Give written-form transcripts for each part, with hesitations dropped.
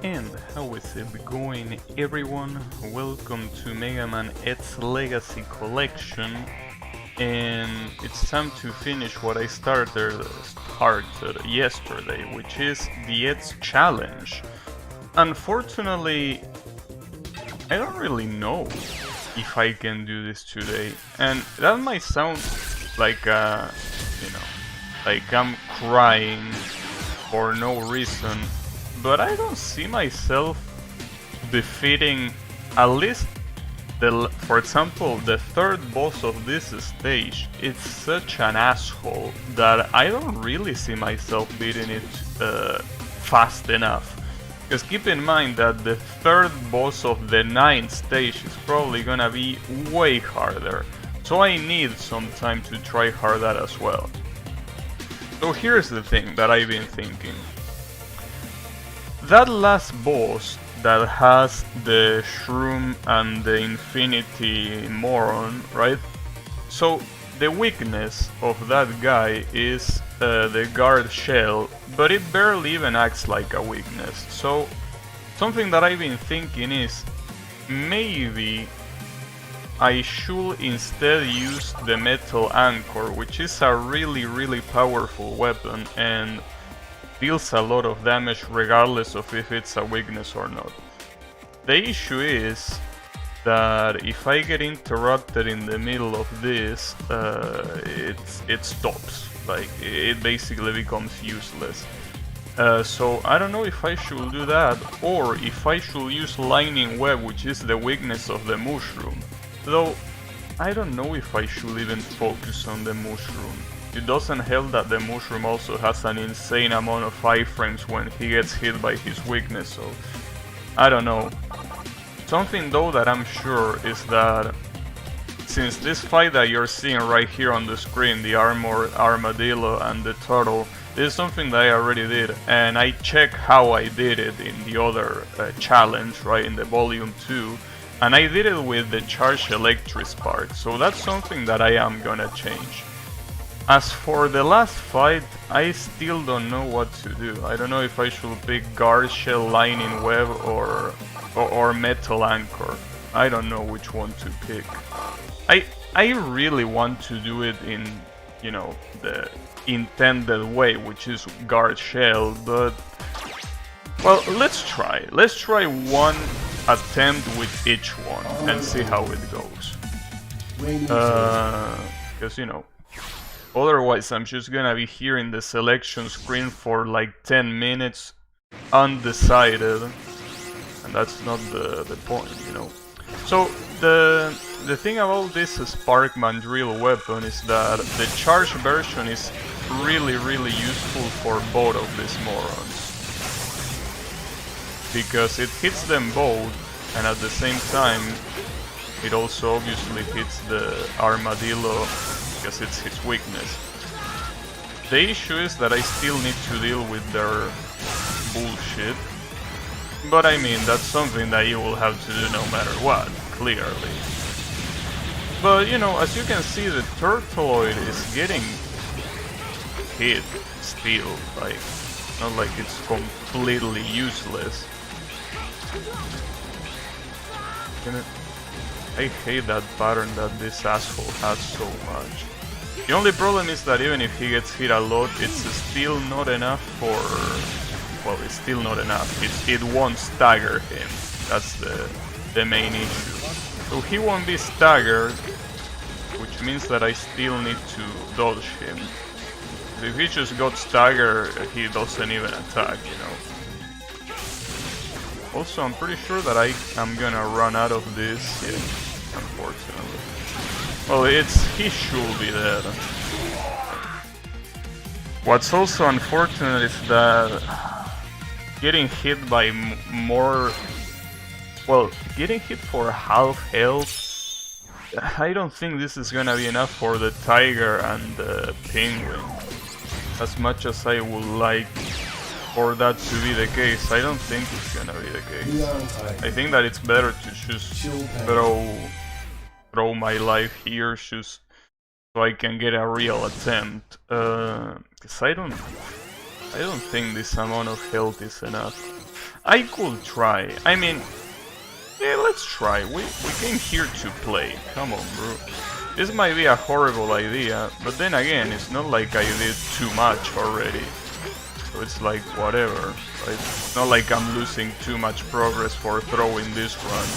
And how is it going, everyone? Welcome to Mega Man X Legacy Collection, and it's time to finish what I started yesterday, which is the X Challenge. Unfortunately, I don't really know if I can do this today, and that might sound like like I'm crying for no reason, but I don't see myself defeating at least for example, the third boss of this stage. It's such an asshole that I don't really see myself beating it fast enough. Because keep in mind that the third boss of the ninth stage is probably gonna be way harder. So I need some time to try hard that as well. So here's the thing that I've been thinking. That last boss that has the shroom and the infinity moron, right? So the weakness of that guy is the guard shell, but it barely even acts like a weakness. So something that I've been thinking is maybe I should instead use the metal anchor, which is a really powerful weapon and deals a lot of damage regardless of if it's a weakness or not. The issue is that if I get interrupted in the middle of this, it stops. Like, it basically becomes useless. So I don't know if I should do that, or if I should use Lightning Web, which is the weakness of the mushroom. Though, I don't know if I should even focus on the mushroom. It doesn't help that the mushroom also has an insane amount of iframes when he gets hit by his weakness, so I don't know. Something though that I'm sure is that since this fight that you're seeing right here on the screen, the armored armadillo and the turtle, this is something that I already did, and I checked how I did it in the other challenge, right, in the volume 2, and I did it with the charged electric spark, so that's something that I am gonna change. As for the last fight, I still don't know what to do. I don't know if I should pick guard shell, lightning web, or metal anchor. I don't know which one to pick. I really want to do it in, you know, the intended way, which is guard shell, but well, let's try. Let's try one attempt with each one and see how it goes. Because you know, otherwise I'm just gonna be here in the selection screen for like 10 minutes undecided, and that's not the point, you know. So the thing about this Sparkman drill weapon is that the charged version is really useful for both of these morons, because it hits them both, and at the same time it also obviously hits the armadillo because it's his weakness. The issue is that I still need to deal with their bullshit, but I mean, that's something that you will have to do no matter what, clearly. But you know, as you can see, the Turtloid is getting hit still, like, not like it's completely useless. I hate that pattern that this asshole has so much. The only problem is that even if he gets hit a lot, it's still not enough for... well, it's still not enough. It won't stagger him. That's the main issue. So he won't be staggered, which means that I still need to dodge him. If he just got staggered, he doesn't even attack, you know. Also, I'm pretty sure that I am gonna run out of this, yeah, unfortunately. Well, he should be dead. What's also unfortunate is that getting hit by getting hit for half health, I don't think this is gonna be enough for the tiger and the penguin. As much as I would like for that to be the case, I don't think it's gonna be the case. I think that it's better to just throw my life here just so I can get a real attempt. Cause I don't think this amount of health is enough. I could try. I mean, yeah, let's try. We came here to play. Come on, bro. This might be a horrible idea, but then again, it's not like I did too much already. So it's like, whatever. Right? It's not like I'm losing too much progress for throwing this run.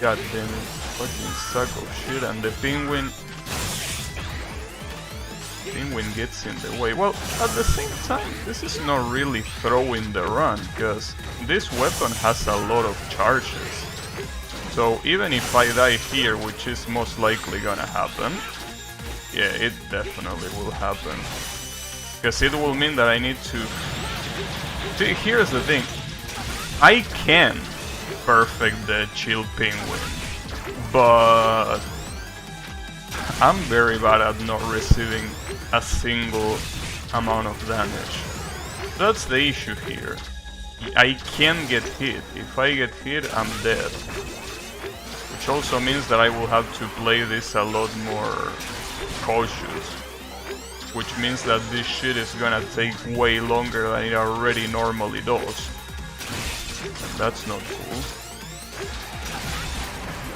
God damn it. Fucking sack of shit, and the penguin gets in the way. Well, at the same time, this is not really throwing the run, because this weapon has a lot of charges. So even if I die here, which is most likely gonna happen, yeah, it definitely will happen. Because it will mean that I need to... See, here's the thing. I can perfect the chill penguin, but I'm very bad at not receiving a single amount of damage. That's the issue here. I can get hit. If I get hit, I'm dead. Which also means that I will have to play this a lot more cautious. Which means that this shit is gonna take way longer than it already normally does. And that's not cool.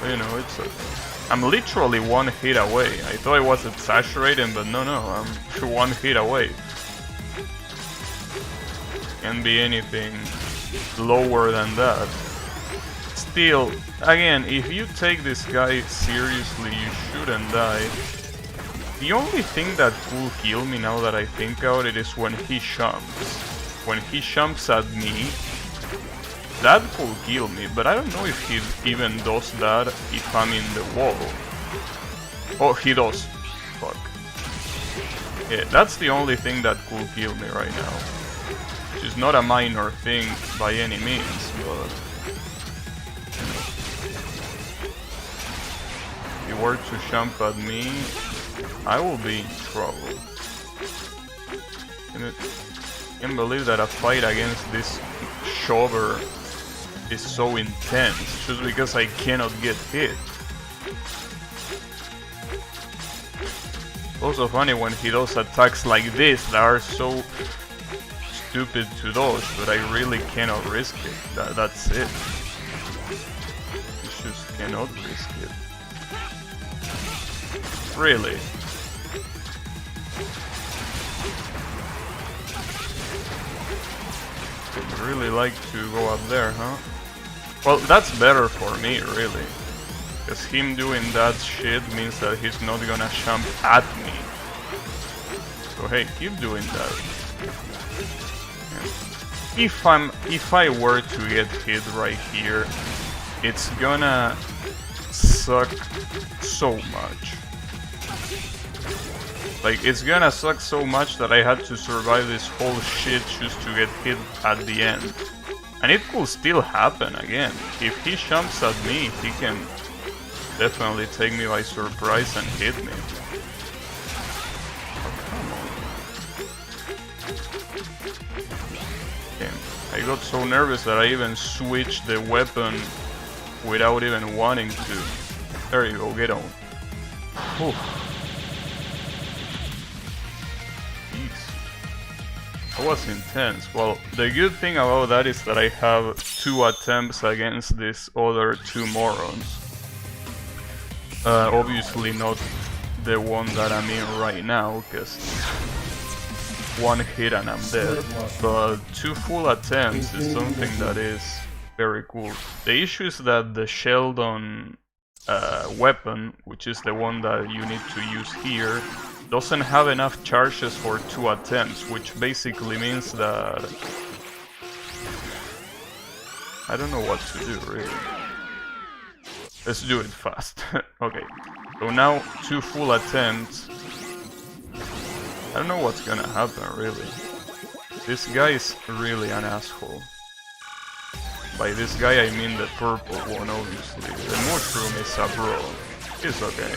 But, you know, it's I'm literally one hit away. I thought I was exaggerating, but no, I'm one hit away. Can't be anything lower than that. Still, again, if you take this guy seriously, you shouldn't die. The only thing that could kill me now that I think about it is when he jumps. When he jumps at me, that could kill me, but I don't know if he even does that if I'm in the wall. Oh, he does. Fuck. Yeah, that's the only thing that could kill me right now. Which is not a minor thing by any means, but... If he were to jump at me, I will be in trouble. I can't believe that a fight against this shover is so intense just because I cannot get hit. Also funny when he does attacks like this that are so stupid to dodge, but I really cannot risk it. That's it. You just cannot risk it. Really. Would really like to go up there, huh? Well, that's better for me, really. Because him doing that shit means that he's not gonna jump at me. So hey, keep doing that. Yeah. If I were to get hit right here, it's gonna suck so much. Like, it's gonna suck so much that I had to survive this whole shit just to get hit at the end. And it could still happen again. If he jumps at me, he can definitely take me by surprise and hit me. Oh, come on. Damn. I got so nervous that I even switched the weapon without even wanting to. There you go, get on. Whew. That was intense. Well, the good thing about that is that I have 2 attempts against these other 2 morons. Obviously not the one that I'm in right now, because 1 hit and I'm dead. But 2 full attempts is something that is very cool. The issue is that the Sheldon weapon, which is the one that you need to use here, doesn't have enough charges for 2 attempts, which basically means that... I don't know what to do, really. Let's do it fast. Okay, so now 2 full attempts. I don't know what's gonna happen, really. This guy is really an asshole. By this guy I mean the purple one, obviously. The mushroom is a bro. It's okay.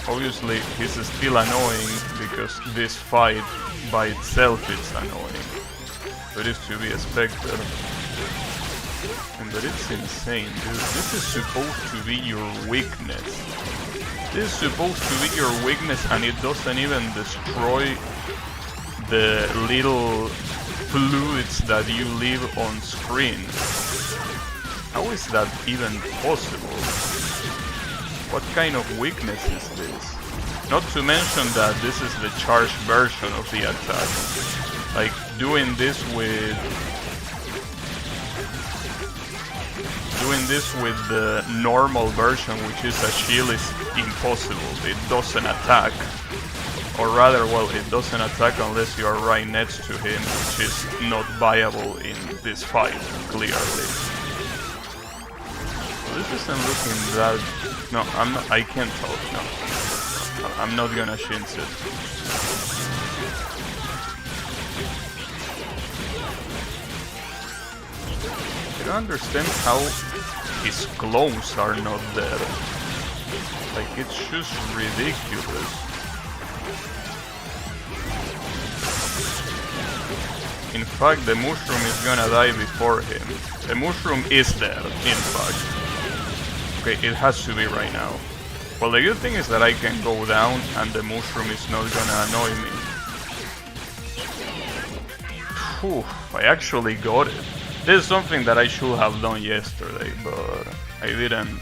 Obviously, he's still annoying because this fight by itself is annoying. But it's to be expected. But it's insane, dude. This is supposed to be your weakness. This is supposed to be your weakness and it doesn't even destroy the little fluids that you leave on screen. How is that even possible? What kind of weakness is this? Not to mention that this is the charged version of the attack. Like, doing this with the normal version, which is a shield, is impossible. It doesn't attack. Or rather, well, it doesn't attack unless you are right next to him, which is not viable in this fight, clearly. This isn't looking that... No, I can't tell, no. I'm not gonna shinz it. I don't understand how his clothes are not there. Like, it's just ridiculous. In fact, the mushroom is gonna die before him. The mushroom is there, in fact. Okay, it has to be right now. Well, the good thing is that I can go down and the mushroom is not gonna annoy me. Whew, I actually got it. This is something that I should have done yesterday, but I didn't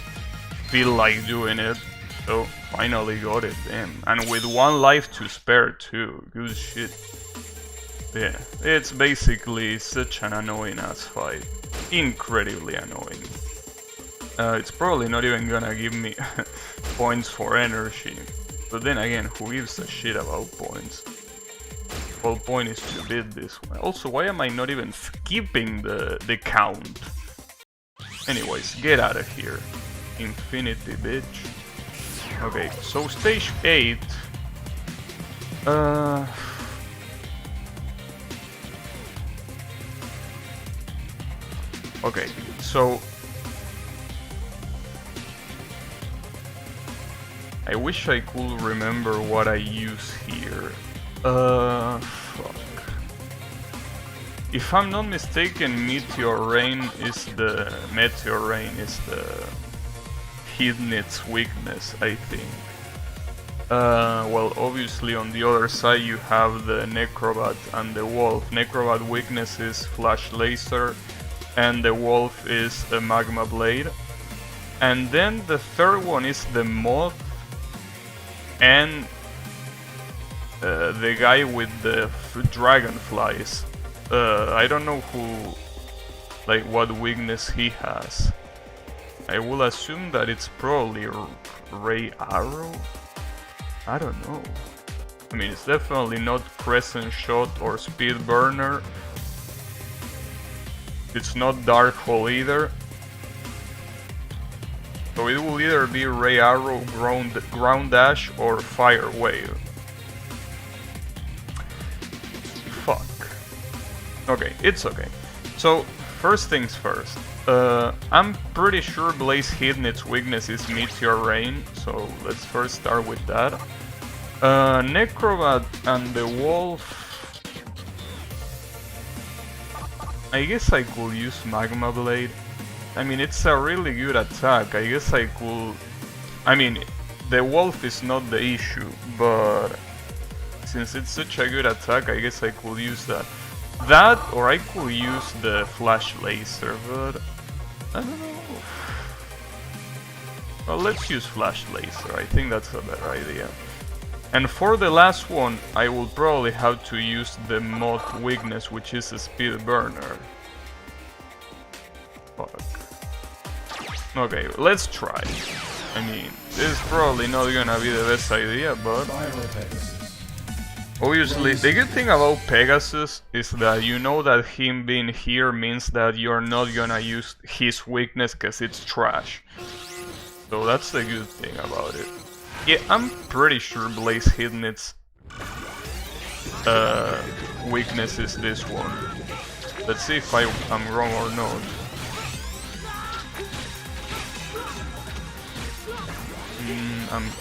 feel like doing it. So, finally got it, damn. And with 1 life to spare too, good shit. Yeah, it's basically such an annoying ass fight. Incredibly annoying. It's probably not even gonna give me points for energy. But then again, who gives a shit about points? The whole point is to beat this one. Also, why am I not even skipping the count? Anyways, get out of here. Infinity, bitch. Okay, so stage 8. Okay, so I wish I could remember what I use here. Fuck. If I'm not mistaken, Meteor Rain is the Hidnit's weakness, I think. Well, obviously on the other side you have the Necrobat and the Wolf. Necrobat weakness is Flash Laser, and the Wolf is a Magma Blade. And then the third one is the Moth and the guy with the dragonflies. I don't know what weakness he has. I will assume that it's probably Ray Arrow? I don't know. I mean, it's definitely not Crescent Shot or Speed Burner. It's not Dark Hole either. So it will either be Ray Arrow, Ground Dash, or Fire Wave. Fuck. Okay, it's okay. So, first things first. I'm pretty sure Blaze Hidnit's weakness is Meteor Rain, so let's first start with that. Necrobat and the Wolf... I guess I could use Magma Blade. I mean, it's a really good attack. I guess I could... I mean, the Wolf is not the issue, but since it's such a good attack, I guess I could use that. That, or I could use the Flash Laser, but I don't know. Well, let's use Flash Laser. I think that's a better idea. And for the last one, I will probably have to use the Moth weakness, which is a Speed Burner. Fuck. Okay, let's try. I mean, this is probably not gonna be the best idea, but... Obviously, the good thing about Pegasus is that you know that him being here means that you're not gonna use his weakness because it's trash. So that's the good thing about it. Yeah, I'm pretty sure Blaze Hidnit's weakness is this one. Let's see if I'm wrong or not.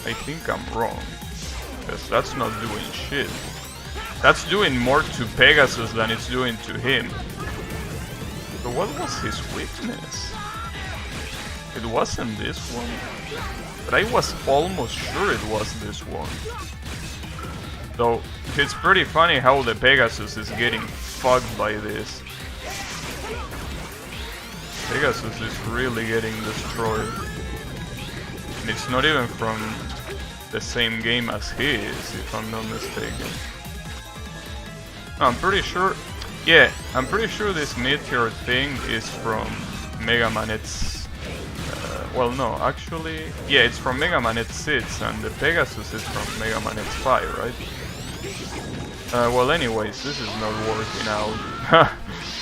I think I'm wrong. Because that's not doing shit. That's doing more to Pegasus than it's doing to him. So what was his weakness? It wasn't this one. But I was almost sure it was this one. Though, it's pretty funny how the Pegasus is getting fucked by this. Pegasus is really getting destroyed. And it's not even from the same game as his, if I'm not mistaken. I'm pretty sure... Yeah, I'm pretty sure this meteor thing is from Mega Man X... well, no, actually... Yeah, it's from Mega Man X6, and the Pegasus is from Mega Man X5, right? Well, anyways, this is not working out.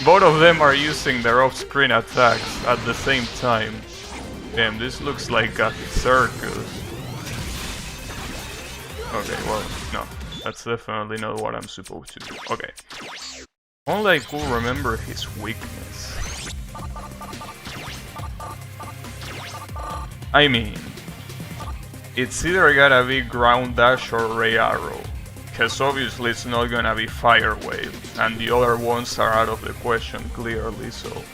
Both of them are using their off-screen attacks at the same time. Damn, this looks like a circus. Okay, well, no. That's definitely not what I'm supposed to do. Okay. Only I could remember his weakness. I mean, it's either gotta be Ground Dash or Ray Arrow. Because obviously it's not gonna be Fire Wave, and the other ones are out of the question clearly, so...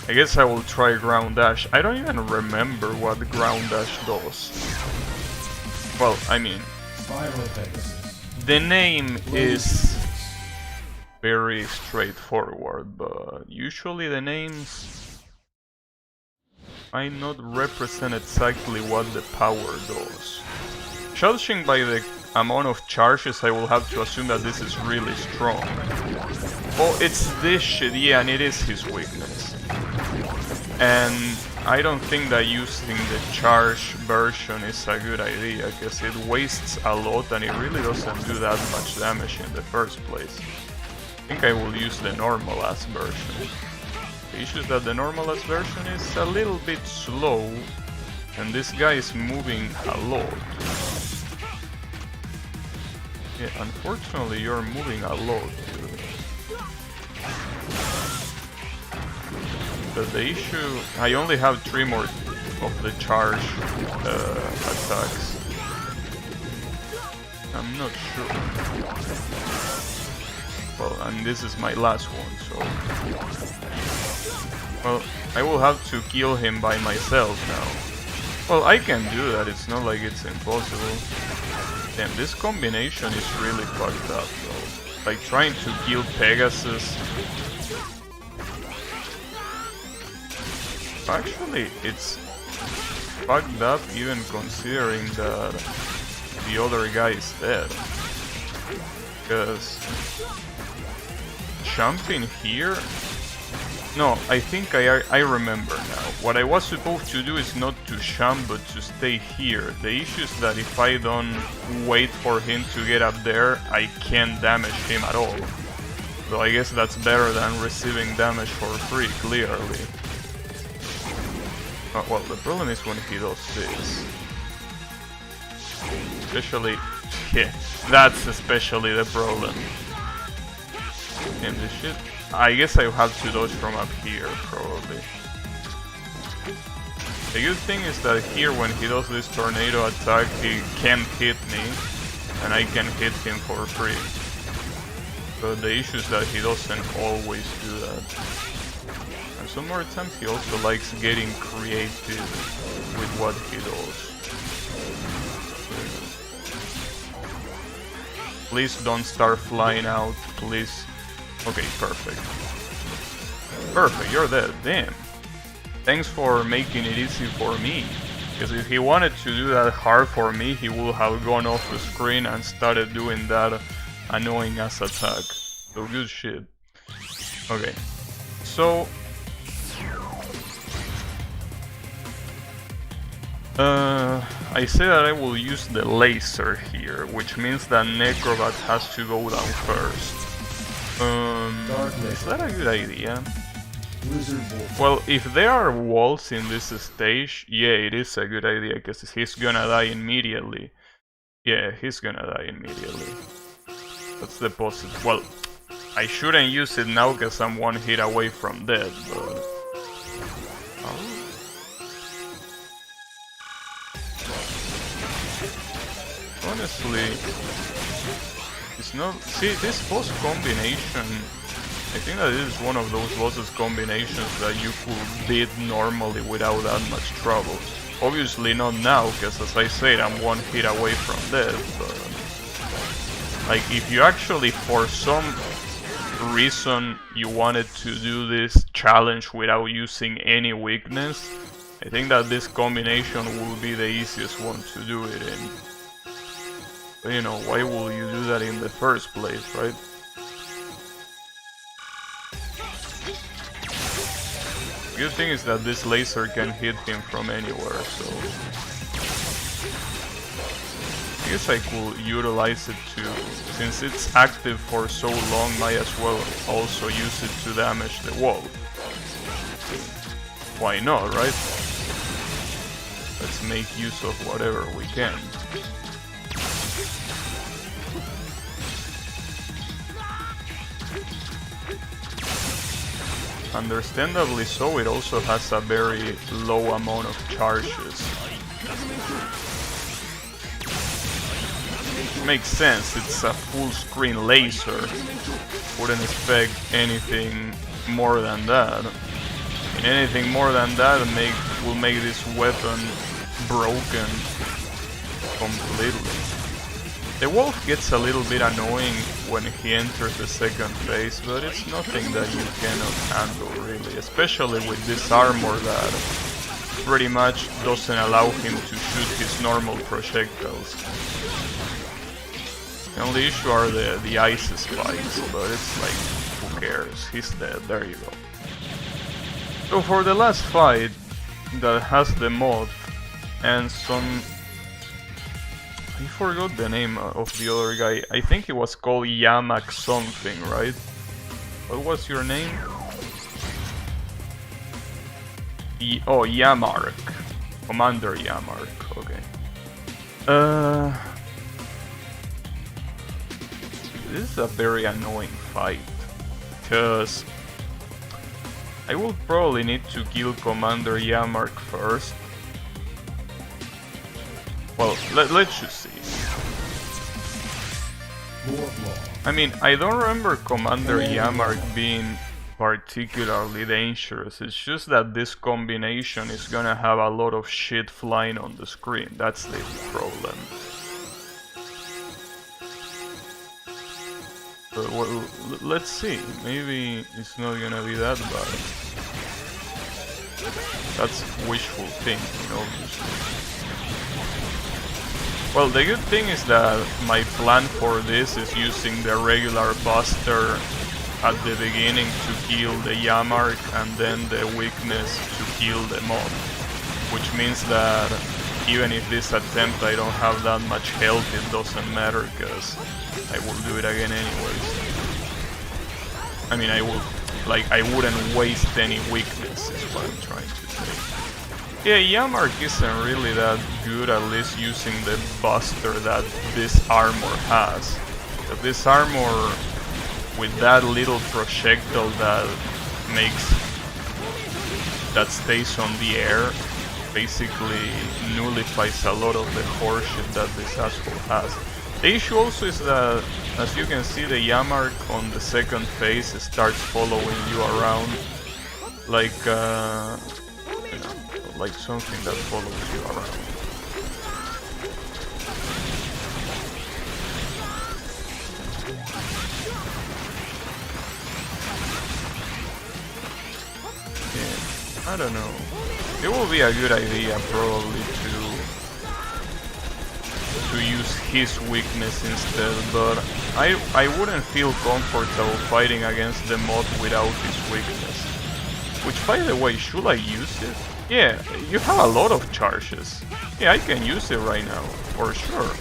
I guess I will try Ground Dash. I don't even remember what Ground Dash does. Well, I mean... The name is very straightforward, but usually the names might not represent exactly what the power does. Judging by the amount of charges, I will have to assume that this is really strong. Oh, it's this shit, yeah, and it is his weakness. And I don't think that using the charge version is a good idea, because it wastes a lot and it really doesn't do that much damage in the first place. I think I will use the normal ass version. The issue is that the normal ass version is a little bit slow, and this guy is moving a lot. Yeah, unfortunately you're moving a lot, dude. But the issue... I only have 3 more of the charge attacks. I'm not sure. Well, and this is my last one, so... Well, I will have to kill him by myself now. Well, I can do that, it's not like it's impossible. Damn, this combination is really fucked up, though. Like, trying to kill Pegasus... Actually, it's fucked up even considering that the other guy is dead. Because... jumping here... No, I think I remember now. What I was supposed to do is not to jump, but to stay here. The issue is that if I don't wait for him to get up there, I can't damage him at all. So I guess that's better than receiving damage for free, clearly. Well, the problem is when he does this. Especially... yeah, that's especially the problem. And this shit... I guess I have to dodge from up here, probably. The good thing is that here, when he does this tornado attack, he can't hit me, and I can hit him for free. But the issue is that he doesn't always do that. And some more times he also likes getting creative with what he does. Please don't start flying out, please. Okay, perfect. Perfect, you're dead, damn. Thanks for making it easy for me. Because if he wanted to do that hard for me, he would have gone off the screen and started doing that annoying ass attack. So good shit. Okay, so... I say that I will use the laser here, which means that Necrobat has to go down first. Is that a good idea? Well, if there are walls in this stage, yeah, it is a good idea, because he's gonna die immediately. Yeah, he's gonna die immediately. That's the positive. Well, I shouldn't use it now, because I'm one hit away from death, but... Honestly... It's not... See, this boss combination... I think that this is one of those bosses combinations that you could beat normally without that much trouble. Obviously not now, because as I said, I'm one hit away from death, but... Like, if you actually, for some reason, you wanted to do this challenge without using any weakness, I think that this combination will be the easiest one to do it in. But you know, why will you do that in the first place, right? The good thing is that this laser can hit him from anywhere, so I guess I could utilize it too. Since it's active for so long, might as well also use it to damage the wall. Why not, right? Let's make use of whatever we can. Understandably so, it also has a very low amount of charges. Makes sense, it's a full screen laser. Wouldn't expect anything more than that. And anything more than that will make this weapon broken completely. The wolf gets a little bit annoying when he enters the second phase, but it's nothing that you cannot handle really, especially with this armor that pretty much doesn't allow him to shoot his normal projectiles. The only issue are the ice spikes, but it's like, who cares, he's dead, there you go. So for the last fight that has the moth and some... I forgot the name of the other guy. I think it was called Yamak something, right? What was your name? Oh, Yamark. Commander Yamark, okay. This is a very annoying fight, because I will probably need to kill Commander Yamark first. Well, let's just see. I mean, I don't remember Commander Yamark being particularly dangerous. It's just that this combination is gonna have a lot of shit flying on the screen. That's the problem. But well, let's see. Maybe it's not gonna be that bad. That's wishful thinking, obviously. Well, the good thing is that my plan for this is using the regular Buster at the beginning to kill the Yamark and then the weakness to kill the mob. Which means that even if this attempt I don't have that much health, it doesn't matter because I will do it again anyways. I mean, I wouldn't waste any weakness is what I'm trying to say. Yeah, Yamark isn't really that good, at least using the Buster that this armor has. But this armor, with that little projectile that stays on the air, basically nullifies a lot of the horseshit that this asshole has. The issue also is that, as you can see, the Yamark on the second phase starts following you around like like something that follows you around. Yeah, I don't know. It will be a good idea probably to use his weakness instead, but I wouldn't feel comfortable fighting against the mod without his weakness. Which, by the way, should I use it? Yeah, you have a lot of charges. Yeah, I can use it right now, for sure.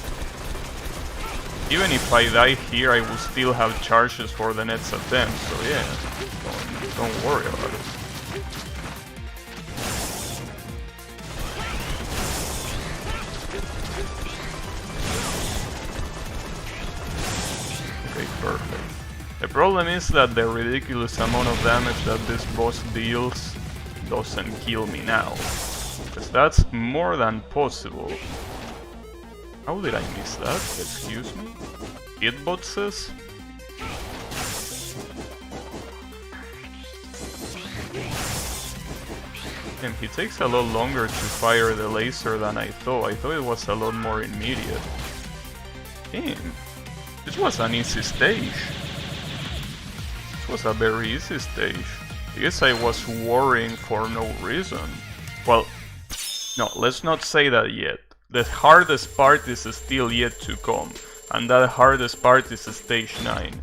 Even if I die here, I will still have charges for the next attempt, so yeah, don't worry about it. Okay, perfect. The problem is that the ridiculous amount of damage that this boss deals doesn't kill me now, because that's more than possible. How did I miss that? Excuse me? Hitboxes? And he takes a lot longer to fire the laser than I thought. I thought it was a lot more immediate. Damn. This was an easy stage. This was a very easy stage. I guess I was worrying for no reason. Well, no, let's not say that yet. The hardest part is still yet to come, and that hardest part is stage 9.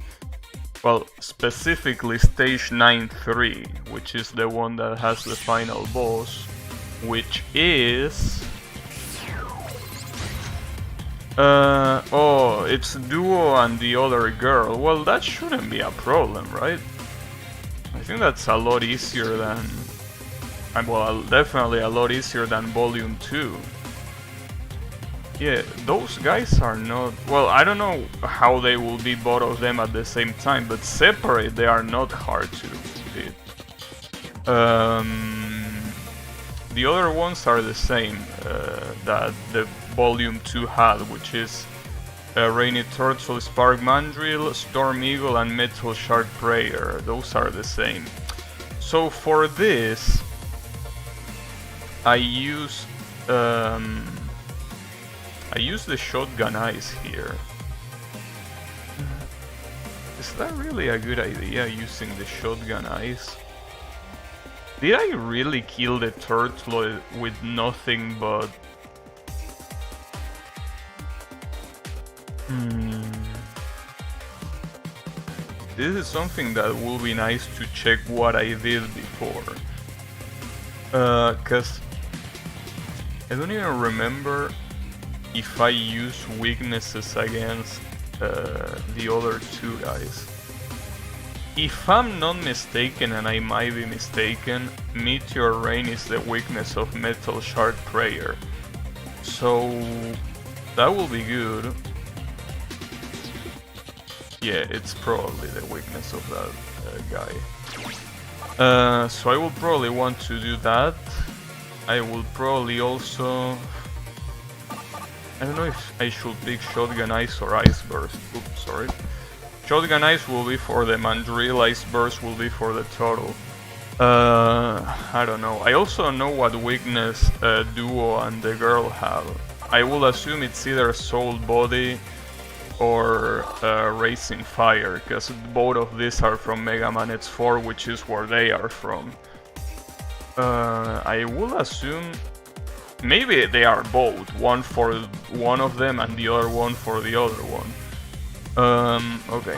Well, specifically stage 9-3, which is the one that has the final boss, which is... oh, it's Duo and the other girl. Well, that shouldn't be a problem, right? I think that's a lot easier than... well, definitely a lot easier than Volume 2. Yeah, those guys are not... well, I don't know how they will be both of them at the same time, but separate they are not hard to beat. The other ones are the same that the Volume 2 had, which is Rainy Turtle, Spark Mandrill, Storm Eagle, and Metal Shard Prayer. Those are the same. So for this, I use the Shotgun Eyes here. Is that really a good idea, using the Shotgun Eyes? Did I really kill the turtle with nothing but... This is something that will be nice to check what I did before. Cause I don't even remember if I use weaknesses against the other two guys. If I'm not mistaken, and I might be mistaken, Meteor Rain is the weakness of Metal Shard Prayer. So that will be good. Yeah, it's probably the weakness of that guy. So I will probably want to do that. I will probably also... I don't know if I should pick Shotgun Ice or Ice Burst. Oops, sorry. Shotgun Ice will be for the Mandrill, Ice Burst will be for the Turtle. I don't know. I also know what weakness Duo and the girl have. I will assume it's either Soul Body or Racing Fire, because both of these are from Mega Man X4, which is where they are from. I will assume maybe they are both, one for one of them and the other one for the other one. Okay.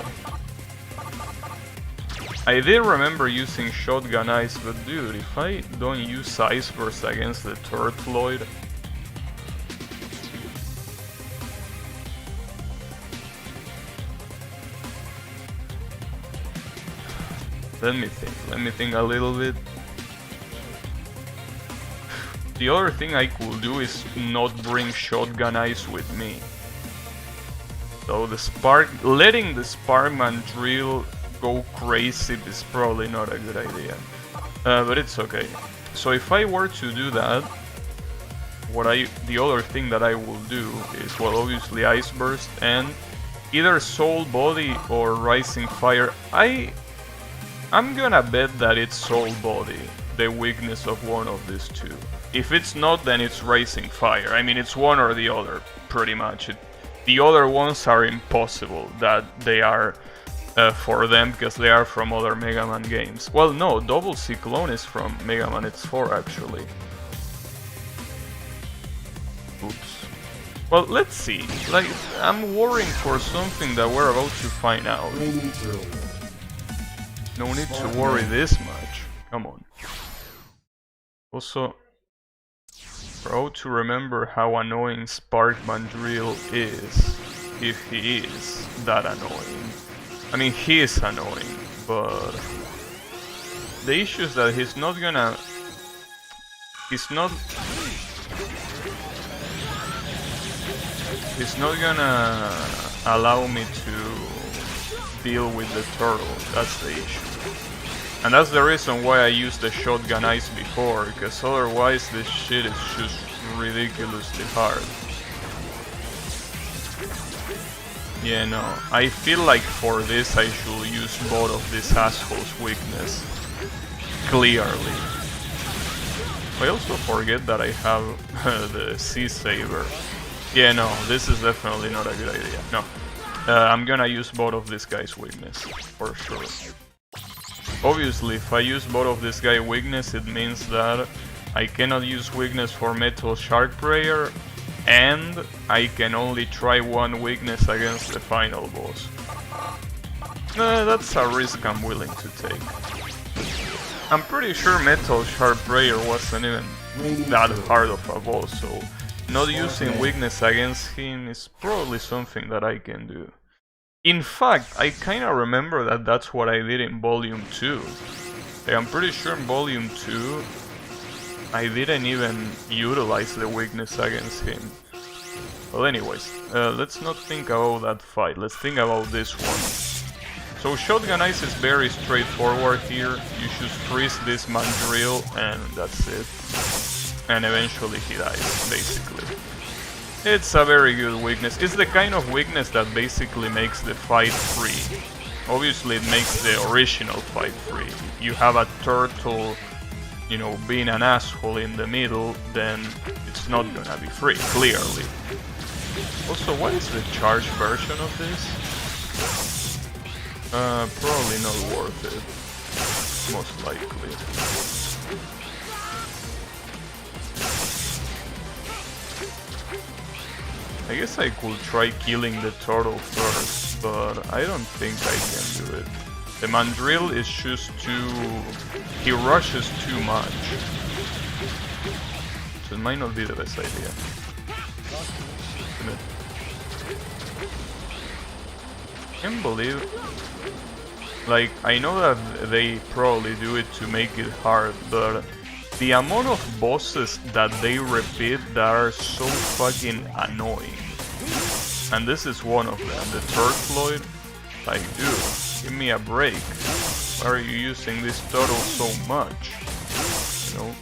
I did remember using Shotgun Ice, but dude, if I don't use Ice Burst against the Turtloid... Let me think a little bit. The other thing I could do is not bring Shotgun Ice with me. So letting the Sparkman drill go crazy is probably not a good idea. But it's okay. So if I were to do that, the other thing that I will do is, well, obviously Ice Burst and either Soul Body or Rising Fire. I'm gonna bet that it's Soul Body, the weakness of one of these two. If it's not, then it's Rising Fire. I mean, it's one or the other, pretty much. The other ones are impossible that they are for them, because they are from other Mega Man games. Well, no, Double Cyclone is from Mega Man X4, actually. Oops. Well, let's see. Like, I'm worrying for something that we're about to find out. No need to worry this much. Come on. Also, proud to remember how annoying Sparkman Drill is, if he is that annoying. I mean, he is annoying, but the issue is that he's not gonna allow me to deal with the turtle. That's the issue. And that's the reason why I used the Shotgun Ice before, because otherwise this shit is just ridiculously hard. Yeah, no, I feel like for this I should use both of these assholes' weakness. Clearly. I also forget that I have the Sea Saber. Yeah, no, this is definitely not a good idea. No. I'm gonna use both of this guy's weakness, for sure. Obviously, if I use both of this guy's weakness, it means that I cannot use weakness for Metal Shark Prayer, and I can only try one weakness against the final boss. That's a risk I'm willing to take. I'm pretty sure Metal Shark Prayer wasn't even that hard of a boss, so not using weakness against him is probably something that I can do. In fact, I kinda remember that that's what I did in Volume 2. Like, I'm pretty sure in Volume 2 I didn't even utilize the weakness against him. Well, anyways, let's not think about that fight, let's think about this one. So Shotgun Ice is very straightforward here. You just freeze this Mandrill and that's it. And eventually he dies, basically. It's a very good weakness. It's the kind of weakness that basically makes the fight free. Obviously it makes the original fight free. If you have a turtle, you know, being an asshole in the middle, then it's not gonna be free, clearly. Also, what is the charged version of this? Probably not worth it. Most likely. I guess I could try killing the turtle first, but I don't think I can do it. The Mandrill is just too... he rushes too much. So it might not be the best idea. I can't believe... like, I know that they probably do it to make it hard, but the amount of bosses that they repeat that are so fucking annoying. And this is one of them, the Turtloid. Like, dude, give me a break. Why are you using this turtle so much? You know?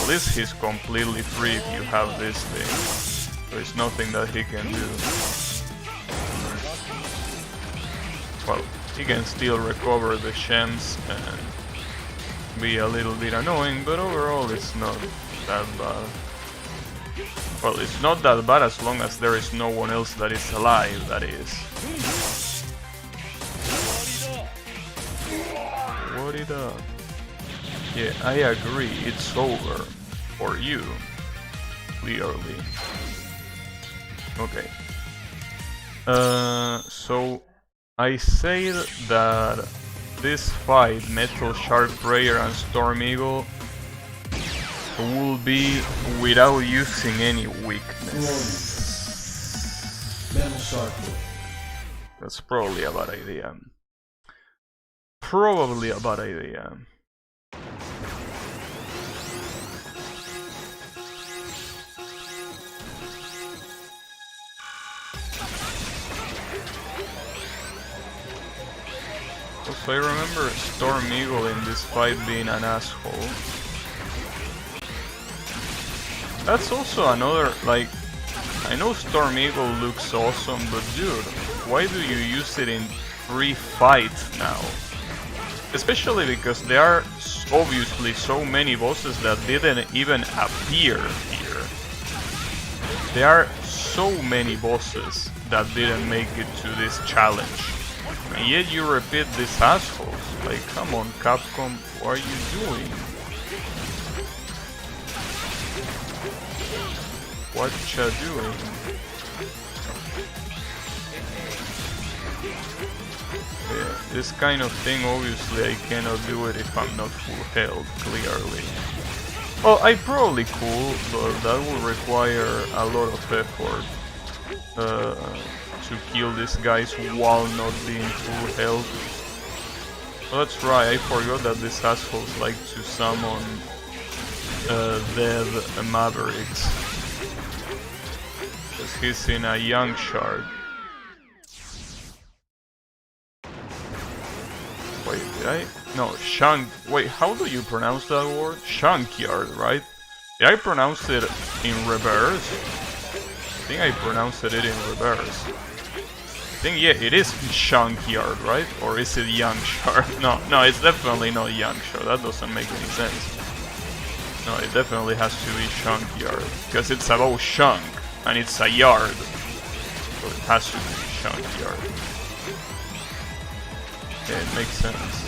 At least he's completely free if you have this thing. There's nothing that he can do. Well, he can still recover the gems and be a little bit annoying, but overall it's not that bad. Well, it's not that bad as long as there is no one else that is alive, that is. What it up? Yeah, I agree, it's over. For you. Clearly. Okay. So I said that this fight, Metal Shark Prayer and Storm Eagle, will be without using any weakness. That's probably a bad idea. Probably a bad idea. Also, I remember Storm Eagle in this fight being an asshole. That's also another, like, I know Storm Eagle looks awesome, but dude, why do you use it in free fight now? Especially because there are obviously so many bosses that didn't even appear here. There are so many bosses that didn't make it to this challenge. And yet you repeat these assholes. Like, come on, Capcom, what are you doing? What you doing? Yeah, this kind of thing, obviously I cannot do it if I'm not full health, clearly. Well, I probably could, but that will require a lot of effort to kill these guys while not being full health. Oh, that's right, I forgot that these assholes like to summon dead Mavericks. Because he's in a young shard. Wait, did I? No, Shank. Wait, how do you pronounce that word? Shankyard, right? Did I pronounce it in reverse? I think I pronounced it in reverse. I think, yeah, it is Shankyard, right? Or is it Young Shard? No, it's definitely not Young Shard. That doesn't make any sense. No, it definitely has to be Shankyard. Because it's about Shank. and it's a yard, so it has to be chunk yard. Yeah, it makes sense.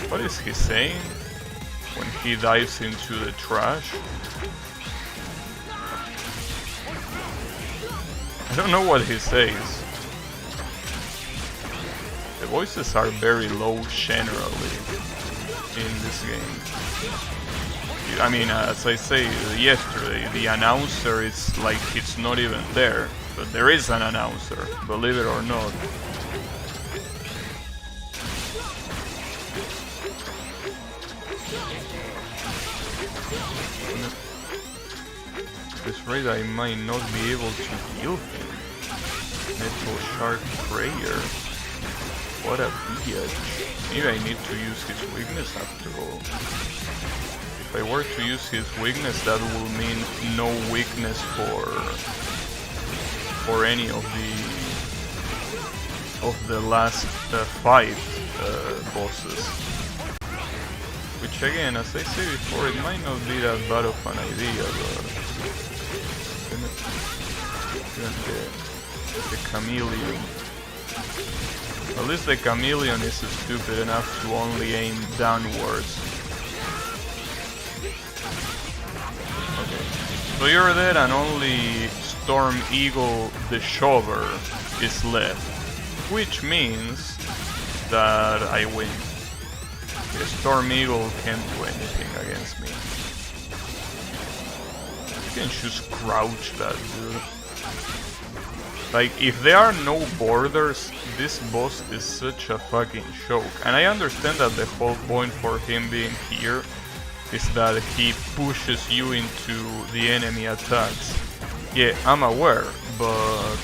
What is he saying when he dives into the trash? I don't know what he says. The voices are very low generally in this game. I mean, as I said yesterday, the announcer is like it's not even there, but there is an announcer, believe it or not. I'm afraid I might not be able to heal him. Metal Shark Prayer. What a bitch. Maybe I need to use his weakness after all. If I were to use his weakness, that will mean no weakness for any of the last 5 bosses. Which again, as I said before, it might not be that bad of an idea, but the chameleon. At least the chameleon is stupid enough to only aim downwards. Okay. So you're dead and only Storm Eagle the Shover is left. Which means that I win. The Storm Eagle can't do anything against me. You can just crouch that dude. Like, if there are no borders, this boss is such a fucking joke. And I understand that the whole point for him being here is that he pushes you into the enemy attacks. Yeah, I'm aware, but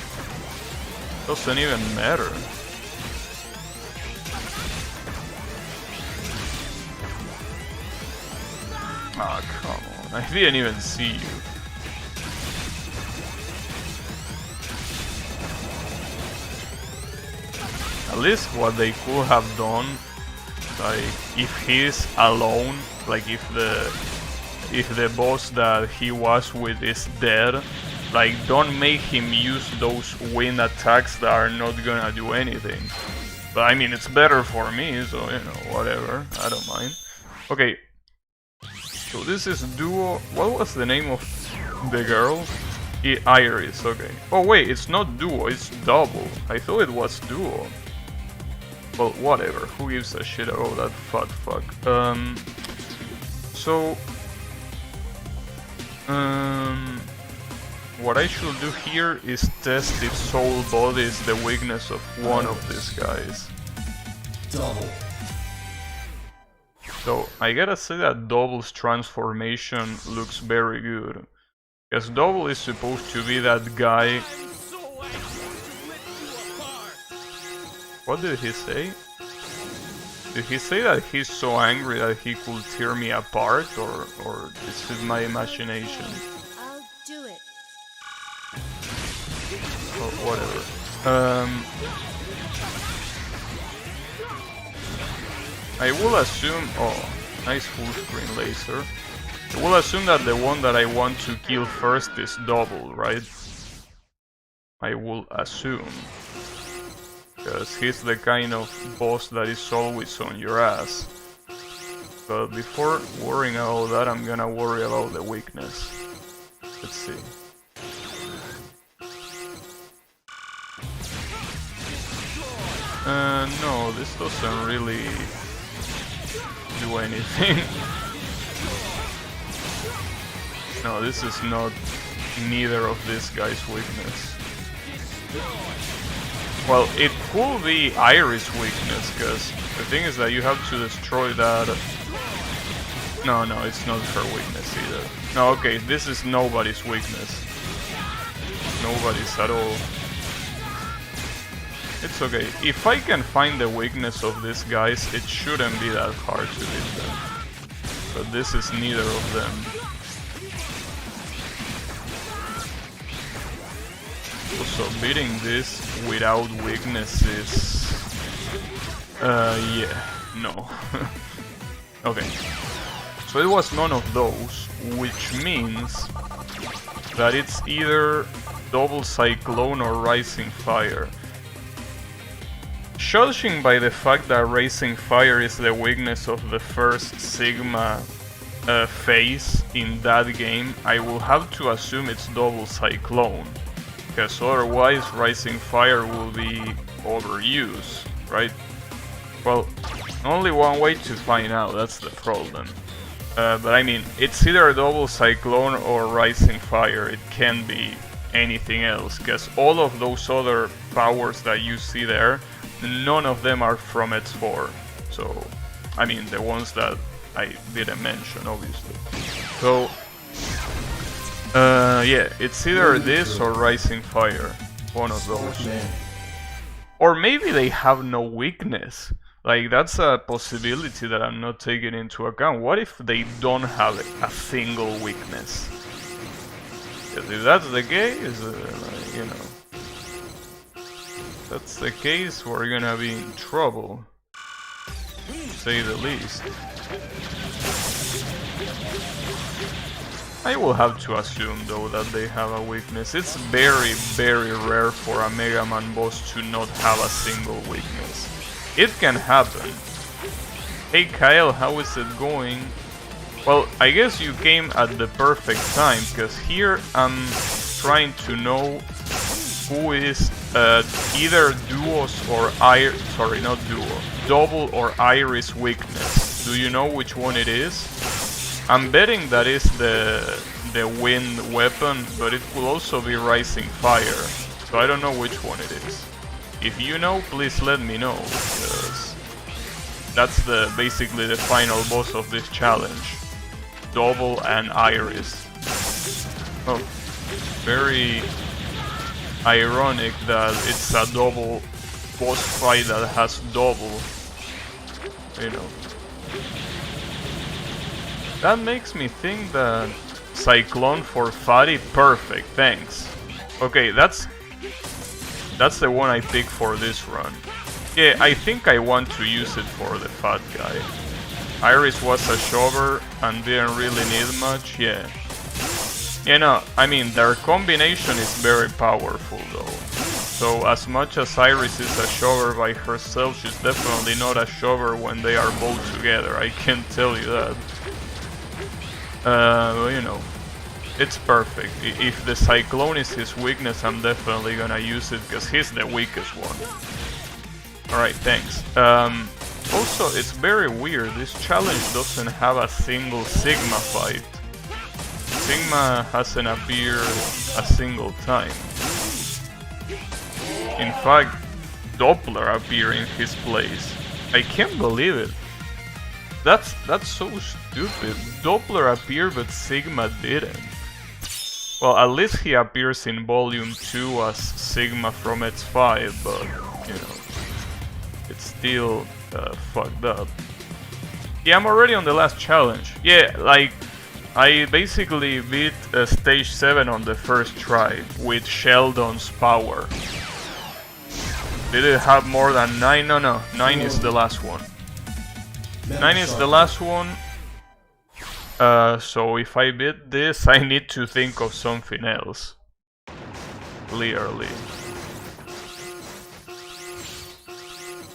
doesn't even matter. Ah, come on, I didn't even see you. At least what they could have done, like if he's alone, like if the boss that he was with is dead, like don't make him use those wind attacks that are not gonna do anything. But I mean, it's better for me, so you know, whatever, I don't mind. Okay, so this is Duo. What was the name of the girl? Iris, okay. Oh wait, it's not Duo, it's Double. I thought it was Duo. Well, whatever, who gives a shit about that fat fuck. What I should do here is test if Soul Body is the weakness of one of these guys. Double. So, I gotta say that Double's transformation looks very good. Because Double is supposed to be that guy. What did he say? Did he say that he's so angry that he could tear me apart, or is it my imagination? I'll do it. Or whatever. I will assume. Oh, nice full screen laser. I will assume that the one that I want to kill first is Double, right? I will assume. Because he's the kind of boss that is always on your ass. But before worrying about that, I'm gonna worry about the weakness. Let's see. No, this doesn't really do anything. No, this is not neither of these guys' weakness. Well, it could be Iris' weakness, because the thing is that you have to destroy that. No, it's not her weakness either. No, okay, this is nobody's weakness. Nobody's at all. It's okay. If I can find the weakness of these guys, it shouldn't be that hard to beat them. But this is neither of them. Also, beating this without weakness is... yeah, no. Okay. So it was none of those, which means that it's either Double Cyclone or Rising Fire. Judging by the fact that Rising Fire is the weakness of the first Sigma phase in that game, I will have to assume it's Double Cyclone, because otherwise Rising Fire will be overused, right? Well, only one way to find out, that's the problem. But I mean, it's either Double Cyclone or Rising Fire, it can be anything else, because all of those other powers that you see there, none of them are from X4. So, I mean, the ones that I didn't mention, obviously. So, yeah, it's either this or Rising Fire, one of those. Or maybe they have no weakness. Like, that's a possibility that I'm not taking into account. What if they don't have a single weakness? Because if that's the case, you know, if that's the case, we're gonna be in trouble, to say the least. I will have to assume, though, that they have a weakness. It's very, very rare for a Mega Man boss to not have a single weakness. It can happen. Hey Kyle, how is it going? Well, I guess you came at the perfect time, because here I'm trying to know who is either Duo's or sorry, not Duo, Double or Iris weakness. Do you know which one it is? I'm betting that is the wind weapon, but it could also be Rising Fire, so I don't know which one it is. If you know, please let me know, because that's basically the final boss of this challenge. Double and Iris. Oh, very ironic that it's a double boss fight that has double, you know. That makes me think that Cyclone for Fatty, perfect, thanks. Okay, that's the one I picked for this run. Yeah, I think I want to use it for the fat guy. Iris was a shover and didn't really need much, yeah. You know, I mean, their combination is very powerful though. So as much as Iris is a shover by herself, she's definitely not a shover when they are both together, I can tell you that. You know, it's perfect. If the Cyclone is his weakness, I'm definitely gonna use it, because he's the weakest one. Alright, thanks. Also, it's very weird, this challenge doesn't have a single Sigma fight. Sigma hasn't appeared a single time. In fact, Doppler appeared in his place. I can't believe it. That's so stupid. Doppler appeared but Sigma didn't. Well, at least he appears in Volume 2 as Sigma from X5, but, you know, it's still fucked up. Yeah, I'm already on the last challenge. Yeah, like, I basically beat Stage 7 on the first try with Sheldon's power. Did it have more than 9? No, 9 is the last one. 9 is the last one. So if I beat this, I need to think of something else. Clearly.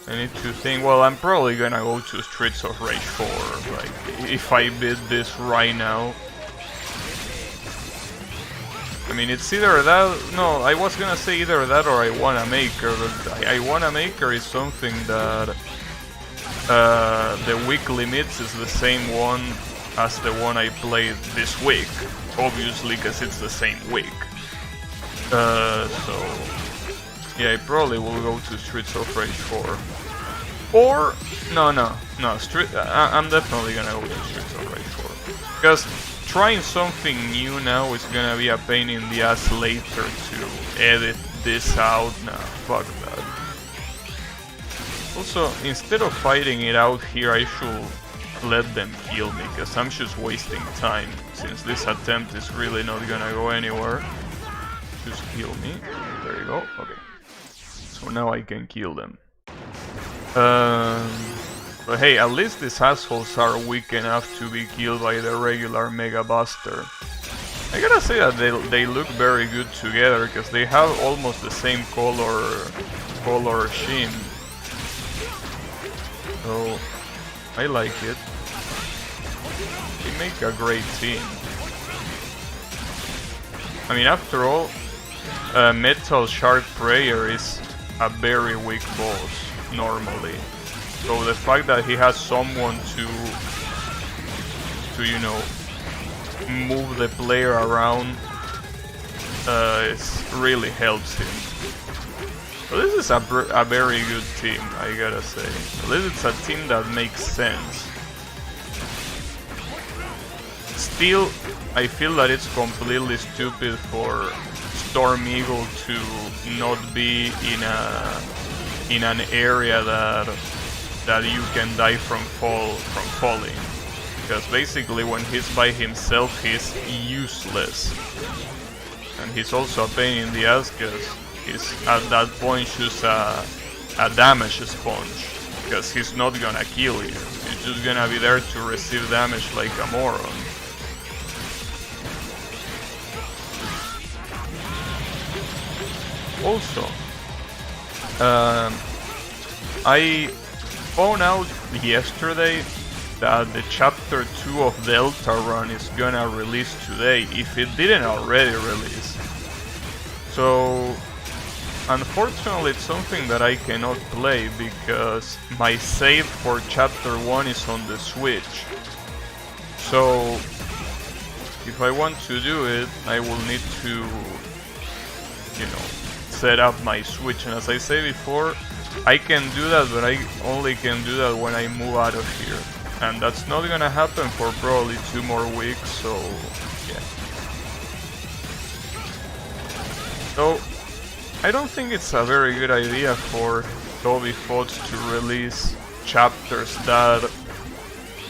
I need to think, well, I'm probably gonna go to Streets of Rage 4, like, if I beat this right now. I mean, it's either that, no, I was gonna say either that or I Want a Maker, but I Want a Maker is something that the week limits is the same one as the one I played this week, obviously, because it's the same week. So yeah, I probably will go to Streets of Rage 4. Or no, I'm definitely gonna go to Streets of Rage 4, because trying something new now is gonna be a pain in the ass later to edit this out. Nah, fuck that. Also, instead of fighting it out here, I should let them heal me, because I'm just wasting time, since this attempt is really not gonna go anywhere. Just heal me. There you go. Okay. So now I can kill them. But hey, at least these assholes are weak enough to be killed by the regular Mega Buster. I gotta say that they look very good together, because they have almost the same color sheen. So, I like it. They make a great team. I mean, after all, Metal Shark Prayer is a very weak boss, normally. So the fact that he has someone to you know, move the player around really helps him. So this is a very good team, I gotta say. This is a team that makes sense. Still, I feel that it's completely stupid for Storm Eagle to not be in an area that you can die from falling. Because basically when he's by himself he's useless. And he's also a pain in the ass because he's at that point just a damage sponge. Because he's not gonna kill you. He's just gonna be there to receive damage like a moron. Also, I found out yesterday that the chapter 2 of Deltarune is gonna release today, if it didn't already release. So, unfortunately it's something that I cannot play because my save for chapter 1 is on the Switch. So, if I want to do it, I will need to, you know, set up my Switch, and as I say before, I can do that, but I only can do that when I move out of here. And that's not gonna happen for probably 2 more weeks, so yeah. So, I don't think it's a very good idea for Toby Fox to release chapters that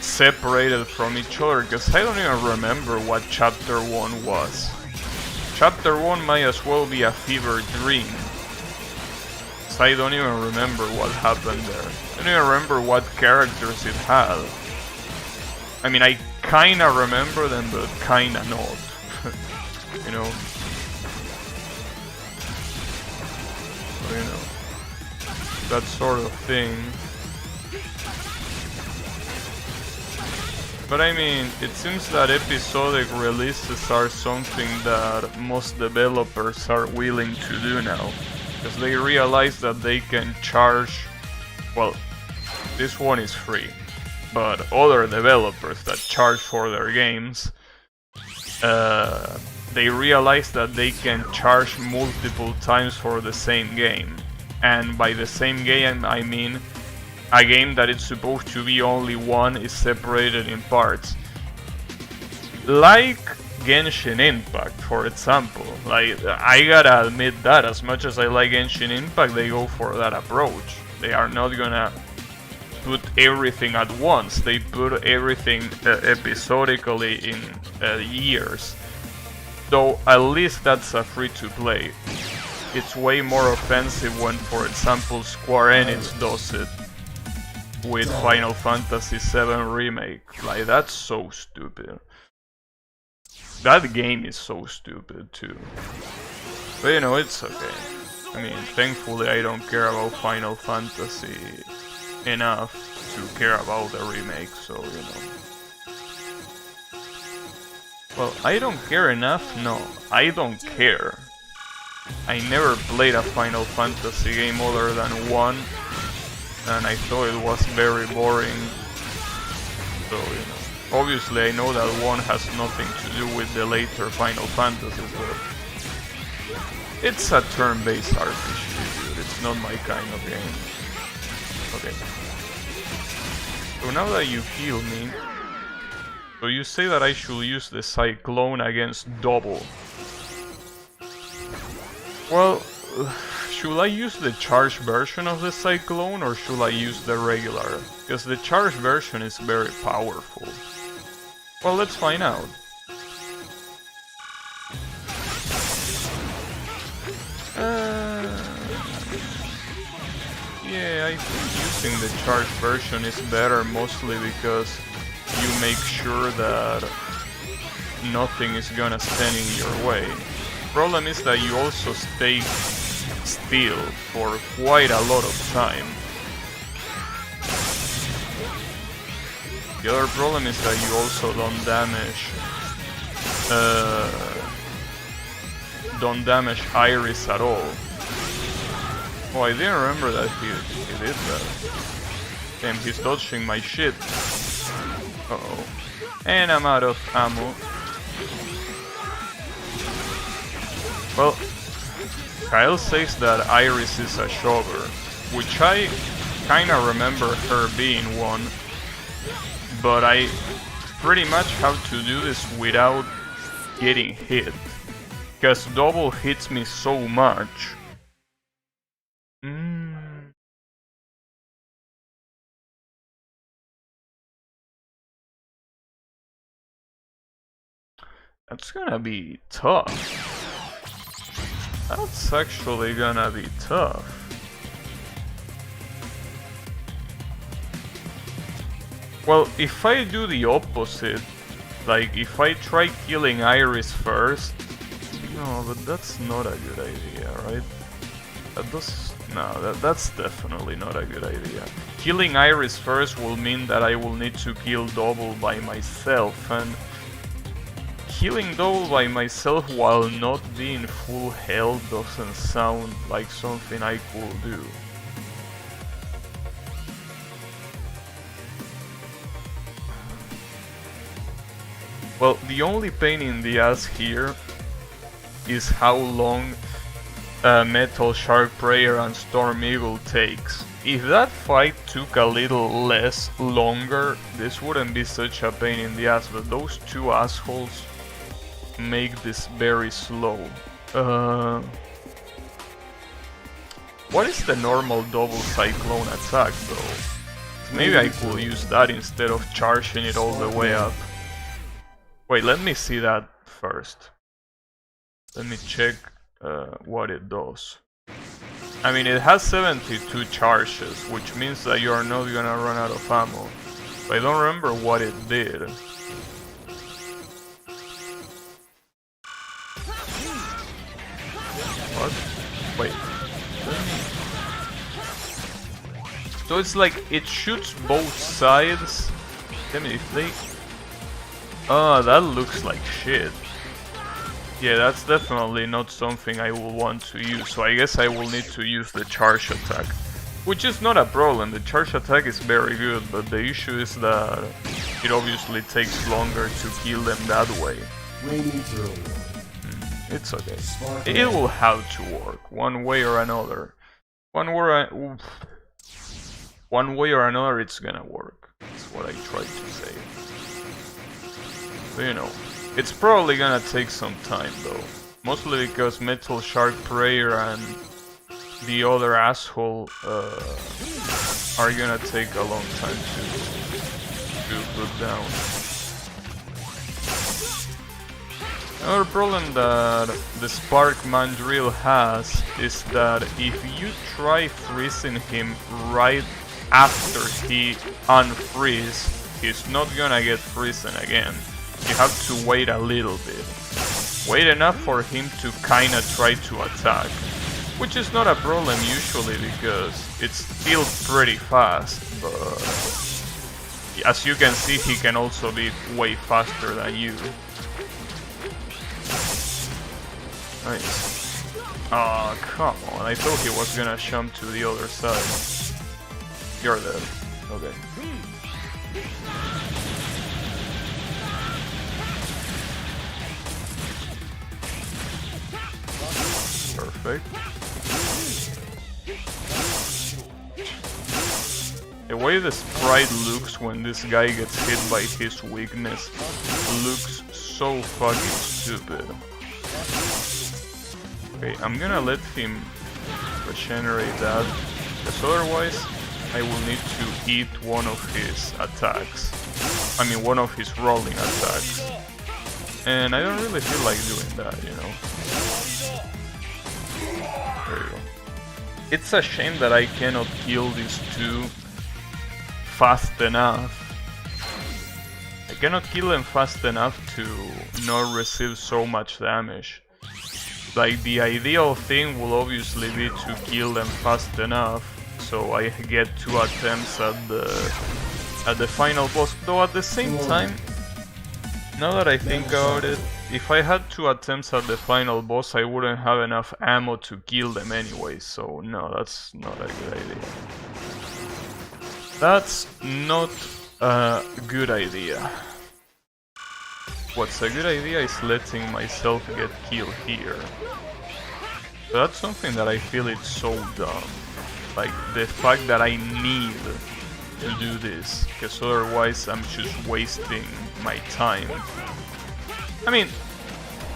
separated from each other, because I don't even remember what chapter 1 was. Chapter 1 might as well be a fever dream. I don't even remember what happened there. I don't even remember what characters it had. I mean, I kinda remember them, but kinda not. You know? So, you know, that sort of thing. But I mean, it seems that episodic releases are something that most developers are willing to do now. Because they realize that they can charge, well, this one is free, but other developers that charge for their games, they realize that they can charge multiple times for the same game. And by the same game, I mean a game that it's supposed to be only one is separated in parts. Like Genshin Impact, for example. Like, I gotta admit that as much as I like Genshin Impact, they go for that approach. They are not gonna put everything at once. They put everything episodically in years. Though at least that's a free-to-play. It's way more offensive when, for example, Square Enix does it with Final Fantasy VII Remake. Like, that's so stupid. That game is so stupid too. But you know, it's okay. I mean, thankfully I don't care about Final Fantasy enough to care about the remake, so you know. Well, I don't care enough? No, I don't care. I never played a Final Fantasy game other than one, and I thought it was very boring. So, you know. Obviously, I know that one has nothing to do with the later Final Fantasies, but it's a turn-based RPG, dude. It's not my kind of game. Okay. So now that you heal me, so you say that I should use the Cyclone against Double. Well, should I use the charged version of the Cyclone or should I use the regular? Because the charged version is very powerful. Well, let's find out. Yeah, I think use using the charged version is better, mostly because you make sure that nothing is gonna stand in your way. Problem is that you also stay still for quite a lot of time. The other problem is that you also don't damage Iris at all. Oh, I didn't remember that he did that. Damn, he's dodging my shit. Uh-oh. And I'm out of ammo. Well, Kyle says that Iris is a shover, which I kinda remember her being one, but I pretty much have to do this without getting hit, because double hits me so much. That's gonna be tough. That's actually gonna be tough. Well, if I do the opposite, like if I try killing Iris first... No, but that's not a good idea, right? That's definitely not a good idea. Killing Iris first will mean that I will need to kill Double by myself, and killing Double by myself while not being full health doesn't sound like something I could do. Well, the only pain in the ass here is how long Metal Shark Prayer and Storm Eagle takes. If that fight took a little less longer, this wouldn't be such a pain in the ass, but those two assholes make this very slow. What is the normal double cyclone attack though? Maybe I could use that instead of charging it all the way up. Wait, let me see that first. Let me check what it does. I mean, it has 72 charges, which means that you are not gonna run out of ammo. But I don't remember what it did. What? Wait. So it's like, it shoots both sides. Damn it, if they... Oh, that looks like shit. Yeah, that's definitely not something I will want to use, so I guess I will need to use the charge attack. Which is not a problem, the charge attack is very good, but the issue is that it obviously takes longer to kill them that way. It's okay. It will have to work, one way or another. One way or another it's gonna work. That's what I tried to say. But, you know, it's probably gonna take some time though. Mostly because Metal Shark Prayer and the other asshole are gonna take a long time to put down. Another problem that the Spark Mandrill has is that if you try freezing him right after he unfreezes, he's not gonna get frozen again. You have to wait a little bit. Wait enough for him to kinda try to attack. Which is not a problem usually because it's still pretty fast, but as you can see he can also be way faster than you. Nice. Oh, come on, I thought he was gonna jump to the other side. You're dead. Okay. Perfect. The way the sprite looks when this guy gets hit by his weakness looks so fucking stupid. Okay, I'm gonna let him regenerate that, because otherwise I will need to eat one of his attacks. I mean, one of his rolling attacks. And I don't really feel like doing that, you know. There you go. It's a shame that I cannot kill these two fast enough. I cannot kill them fast enough to not receive so much damage. Like, the ideal thing will obviously be to kill them fast enough so I get 2 attempts at the final boss. Though at the same time, now that I think about it, if I had 2 attempts at the final boss, I wouldn't have enough ammo to kill them anyway, so no, that's not a good idea. That's not a good idea. What's a good idea is letting myself get killed here. But that's something that I feel it's so dumb. Like, the fact that I need to do this, because otherwise I'm just wasting my time. I mean,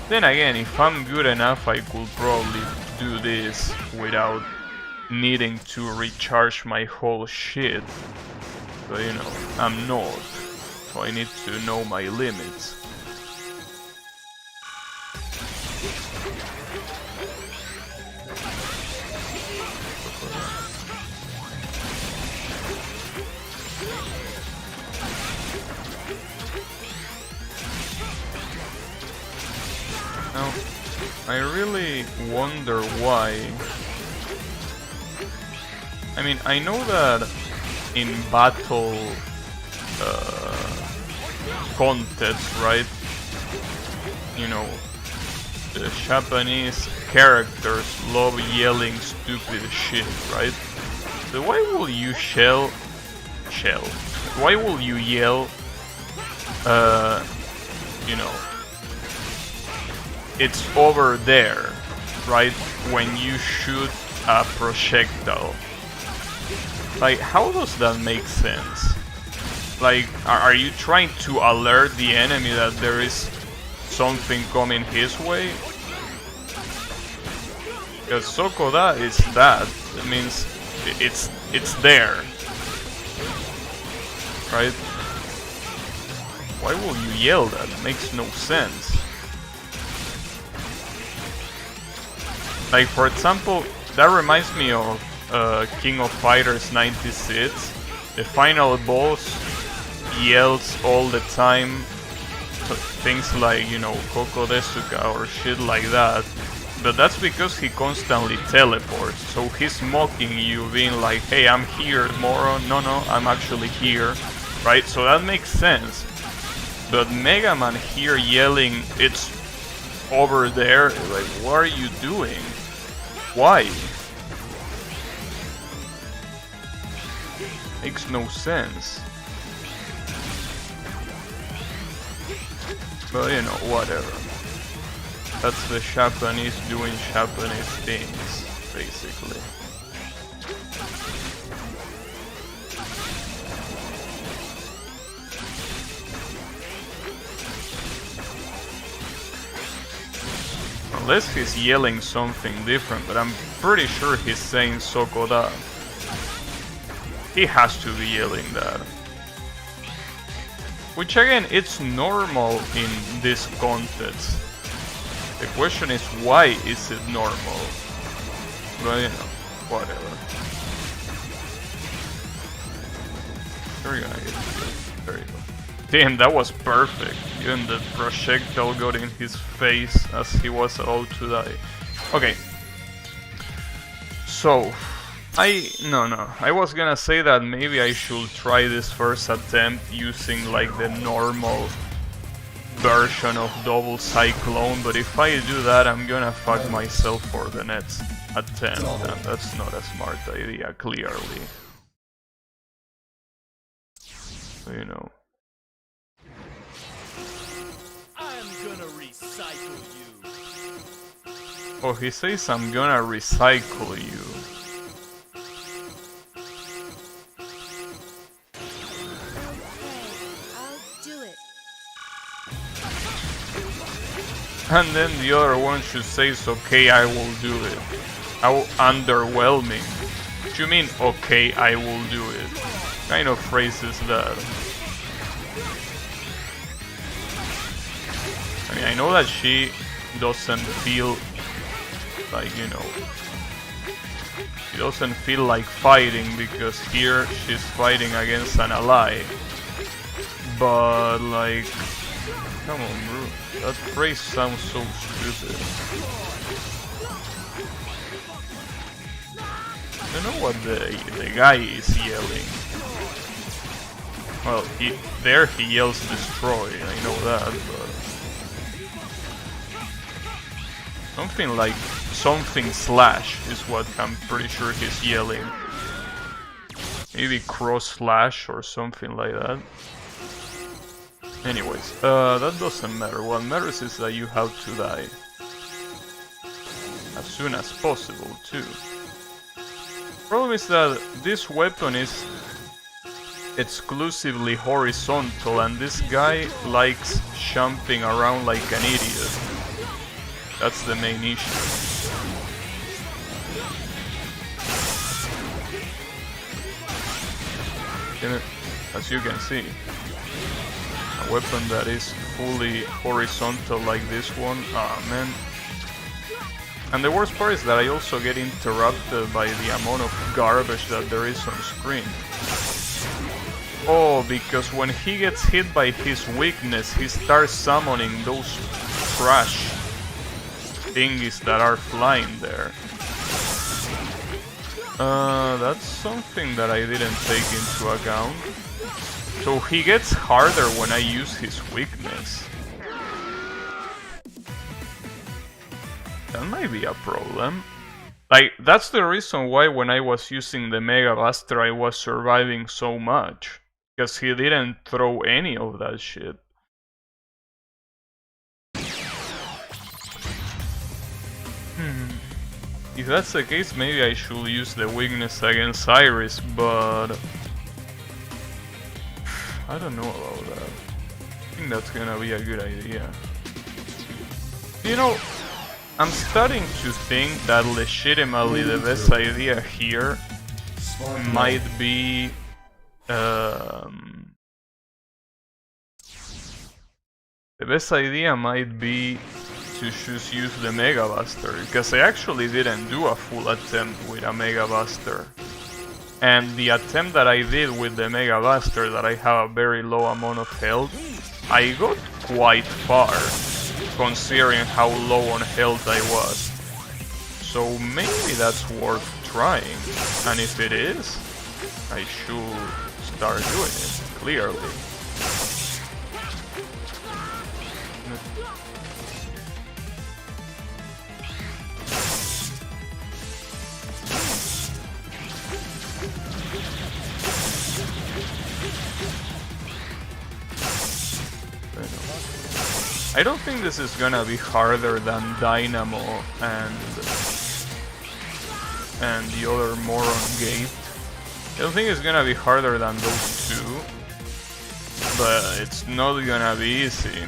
then again, if I'm good enough, I could probably do this without needing to recharge my whole shit. But you know, I'm not, so I need to know my limits. Now, I really wonder why. I mean, I know that in battle contests, right? You know, the Japanese characters love yelling stupid shit, right? So why will you why will you yell, you know, it's over there, right? When you shoot a projectile. Like, how does that make sense? Like, are you trying to alert the enemy that there is something coming his way? Because Sokoda is that. It means it's there. Right? Why will you yell that? It makes no sense. Like, for example, that reminds me of King of Fighters 96. The final boss yells all the time things like, you know, Koko Desuka or shit like that. But that's because he constantly teleports. So he's mocking you, being like, hey, I'm here, moron. No, I'm actually here. Right? So that makes sense. But Mega Man here yelling, it's over there, like, what are you doing? Why? Makes no sense. But you know, whatever. That's the Japanese doing Japanese things, basically. Unless he's yelling something different, but I'm pretty sure he's saying Sokoda. He has to be yelling that. Which again, it's normal in this context. The question is, why is it normal? But you know, whatever. We're gonna get killed. There you go. Damn, that was perfect. Even the projectile got in his face as he was about to die. Okay. So, I was gonna say that maybe I should try this first attempt using like the normal version of Double Cyclone, but if I do that, I'm gonna fuck myself for the next attempt, and that's not a smart idea, clearly. So, you know. I'm gonna recycle you. Oh, he says I'm gonna recycle you. And then the other one should say, okay, I will do it. How underwhelming. What do you mean, okay, I will do it? What kind of phrase is that? I mean, I know that she doesn't feel like, you know, She doesn't feel like fighting because here she's fighting against an ally. But like, come on, bro. That phrase sounds so stupid. I don't know what the guy is yelling. Well, he yells destroy, I know that, but... something like something slash is what I'm pretty sure he's yelling. Maybe cross slash or something like that. Anyways, that doesn't matter. What matters is that you have to die. As soon as possible, too. Problem is that this weapon is exclusively horizontal and this guy likes jumping around like an idiot. That's the main issue. As you can see, a weapon that is fully horizontal like this one, ah man. And the worst part is that I also get interrupted by the amount of garbage that there is on screen. Oh, because when he gets hit by his weakness, he starts summoning those trash thingies that are flying there. That's something that I didn't take into account. So he gets harder when I use his weakness. That might be a problem. Like, that's the reason why when I was using the Mega Buster I was surviving so much. Because he didn't throw any of that shit. If that's the case, maybe I should use the weakness against Iris, but... I don't know about that. I think that's gonna be a good idea. You know, I'm starting to think that legitimately the best idea here might be... the best idea might be to just use the Mega Buster, because I actually didn't do a full attempt with a Mega Buster. And the attempt that I did with the Mega Buster, that I have a very low amount of health, I got quite far, considering how low on health I was. So maybe that's worth trying, and if it is, I should start doing it, clearly. I don't think this is gonna be harder than Dynamo and the other Moron Gate. I don't think it's gonna be harder than those two, but it's not gonna be easy.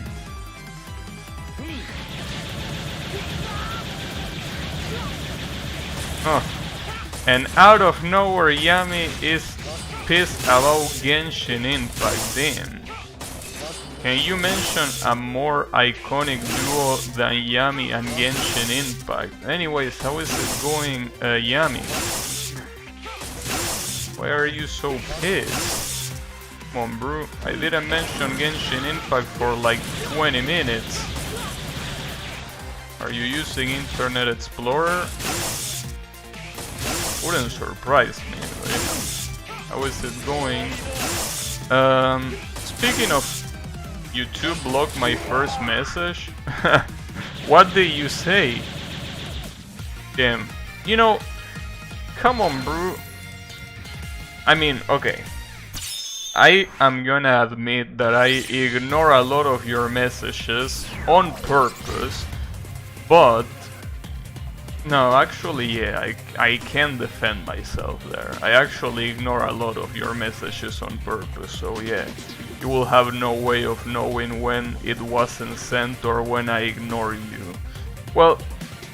Oh. And out of nowhere, Yami is pissed about Genshin Impact. Damn. Can you mention a more iconic duo than Yami and Genshin Impact? Anyways, how is it going, Yami? Why are you so pissed? Come on, bro. I didn't mention Genshin Impact for like 20 minutes. Are you using Internet Explorer? Wouldn't surprise me. How is it going? Speaking of YouTube blocked my first message. What did you say? Damn. You know, come on, bro. I mean, okay. I am gonna admit that I ignore a lot of your messages on purpose, but no, actually, yeah, I can defend myself there. I actually ignore a lot of your messages on purpose, so yeah. You will have no way of knowing when it wasn't sent or when I ignore you. Well,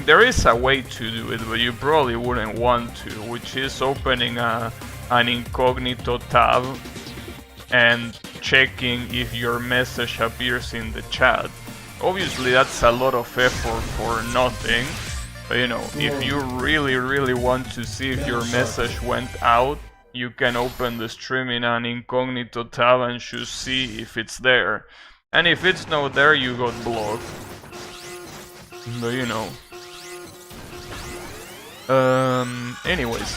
there is a way to do it, but you probably wouldn't want to, which is opening an incognito tab and checking if your message appears in the chat. Obviously that's a lot of effort for nothing, But you know, if you really want to see if your message went out, you can open the stream in an incognito tab and just see if it's there. And if it's not there, you got blocked. But you know. Anyways.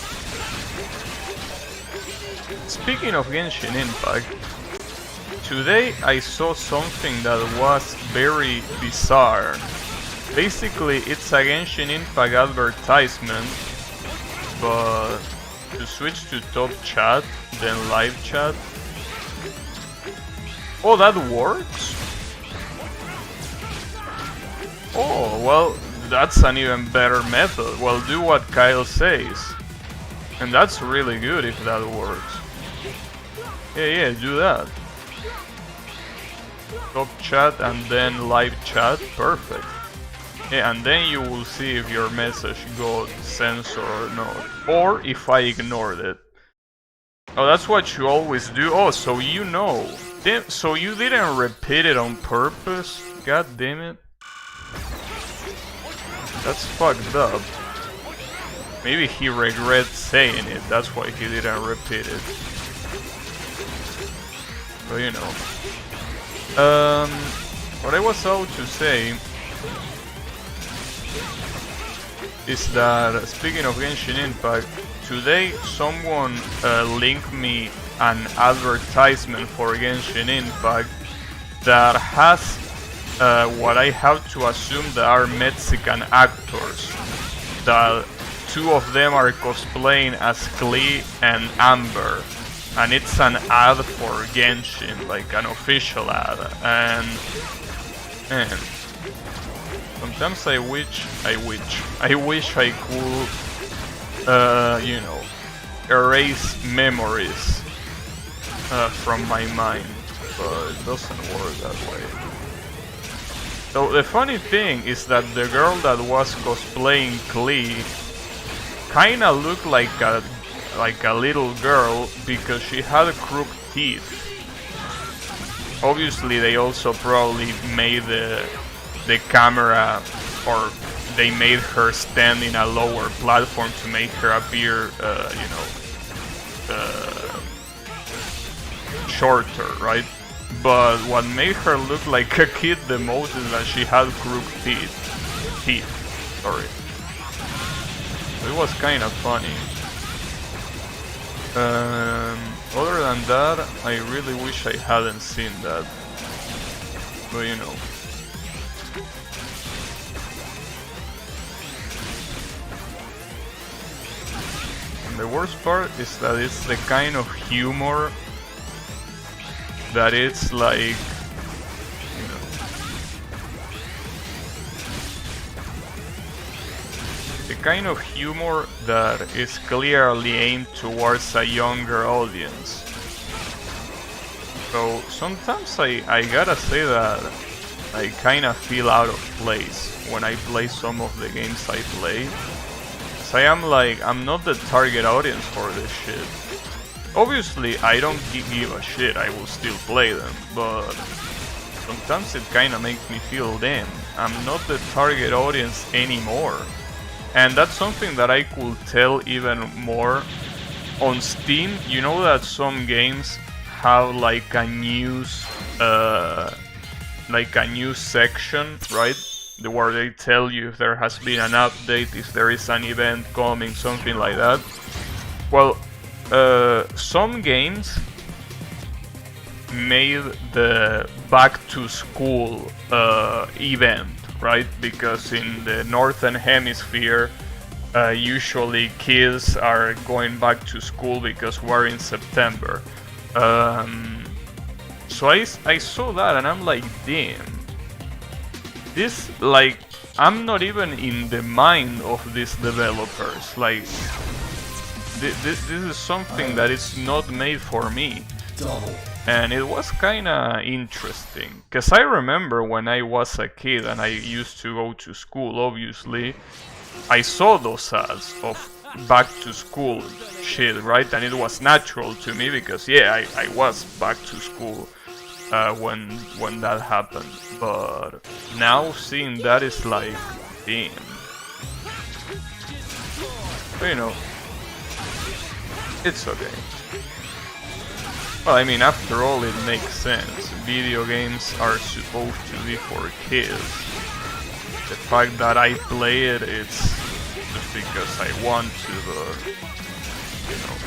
Speaking of Genshin Impact, today I saw something that was very bizarre. Basically, it's a Genshin Impact advertisement, but to switch to top chat, then live chat. Oh, that works? Oh, well, that's an even better method. Well, do what Kyle says. And that's really good if that works. Yeah, do that. Top chat and then live chat, perfect. Yeah, and then you will see if your message got censored or not. Or if I ignored it. Oh, that's what you always do. Oh, so you know. So you didn't repeat it on purpose? God damn it. That's fucked up. Maybe he regrets saying it, that's why he didn't repeat it. But you know. What I was about to say is that, speaking of Genshin Impact, today someone linked me an advertisement for Genshin Impact that has what I have to assume that are Mexican actors. That two of them are cosplaying as Klee and Amber. And it's an ad for Genshin, like an official ad. And man, sometimes I wish I could, you know, erase memories from my mind, but it doesn't work that way. So the funny thing is that the girl that was cosplaying Klee kinda looked like a little girl because she had crooked teeth. Obviously, they also probably made the camera, or they made her stand in a lower platform to make her appear, you know, shorter, right? But what made her look like a kid the most is that she had crooked teeth. Sorry. It was kind of funny. Other than that, I really wish I hadn't seen that. But you know. And the worst part is that it's the kind of humor that it's like, you know, the kind of humor that is clearly aimed towards a younger audience. So sometimes I gotta say that I kinda feel out of place when I play some of the games I play. So I'm not the target audience for this shit. Obviously, I don't give a shit, I will still play them, but sometimes it kinda makes me feel, damn, I'm not the target audience anymore. And that's something that I could tell even more. On Steam, you know that some games have like a news section, right? Where they tell you if there has been an update, if there is an event coming, something like that. Well, some games made the back to school event, right? Because in the northern hemisphere, usually kids are going back to school because we're in September. So I saw that and I'm like, damn. This, like, I'm not even in the mind of these developers. Like, this is something that is not made for me. And it was kinda interesting. Cause I remember when I was a kid and I used to go to school, obviously, I saw those ads of back to school shit, right? And it was natural to me because, yeah, I was back to school when that happened. But now seeing that is like, damn. But you know, it's okay. Well, I mean, after all, it makes sense. Video games are supposed to be for kids. The fact that I play it, it's just because I want to, but, you know,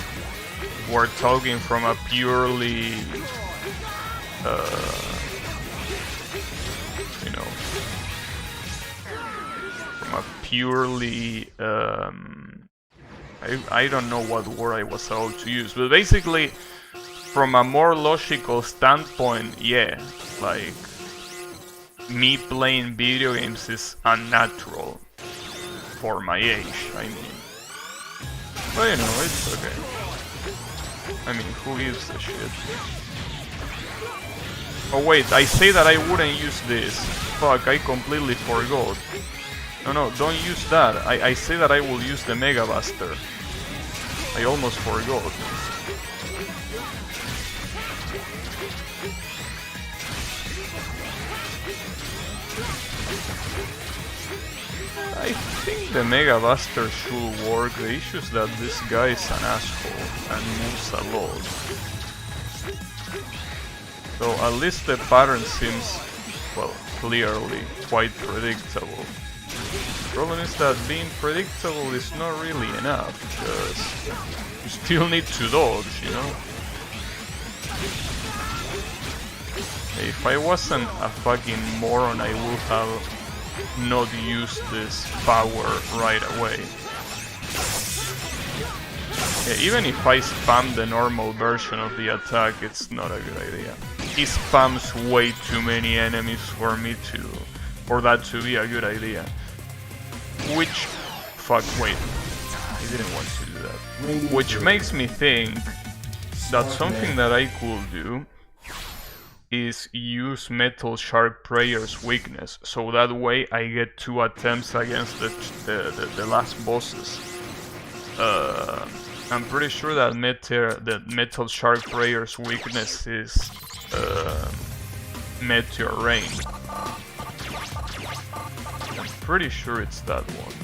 we're talking from a purely, you know, from a purely, I don't know what word I was about to use, but basically, from a more logical standpoint, yeah, like, me playing video games is unnatural for my age, I mean. But you know, it's okay. I mean, who gives a shit? Oh wait, I say that I wouldn't use this. Fuck, I completely forgot. No, don't use that. I say that I will use the Mega Buster. I almost forgot. I think the Mega Buster should work. The issue is that this guy is an asshole and moves a lot. So at least the pattern seems, well, clearly quite predictable. The problem is that being predictable is not really enough, because you still need to dodge, you know? If I wasn't a fucking moron, I would have not use this power right away. Yeah, even if I spam the normal version of the attack, it's not a good idea. He spams way too many enemies for that to be a good idea. Which, fuck, wait, I didn't want to do that. Which makes me think that something that I could do is use Metal Shark Prayer's weakness, so that way I get 2 attempts against the last bosses. I'm pretty sure that Metal Shark Prayer's weakness is Meteor Rain. I'm pretty sure it's that one.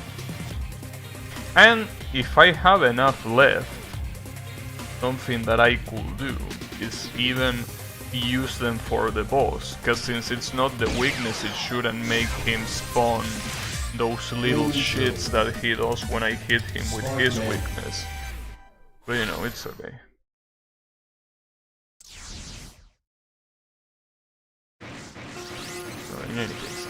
And if I have enough left, something that I could do is even use them for the boss, because since it's not the weakness, it shouldn't make him spawn those little shits that he does when I hit him with his weakness. But you know, it's okay. So in any case,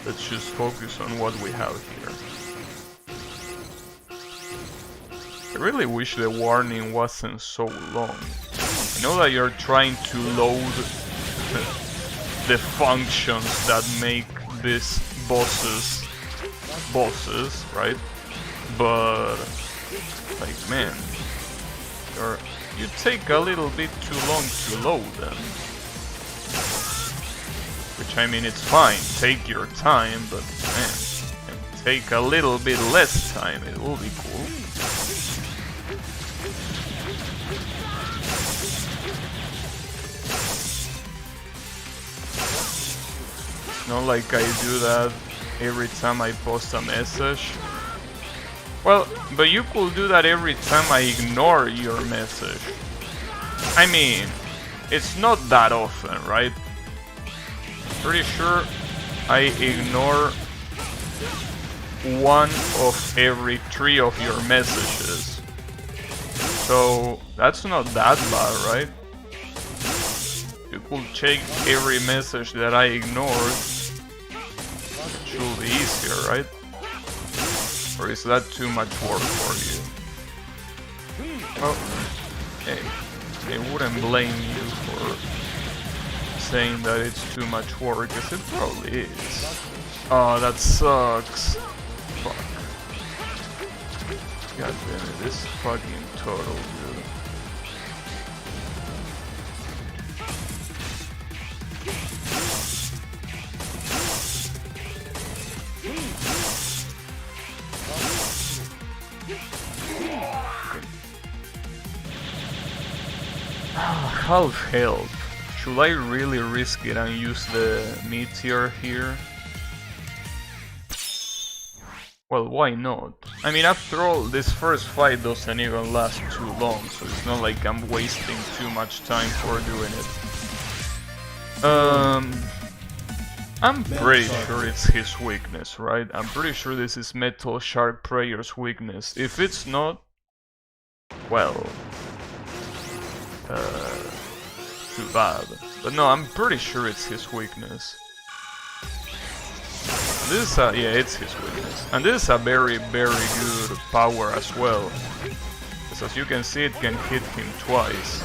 let's just focus on what we have here. I really wish the warning wasn't so long. I know that you're trying to load the functions that make these bosses, right? But, like, man, you take a little bit too long to load them. Which, I mean, it's fine, take your time, but, man, and take a little bit less time, it will be cool. Not like I do that every time I post a message. Well, but you could do that every time I ignore your message. I mean, it's not that often, right? Pretty sure I ignore 1 of every 3 of your messages. So, that's not that bad, right? You could check every message that I ignored. It should be easier, right? Or is that too much work for you? Well, hey, I wouldn't blame you for saying that it's too much work, because it probably is. Oh, that sucks. Fuck. God damn it, this fucking total, dude. Half health. Should I really risk it and use the meteor here? Well, why not? I mean, after all, this first fight doesn't even last too long, so it's not like I'm wasting too much time for doing it. I'm pretty sure it's his weakness, right? I'm pretty sure this is Metal Shark Prayer's weakness. If it's not, well, too bad. But no, I'm pretty sure it's his weakness. This is yeah, it's his weakness. And this is a very, very good power as well. Because as you can see, it can hit him twice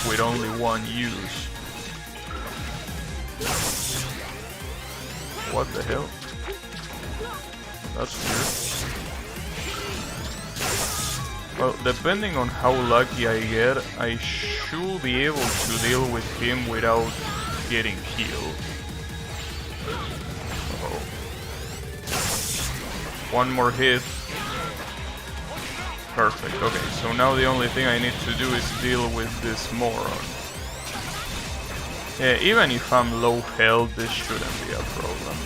with only one use. What the hell? That's weird. Well, depending on how lucky I get, I should be able to deal with him without getting killed. One more hit. Perfect. Okay, so now the only thing I need to do is deal with this moron. Yeah, even if I'm low health, this shouldn't be a problem.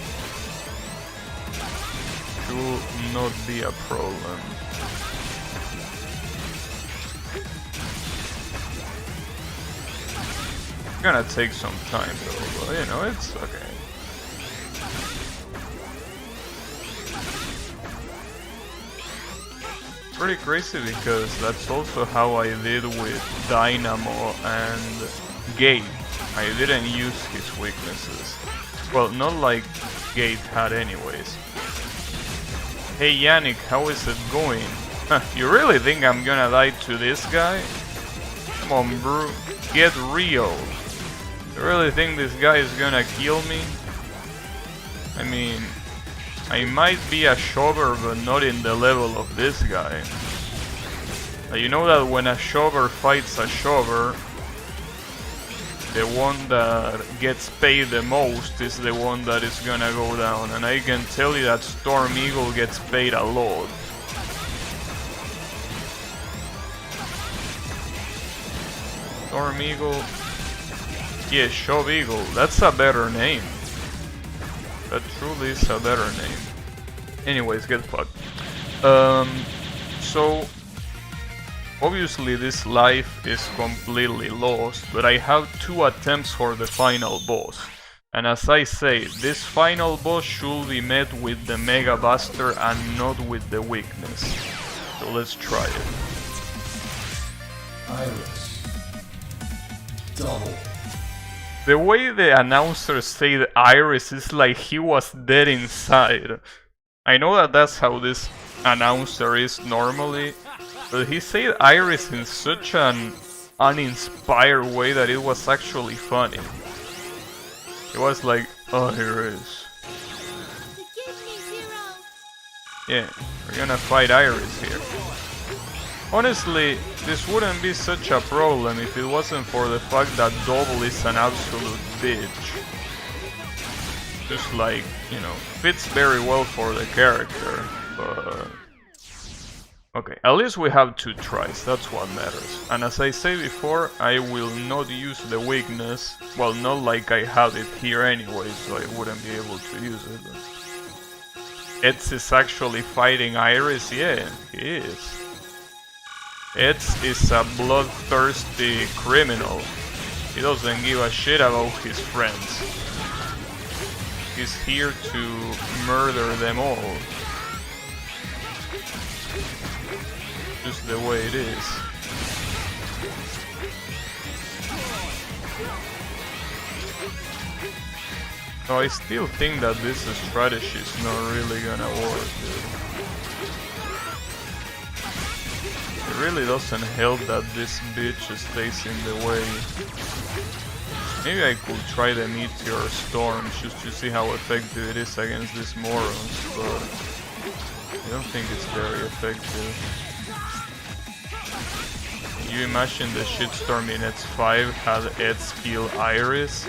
Should not be a problem. It's gonna take some time though, but you know, it's okay. Pretty crazy because that's also how I did with Dynamo and Gate. I didn't use his weaknesses. Well, not like Gate had anyways. Hey Yannick, how is it going? You really think I'm gonna die to this guy? Come on bro, get real. You really think this guy is gonna kill me? I mean, I might be a shover, but not in the level of this guy. You know that when a shover fights a shover, the one that gets paid the most is the one that is gonna go down. And I can tell you that Storm Eagle gets paid a lot. Storm Eagle... yeah, Shove Eagle, that's a better name. That truly is a better name. Anyways, get fucked. So obviously this life is completely lost, but I have 2 attempts for the final boss. And as I say, this final boss should be met with the Mega Buster and not with the weakness. So let's try it. Iris. Double. The way the announcer said Iris is like he was dead inside. I know that that's how this announcer is normally, but he said Iris in such an uninspired way that it was actually funny. It was like, oh, Iris. Yeah, we're gonna fight Iris here. Honestly, this wouldn't be such a problem if it wasn't for the fact that Double is an absolute bitch. Just like, you know, fits very well for the character, but... okay, at least we have 2 tries, that's what matters. And as I say before, I will not use the weakness, well, not like I had it here anyway, so I wouldn't be able to use it. Eds is actually fighting Iris, yeah, he is. Eds is a bloodthirsty criminal. He doesn't give a shit about his friends. He's here to murder them all. Just the way it is. So I still think that this strategy is not really gonna work, dude. It really doesn't help that this bitch stays in the way. Maybe I could try the Meteor Storm just to see how effective it is against these morons, but I don't think it's very effective. Can you imagine the shitstorm in Eds 5 had Eds kill Iris?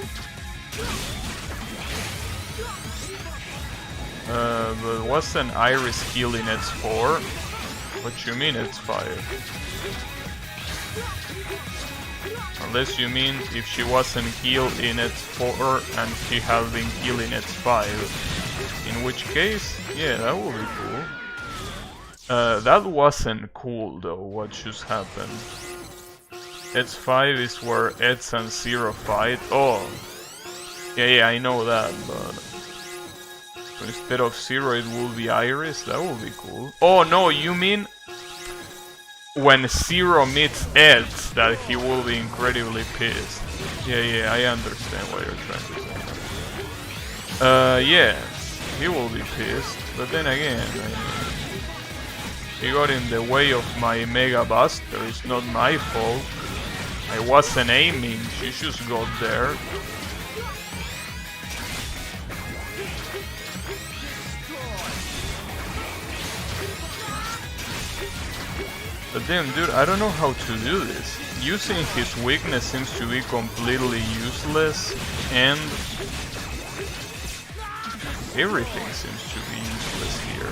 But wasn't Iris killed in Eds 4? What you mean Eds 5? Unless you mean if she wasn't killed in Eds 4 and she had been killed in Eds 5. In which case, yeah, that would be cool. That wasn't cool though, what just happened. Edge 5 is where Edge and Zero fight. Oh, yeah, I know that, but instead of Zero it will be Iris, that would be cool. Oh no, you mean when Zero meets Edge that he will be incredibly pissed. Yeah, I understand what you're trying to say. Yeah, he will be pissed, but then again, he got in the way of my Mega Buster, it's not my fault. I wasn't aiming, she just got there. But damn, dude, I don't know how to do this. Using his weakness seems to be completely useless, and everything seems to be useless here.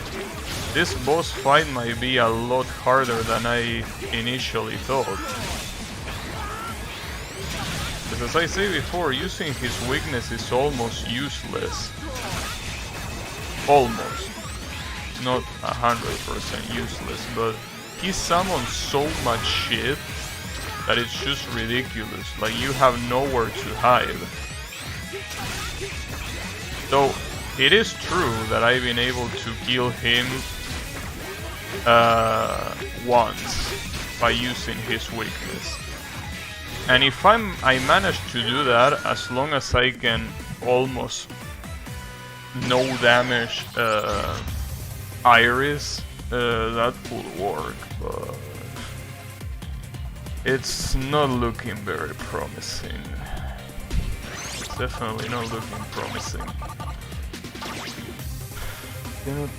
This boss fight might be a lot harder than I initially thought. But as I say before, using his weakness is almost useless. Almost. Not 100% useless, but he summons so much shit that it's just ridiculous. Like, you have nowhere to hide. So, it is true that I've been able to kill him once by using his weakness. And if I manage to do that, as long as I can almost no damage Iris, that could work, but it's not looking very promising. It's definitely not looking promising. You know,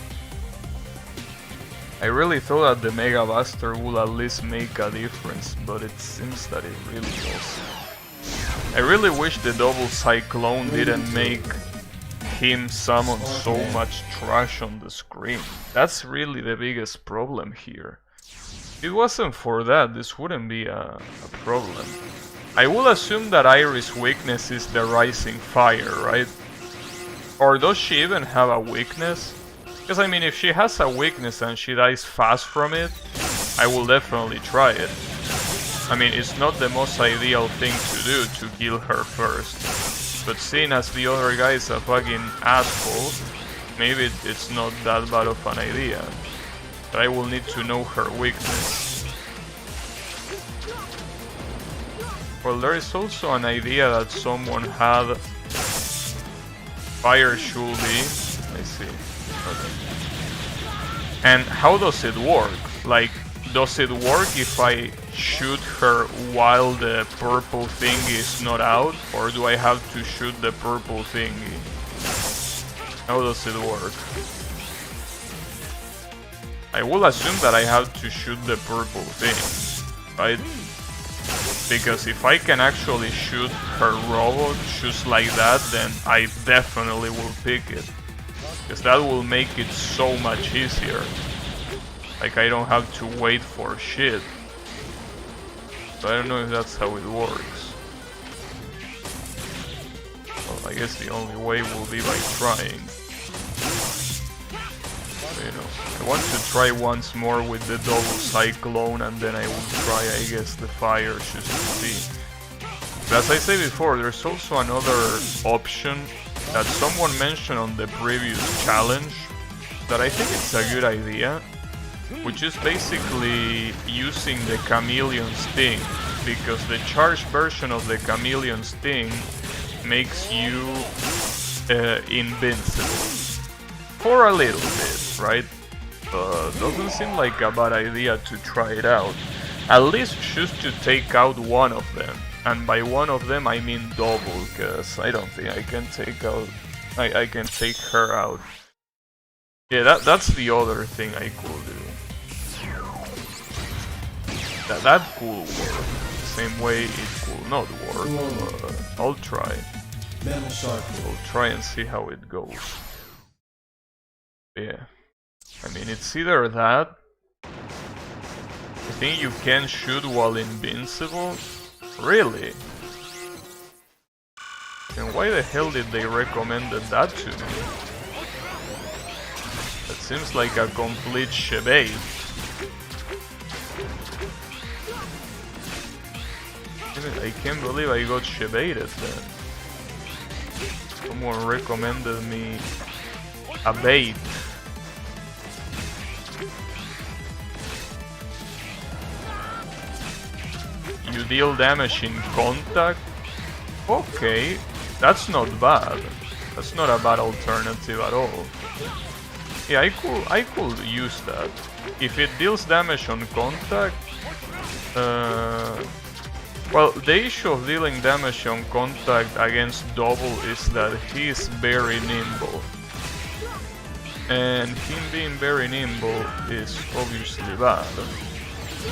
I really thought that the Mega Buster would at least make a difference, but it seems that it really does. I really wish the double Cyclone didn't make him summon so much trash on the screen. That's really the biggest problem here. If it wasn't for that, this wouldn't be a problem. I will assume that Iris' weakness is the Rising Fire, right? Or does she even have a weakness? Because I mean, if she has a weakness and she dies fast from it, I will definitely try it. I mean, it's not the most ideal thing to do to kill her first. But seeing as the other guy is a fucking asshole, maybe it's not that bad of an idea. But I will need to know her weakness. Well, there is also an idea that someone had Fire Shulby. I see. Okay. And how does it work? Like, does it work if I shoot her while the purple thingy is not out? Or do I have to shoot the purple thingy? How does it work? I will assume that I have to shoot the purple thing, right? Because if I can actually shoot her robot just like that, then I definitely will pick it. Because that will make it so much easier. Like, I don't have to wait for shit. So I don't know if that's how it works. Well, I guess the only way will be by trying. You know, I want to try once more with the double Cyclone, and then I will try, I guess, the fire just to see. But as I say before, there's also another option that someone mentioned on the previous challenge that I think it's a good idea, which is basically using the Chameleon Sting, because the charged version of the Chameleon Sting makes you invincible. For a little bit, right? Doesn't seem like a bad idea to try it out. At least just to take out one of them. And by one of them I mean double, because I don't think I can take out... I can take her out. Yeah, that's the other thing I could do. That could work. The same way it could not work, but I'll try. I'll try and see how it goes. Yeah. I mean, it's either that... I think you can shoot while invincible? Really? Then why the hell did they recommend that to me? Let's seems like a complete shebate. I can't believe I got shebated then. Someone recommended me a bait. You deal damage in contact? Okay, that's not bad. That's not a bad alternative at all. Yeah, I could use that. If it deals damage on contact, well, the issue of dealing damage on contact against double is that he is very nimble. And him being very nimble is obviously bad.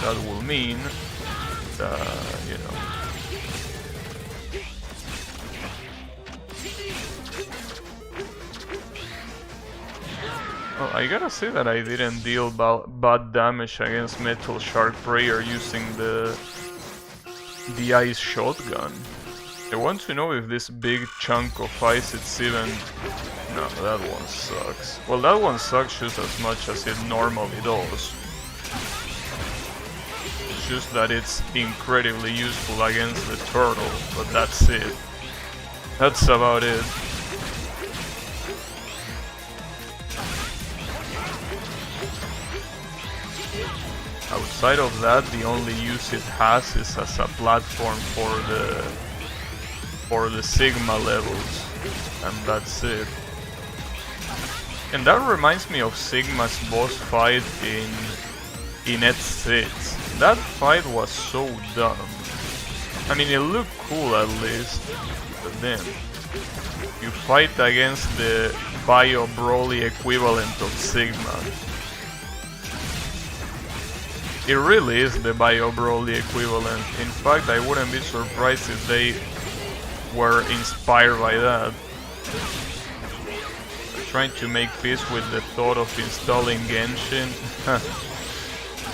That will mean that, you know... Oh, I gotta say that I didn't deal bad damage against Metal Shark Prayer using the ice shotgun. I want to know if this big chunk of ice it's even... No, that one sucks. Well, that one sucks just as much as it normally does. It's just that it's incredibly useful against the turtle, but that's it. That's about it. Outside of that, the only use it has is as a platform for the Sigma levels, and that's it. And that reminds me of Sigma's boss fight in Ed 6. That fight was so dumb. I mean, it looked cool at least, but then you fight against the Bio Broly equivalent of Sigma. It really is the Bio Broly equivalent. In fact, I wouldn't be surprised if they were inspired by that. Trying to make peace with the thought of installing Genshin.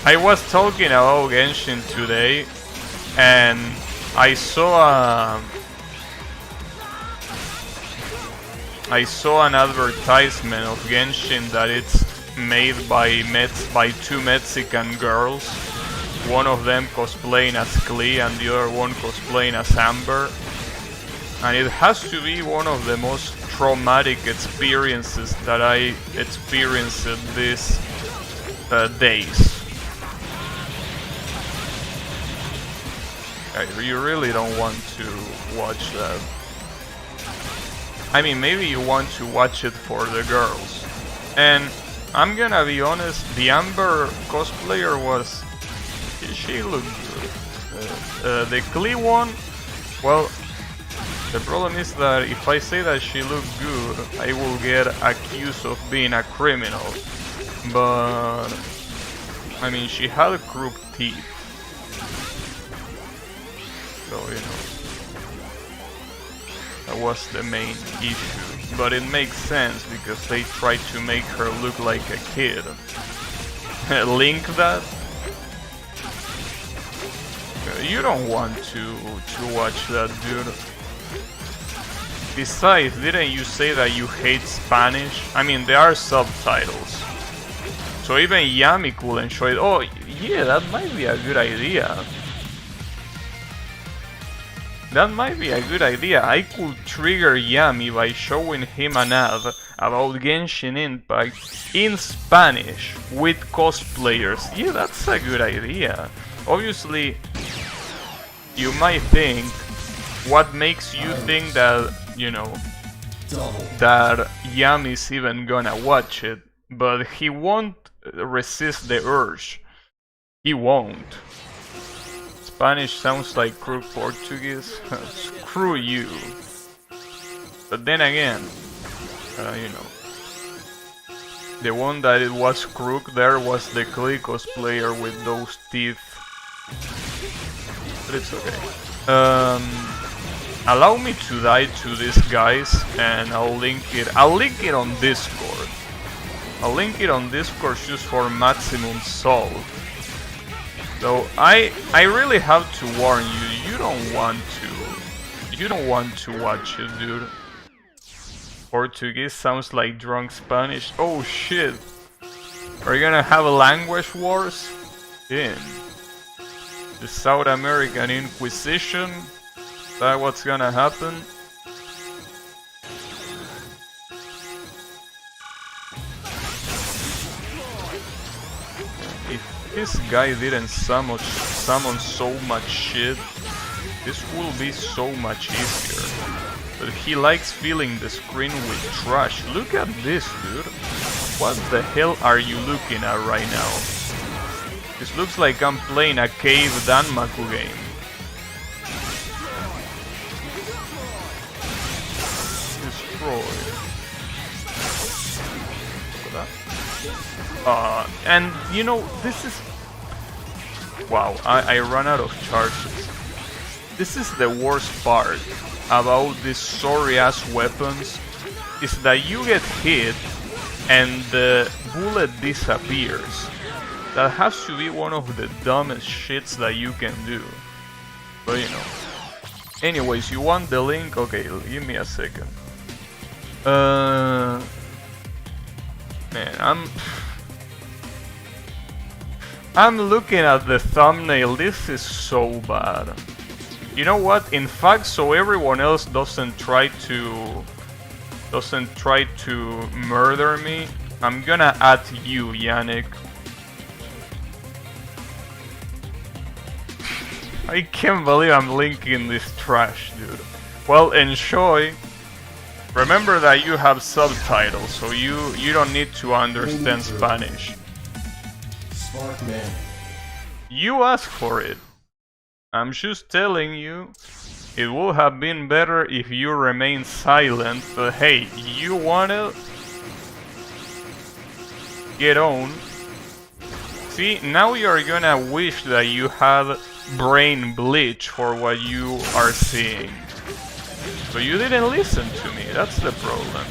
I was talking about Genshin today, and I saw an advertisement of Genshin that it's made by two Mexican girls, one of them cosplaying as Klee and the other one cosplaying as Amber, and it has to be one of the most traumatic experiences that I experienced these days. You really don't want to watch that. I mean, maybe you want to watch it for the girls. And I'm gonna be honest, the Amber cosplayer was... she looked good. The Klee one, well, the problem is that if I say that she looked good, I will get accused of being a criminal. But, I mean, she had crooked teeth. So, you know, that was the main issue. But it makes sense because they tried to make her look like a kid. Link that? You don't want to watch that, dude. Besides, didn't you say that you hate Spanish? I mean, there are subtitles. So even Yami couldn't show it. Oh, yeah, that might be a good idea. That might be a good idea. I could trigger Yami by showing him an ad about Genshin Impact in Spanish with cosplayers. Yeah, that's a good idea. Obviously, you might think, what makes you think that, you know, that Yami's even gonna watch it? But he won't resist the urge. He won't. Spanish sounds like crook Portuguese. Screw you. But then again, you know, the one that it was crook there was the Klee cosplayer with those teeth. But it's okay. Allow me to die to these guys, and I'll link it on Discord. I'll link it on Discord just for maximum salt. So I really have to warn you, you don't want to watch it, dude. Portuguese sounds like drunk Spanish. Oh shit. Are you gonna have a language wars? In the South American Inquisition? Is that what's gonna happen? If this guy didn't summon so much shit, this will be so much easier. But he likes filling the screen with trash. Look at this, dude. What the hell are you looking at right now? This looks like I'm playing a Cave Danmaku game. Destroyed. And you know, this is... Wow, I ran out of charges. This is the worst part about these sorry-ass weapons, is that you get hit and the bullet disappears. That has to be one of the dumbest shits that you can do. But you know. Anyways, you want the link? Okay, give me a second. Man, I'm looking at the thumbnail. This is so bad. You know what? In fact, so everyone else doesn't try to murder me, I'm gonna add you, Yannick. I can't believe I'm linking this trash, dude. Well, enjoy. Remember that you have subtitles, so you don't need to understand Spanish. Smart man. You asked for it. I'm just telling you, it would have been better if you remained silent, but hey, you wanna get on. See, now you're gonna wish that you had brain bleach for what you are seeing. So you didn't listen to me, that's the problem.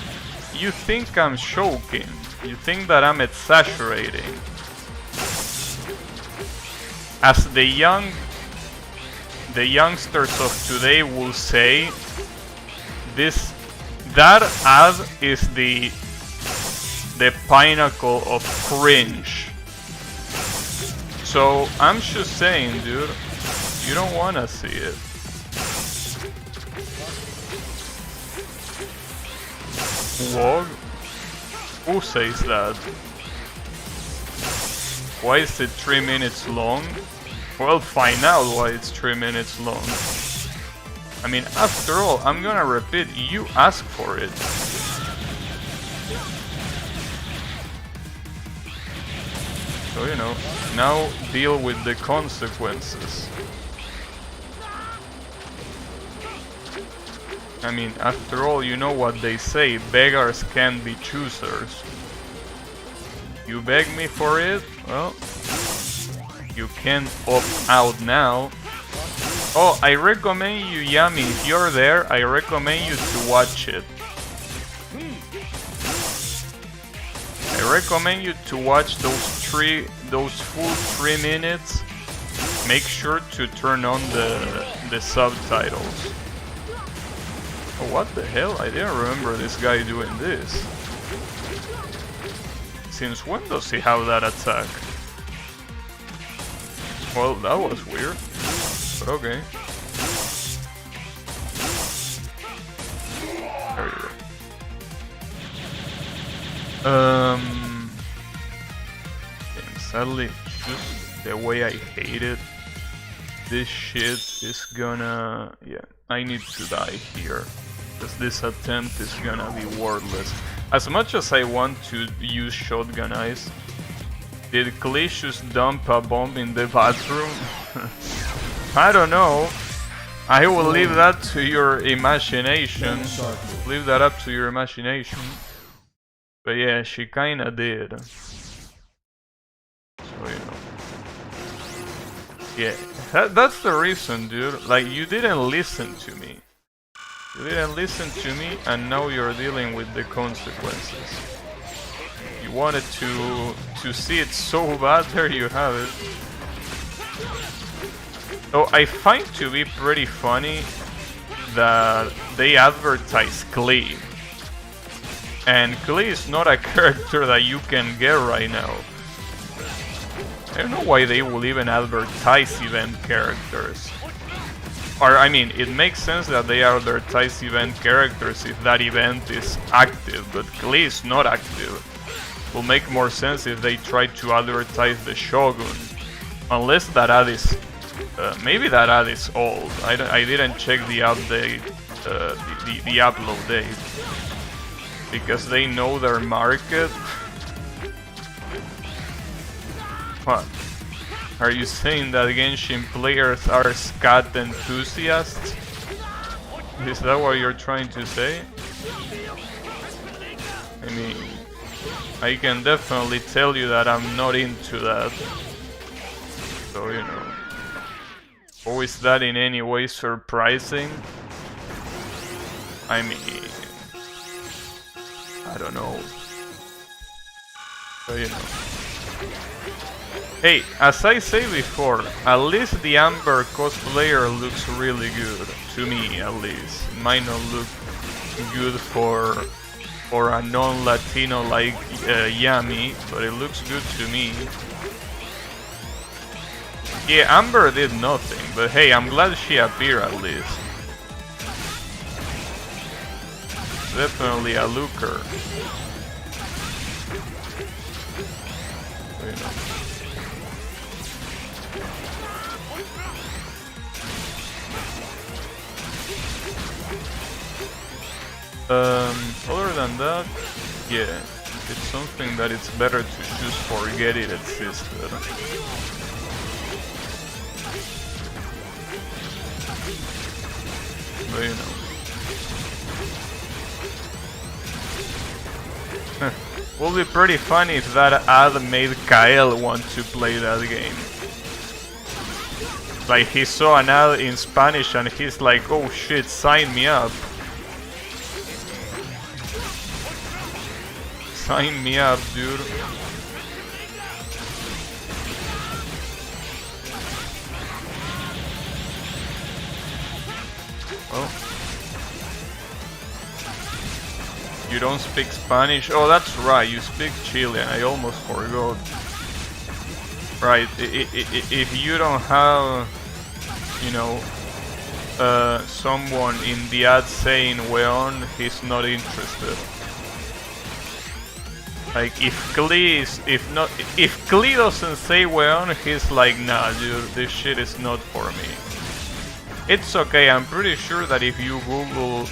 You think I'm joking, you think that I'm exaggerating. As the youngsters of today will say, that ad is the pinnacle of cringe. So I'm just saying, dude, you don't wanna see it. Wog? Who says that? Why is it 3 minutes long? Well, find out why it's 3 minutes long. I mean, after all, I'm gonna repeat, you asked for it. So, you know, now deal with the consequences. I mean, after all, you know what they say, beggars can't be choosers. You beg me for it? Well, you can opt out now. Oh, I recommend you, Yami, if you're there, I recommend you to watch it. I recommend you to watch those full 3 minutes. Make sure to turn on the subtitles. Oh, what the hell? I didn't remember this guy doing this. Since when does he have that attack? Well, that was weird. But okay. There you go. And sadly, just the way I hate it, this shit is gonna... Yeah, I need to die here. Because this attempt is gonna be worthless. As much as I want to use shotgun eyes, did Klee just dump a bomb in the bathroom? I don't know. I will leave that to your imagination. Leave that up to your imagination. But yeah, she kinda did. So, you know. Yeah, that's the reason, dude. Like, you didn't listen to me. You didn't listen to me, and now you're dealing with the consequences. You wanted to see it so bad, there you have it. So I find to be pretty funny that they advertise Klee. And Klee is not a character that you can get right now. I don't know why they will even advertise event characters. Or, I mean, it makes sense that they advertise event characters if that event is active, but Klee is not active. It will make more sense if they try to advertise the Shogun. Unless that ad is... maybe that ad is old. I didn't check the update, the upload date. Because they know their market. What? Are you saying that Genshin players are scat enthusiasts? Is that what you're trying to say? I mean, I can definitely tell you that I'm not into that. So, you know. Or is that in any way surprising? I mean, I don't know. So, you know. Hey, as I say before, at least the Amber cosplayer looks really good. To me, at least. It might not look good for a non-Latino like Yami, but it looks good to me. Yeah, Amber did nothing, but hey, I'm glad she appeared at least. Definitely a looker. You know. Other than that, yeah, it's something that it's better to just forget it existed. But you know. Would be pretty funny if that ad made Kael want to play that game. Like he saw an ad in Spanish and he's like, oh shit, sign me up. Sign me up, dude. Oh. You don't speak Spanish? Oh, that's right, you speak Chilean. I almost forgot. Right, if you don't have, you know, someone in the ad saying weon, he's not interested. Like if Klee doesn't say weon, he's like, nah, dude, this shit is not for me. It's okay. I'm pretty sure that if you Google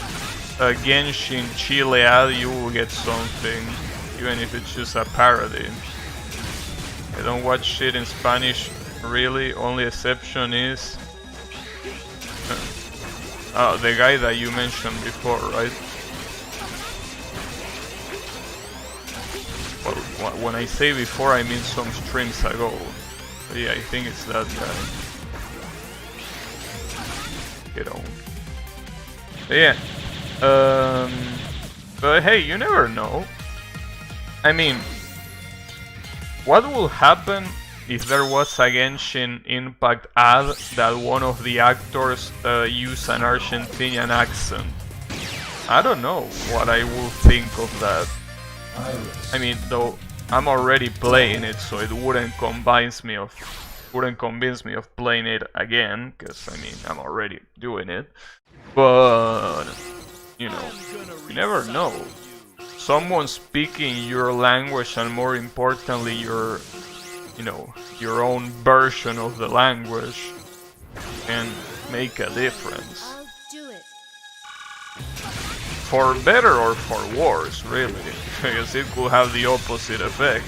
Genshin Chile ad, you will get something, even if it's just a parody. I don't watch shit in Spanish, really. Only exception is the guy that you mentioned before, right? Well, when I say before, I mean some streams ago. But yeah, I think it's that guy. You know. But yeah. But hey, you never know. I mean, what will happen if there was a Genshin Impact ad that one of the actors used an Argentinian accent? I don't know what I will think of that. I mean, though I'm already playing it, so it wouldn't convince me of playing it again, because I mean I'm already doing it. But you know, you never know. Someone speaking your language, and more importantly, your own version of the language, can make a difference. I'll do it. For better or for worse, really, because it could have the opposite effect.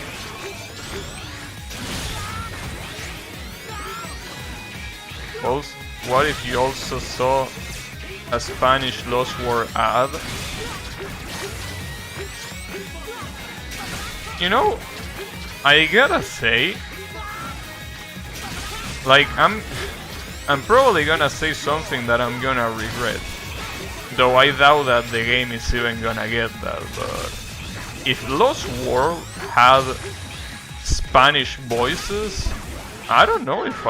Also, what if you also saw a Spanish Lost War ad? You know, I gotta say, like, I'm probably gonna say something that I'm gonna regret. Though I doubt that the game is even gonna get that, but if Lost World had Spanish voices, I don't know if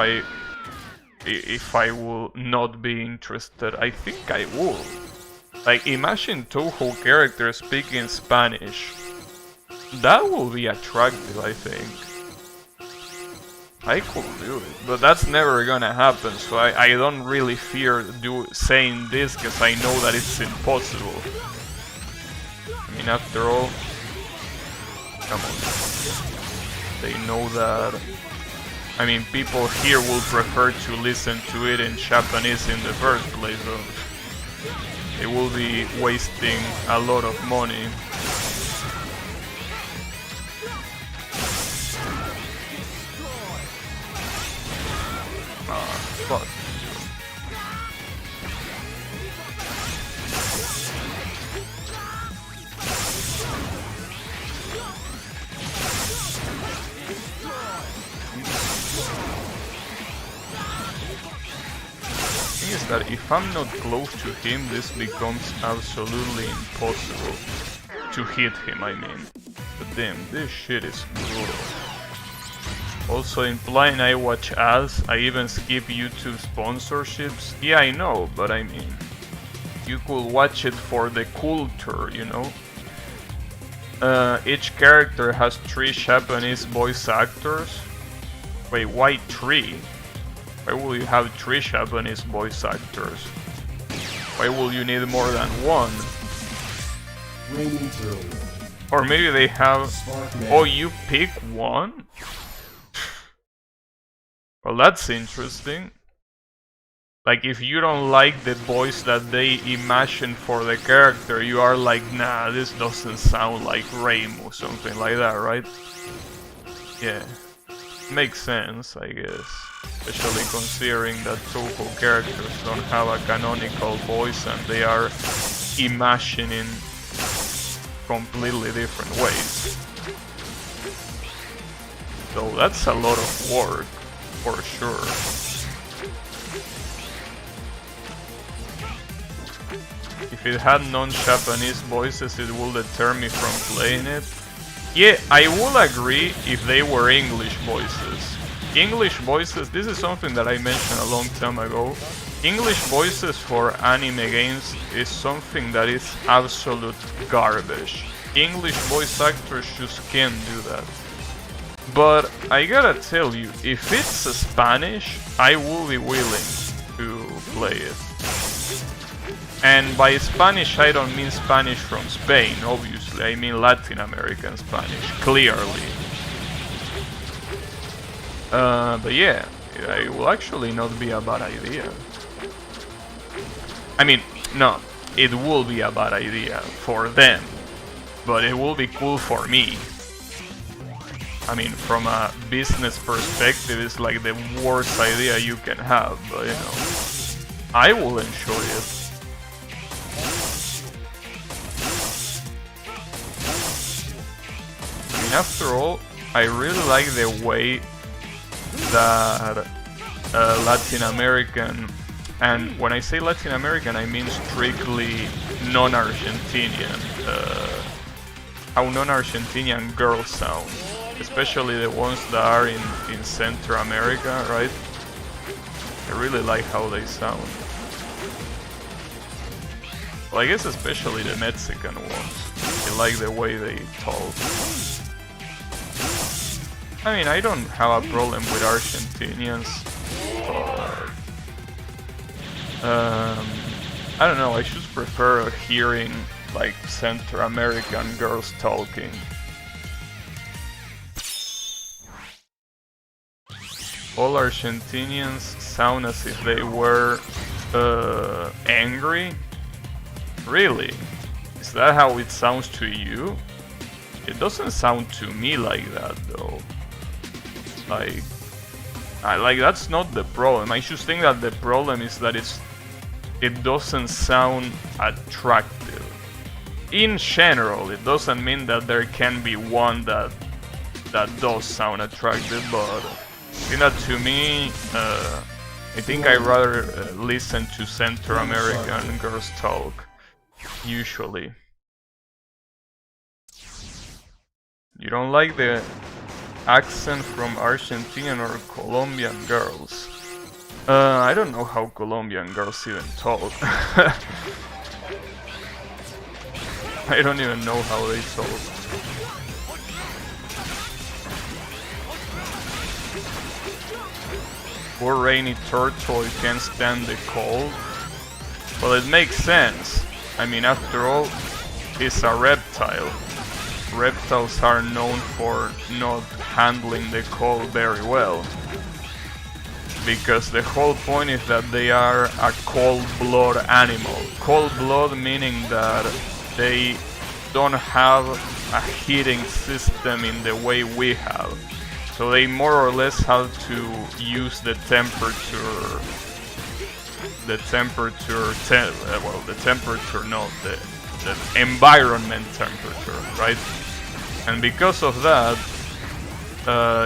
I will not be interested. I think I would. Like, imagine Touhou characters speaking Spanish. That will be attractive, I think. I could do it, but that's never gonna happen, so I don't really fear saying this, because I know that it's impossible. I mean, after all, come on. They know that... I mean, people here will prefer to listen to it in Japanese in the first place, so they will be wasting a lot of money. Fuck. Thing is that if I'm not close to him, this becomes absolutely impossible to hit him, I mean. But damn, this shit is brutal. Also implying I watch ads, I even skip YouTube sponsorships. Yeah, I know, but I mean, you could watch it for the culture, you know? Each character has 3 Japanese voice actors. Wait, why 3? Why will you have 3 Japanese voice actors? Why will you need more than 1? Or maybe they have... Oh, you pick 1? Well, that's interesting. Like, if you don't like the voice that they imagine for the character, you are like, nah, this doesn't sound like Reimu, something like that, right? Yeah. Makes sense, I guess. Especially considering that Touhou characters don't have a canonical voice and they are imagining completely different ways. So that's a lot of work. For sure. If it had non-Japanese voices, it would deter me from playing it. Yeah, I will agree if they were English voices. English voices, this is something that I mentioned a long time ago. English voices for anime games is something that is absolute garbage. English voice actors just can't do that. But I gotta tell you, if it's Spanish, I will be willing to play it. And by Spanish, I don't mean Spanish from Spain, obviously. I mean Latin American Spanish, clearly. But yeah, it will actually not be a bad idea. I mean, no, it will be a bad idea for them, but it will be cool for me. I mean, from a business perspective, it's like the worst idea you can have, but you know, I will enjoy it. I mean, after all, I really like the way that Latin American, and when I say Latin American, I mean strictly non-Argentinian, how non-Argentinian girls sound. Especially the ones that are in Central America, right? I really like how they sound. Well, I guess especially the Mexican ones. I like the way they talk. I mean, I don't have a problem with Argentinians, but... I don't know, I just prefer hearing, like, Central American girls talking. All Argentinians sound as if they were angry? Really? Is that how it sounds to you? It doesn't sound to me like that though. Like that's not the problem. I just think that the problem is that it doesn't sound attractive. In general, it doesn't mean that there can be one that does sound attractive, but I think that to me, I think I'd rather listen to Central American girls talk, usually. You don't like the accent from Argentinian or Colombian girls? I don't know how Colombian girls even talk. I don't even know how they talk. poor rainy turtle can't stand the cold. Well, it makes sense. I mean, after all, it's a reptile. Reptiles are known for not handling the cold very well. Because the whole point is that they are a cold-blood animal. Cold-blood meaning that they don't have a heating system in the way we have. So they more or less have to use the temperature, the environment temperature, right? And because of that,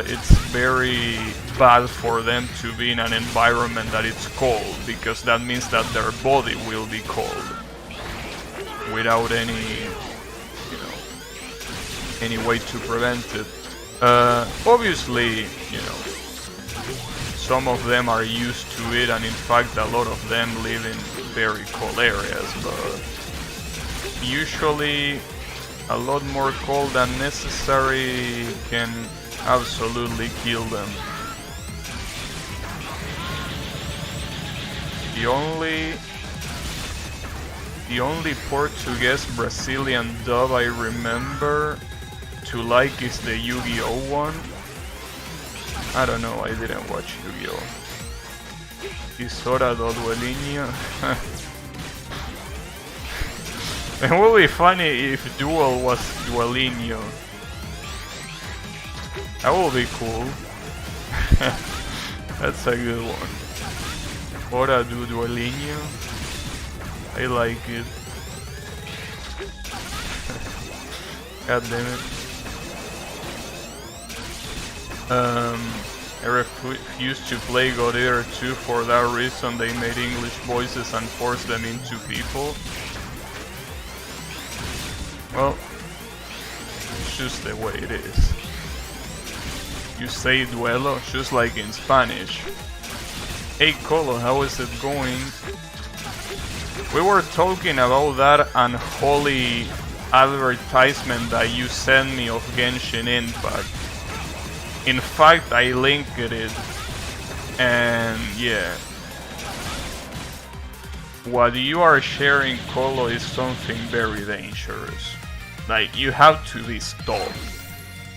it's very bad for them to be in an environment that it's cold, because that means that their body will be cold without any, any way to prevent it. Obviously, some of them are used to it, and in fact a lot of them live in very cold areas, but usually a lot more cold than necessary can absolutely kill them. The only Portuguese Brazilian dub I remember to like is the Yu-Gi-Oh one. I don't know, I didn't watch Yu-Gi-Oh. Is Hora do Duelinho? It would be funny if Duel was Duelinho. That would be cool. That's a good one. Hora do Duelinho. I like it. God damn it. I refused to play God Eater 2 for that reason. They made English voices and forced them into people. Well, it's just the way it is. You say duelo, just like in Spanish. Hey Colo, how is it going? We were talking about that unholy advertisement that you sent me of Genshin Impact. In fact, I linked it, and yeah. What you are sharing, Colo, is something very dangerous. Like, you have to be stopped.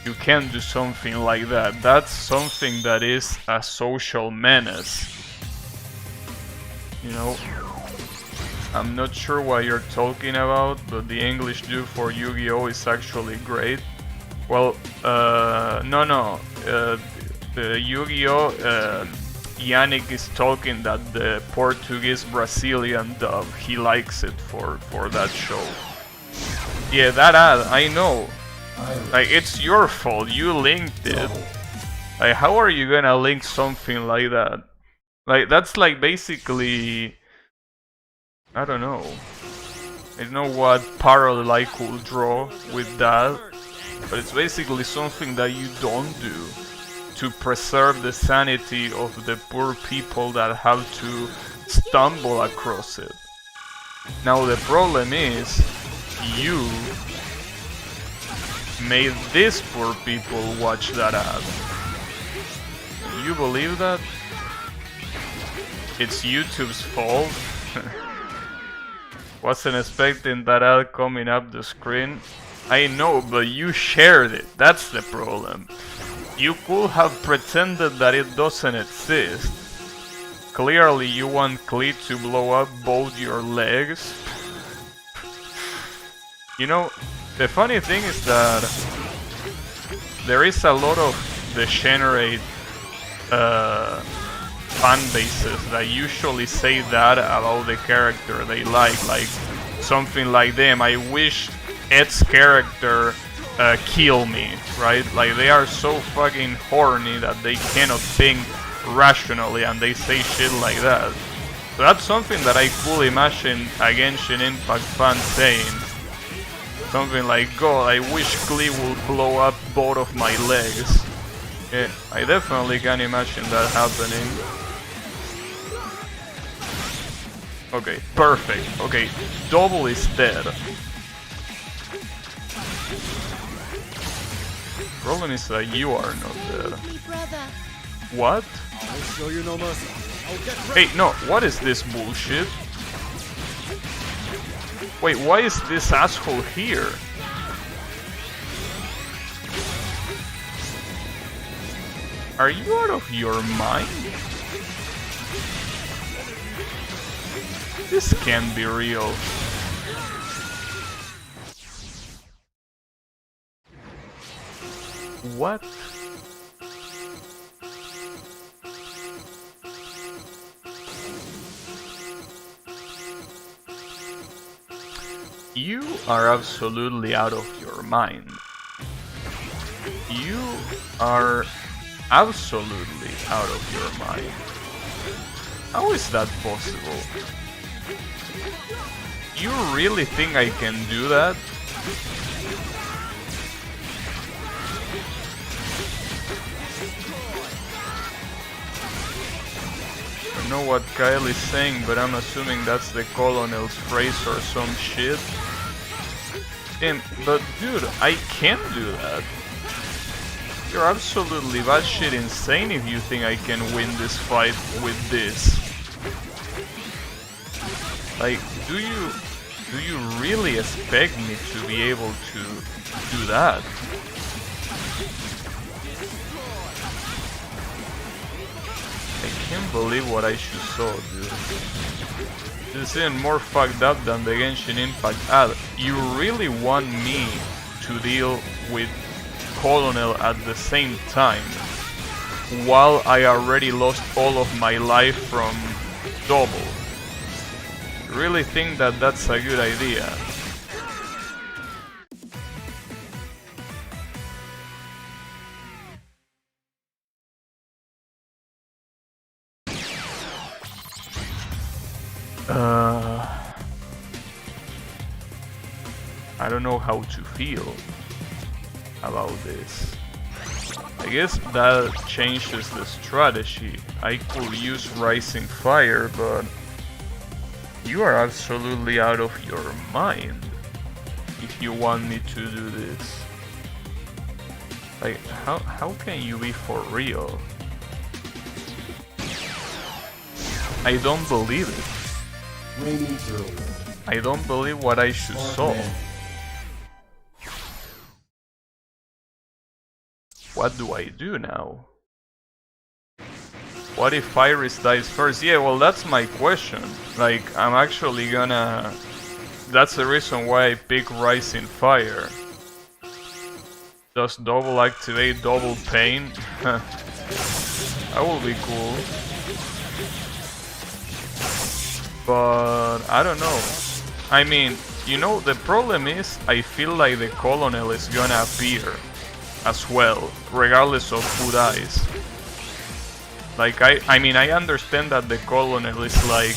You can't do something like that. That's something that is a social menace. I'm not sure what you're talking about, but the English dub for Yu-Gi-Oh is actually great. Well, no. The Yu-Gi-Oh, Yannick is talking that the Portuguese Brazilian dub, he likes it for that show. Yeah, that ad, I know. Like, it's your fault, you linked it. Like, how are you gonna link something like that? Like, that's like basically... I don't know. I don't know what parallel I could draw with that, but it's basically something that you don't do to preserve the sanity of the poor people that have to stumble across it. Now the problem is, you made these poor people watch that ad. You believe that? It's YouTube's fault? Wasn't expecting that ad coming up the screen. I know, but you shared it. That's the problem. You could have pretended that it doesn't exist. Clearly you want Klee to blow up both your legs. The funny thing is that there is a lot of degenerate fan bases that usually say that about the character they like something like them. I wish Ed's character kill me, right? Like, they are so fucking horny that they cannot think rationally and they say shit like that. So that's something that I could imagine a Genshin Impact fan saying. Something like, God, I wish Klee would blow up both of my legs. Yeah, I definitely can imagine that happening. Okay, perfect. Okay, double is dead. Problem is that you are not dead. Me, brother. What? I'll show you no mercy. I'll get ready. Hey, no, what is this bullshit? Wait, why is this asshole here? Are you out of your mind? This can't be real. What? You are absolutely out of your mind. You are absolutely out of your mind. How is that possible? You really think I can do that? I don't know what Kyle is saying, but I'm assuming that's the Colonel's phrase or some shit. But dude, I can't do that. You're absolutely batshit insane if you think I can win this fight with this. Like, do you really expect me to be able to do that? I can't believe what I just saw, dude. This is even more fucked up than the Genshin Impact ad. You really want me to deal with Colonel at the same time, while I already lost all of my life from Double. You really think that that's a good idea? I don't know how to feel about this. I guess that changes the strategy. I could use Rising Fire, but you are absolutely out of your mind if you want me to do this. Like, how can you be for real? I don't believe it. Raining Whirlwind. I don't believe what I just saw. Sparkman. What do I do now? What if Iris dies first? Yeah, well, that's my question. Like, I'm actually gonna... That's the reason why I pick Rising Fire. Just double activate double pain? That will be cool. But I don't know. I mean, you know, the problem is I feel like the Colonel is gonna appear as well, regardless of who dies. Like, I mean, I understand that the Colonel is like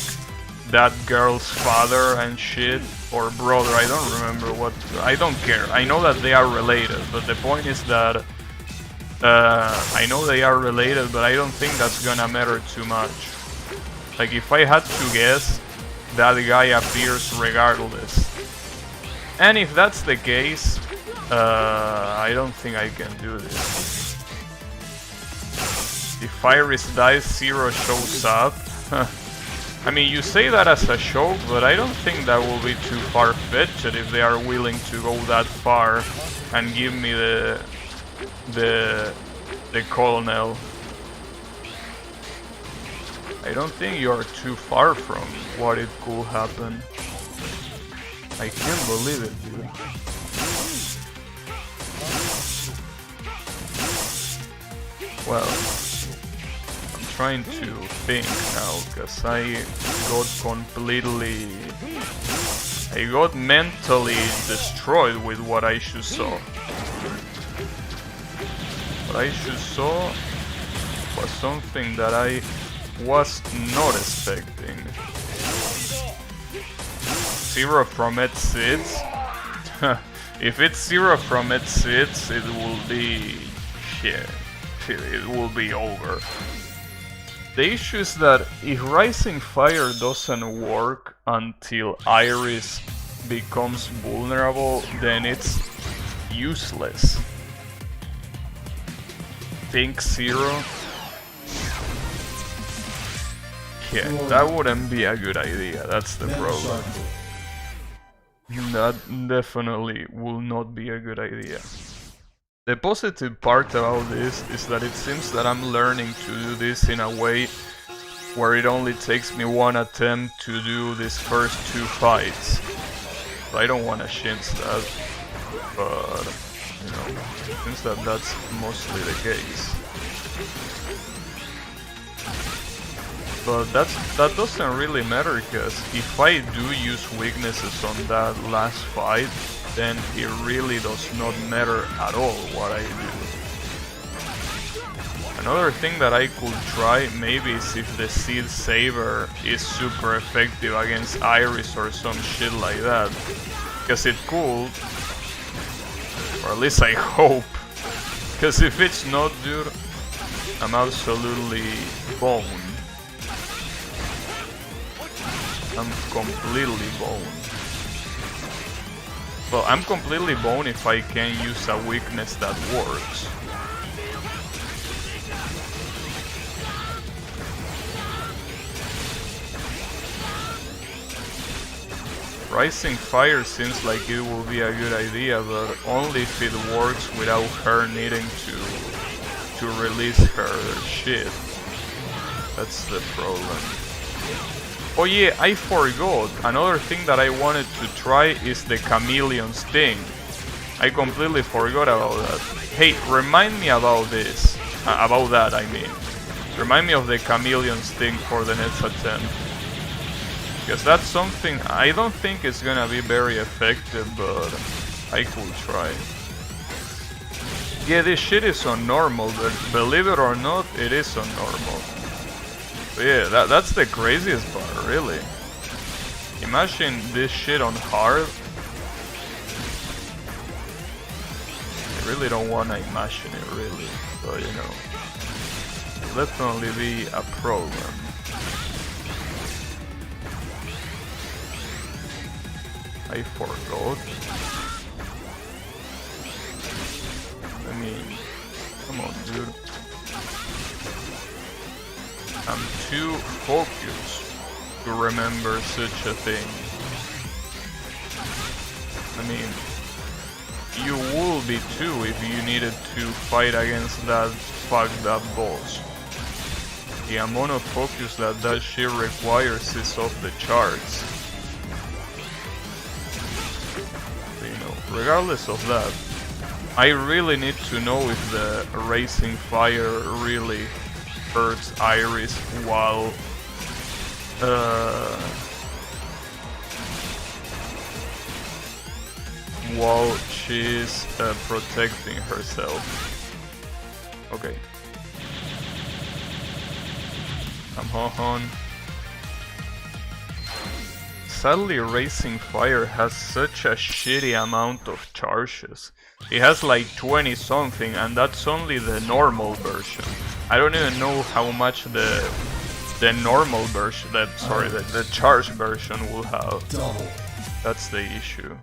that girl's father and shit, or brother, I don't remember what, I don't care. I know that they are related, but the point is that I know they are related, but I don't think that's gonna matter too much. Like, if I had to guess, that guy appears regardless. And if that's the case, I don't think I can do this. If Iris dies, Zero shows up. I mean, you say that as a joke, but I don't think that will be too far-fetched if they are willing to go that far and give me the Colonel. I don't think you are too far from what it could happen. I can't believe it, dude. Well, I'm trying to think now, because I got mentally destroyed with what I just saw. What I just saw was something that I was not expecting. Zero from Ed Sits? If it's Zero from Ed Sits, it will be... shit. It will be over. The issue is that if Rising Fire doesn't work until Iris becomes vulnerable, then it's useless. Think Zero? Yeah, that wouldn't be a good idea, that's the Metal problem. Shark Move. That definitely will not be a good idea. The positive part about this is that it seems that I'm learning to do this in a way where it only takes me one attempt to do these first 2 fights. So I don't want to change that, but you know, it seems that that's mostly the case. But that doesn't really matter, because if I do use weaknesses on that last fight, then it really does not matter at all what I do. Another thing that I could try maybe is if the Seed Saber is super effective against Iris or some shit like that. Because it could, or at least I hope. Because if it's not, dude, I'm absolutely boned. I'm completely boned. Well, I'm completely boned if I can use a weakness that works. Rising Fire seems like it will be a good idea, but only if it works without her needing to release her shit. That's the problem. Oh yeah, I forgot. Another thing that I wanted to try is the Chameleon Sting. I completely forgot about that. Hey, remind me about this. About that, I mean. Remind me of the Chameleon Sting for the next attempt. Because that's something I don't think is gonna be very effective, but I could try. Yeah, this shit is on normal, but believe it or not, it is on normal. But yeah, that's the craziest part, really. Imagine this shit on hard. I really don't wanna imagine it, really, but you know, it'll definitely be a problem. I forgot. I mean, come on, dude. I'm too focused to remember such a thing. I mean, you would be too if you needed to fight against that fucked up boss. The amount of focus that shit requires is off the charts. Regardless of that, I really need to know if the Rising Fire really hurts Iris while she's protecting herself. Okay. Come on. Sadly, Rising Fire has such a shitty amount of charges. It has like 20 something, and that's only the normal version. I don't even know how much the normal version, the charged version will have. Double. That's the issue.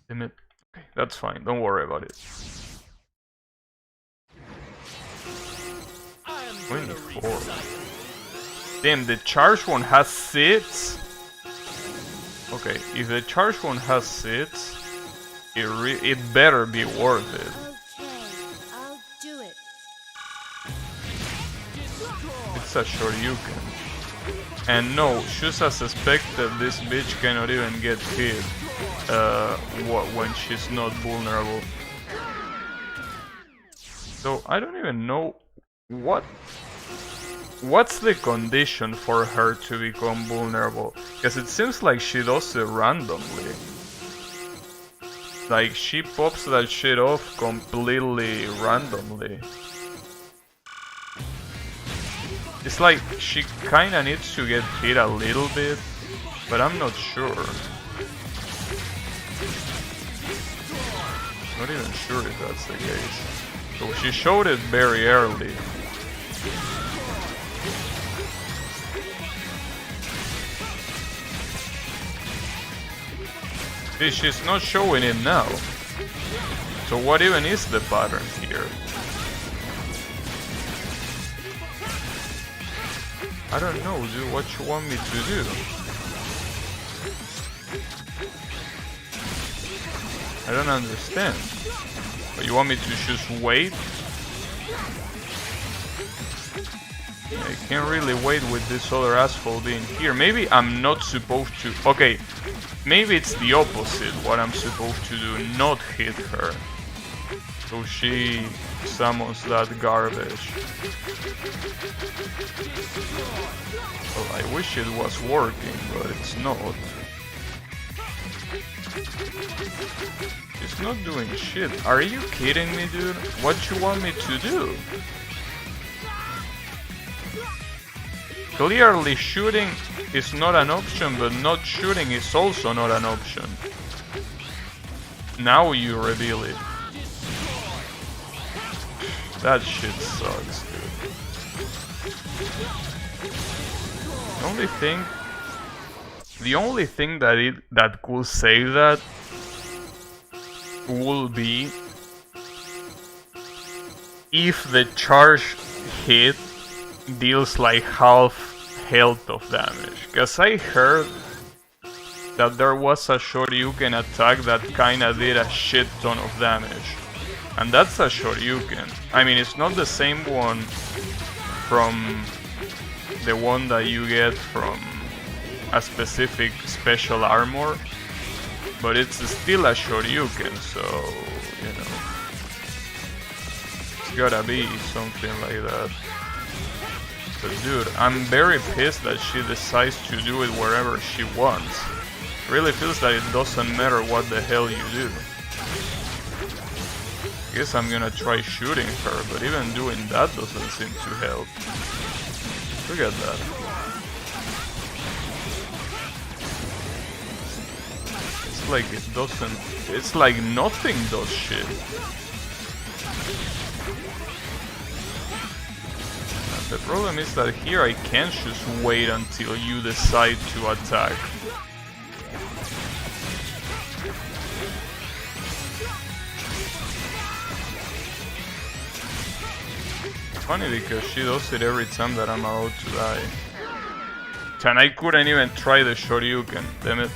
Damn it. Okay, that's fine, don't worry about it. 24. Damn, the charged one has 6? Okay, if the charged one has 6, it better be worth it. Okay, I'll do it. It's a Shoryuken. And no, just as expected, this bitch cannot even get hit when she's not vulnerable. So I don't even know what's the condition for her to become vulnerable? Because it seems like she does it randomly. Like, she pops that shit off completely randomly. It's like she kinda needs to get hit a little bit, but I'm not sure. Not even sure if that's the case. So she showed it very early. She's not showing it now. So what even is the pattern here? I don't know, dude, what you want me to do? I don't understand. But you want me to just wait? I can't really wait with this other asshole being here. Maybe I'm not supposed to... Okay, maybe it's the opposite, what I'm supposed to do, not hit her. So she summons that garbage. Well, I wish it was working, but it's not. It's not doing shit. Are you kidding me, dude? What you want me to do? Clearly shooting is not an option, but not shooting is also not an option. Now you reveal it. That shit sucks, dude. The only thing that could save that will be if the charge hit deals like half health of damage. Cause I heard that there was a Shoryuken attack that kinda did a shit ton of damage. And that's a Shoryuken. I mean, it's not the same one from the one that you get from a specific special armor, but it's still a Shoryuken, so, you know, it's gotta be something like that. But dude, I'm very pissed that she decides to do it wherever she wants. It really feels that it doesn't matter what the hell you do. Guess I'm gonna try shooting her, but even doing that doesn't seem to help. Look at that. It's like it doesn't... It's like nothing does shit. The problem is that here I can't just wait until you decide to attack. Funny because she does it every time that I'm about to die. And I couldn't even try the Shoryuken, damn it.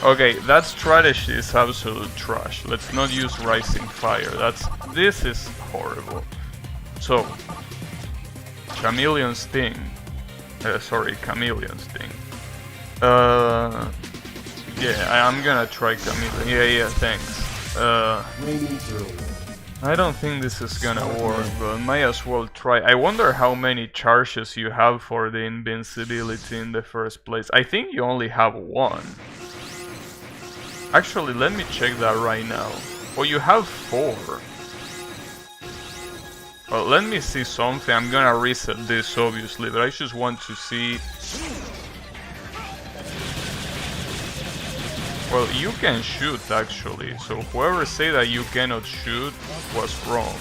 Okay, that strategy is absolute trash. Let's not use Rising Fire. This is horrible. So, Chameleon Sting. Chameleon Sting. Yeah, I'm gonna try Chameleon. Yeah, thanks. I don't think this is gonna work, but might as well try. I wonder how many charges you have for the invincibility in the first place. I think you only have one. Actually, let me check that right now. Oh, you have 4. Well, let me see something. I'm gonna reset this, obviously, but I just want to see... Well, you can shoot, actually, so whoever say that you cannot shoot was wrong.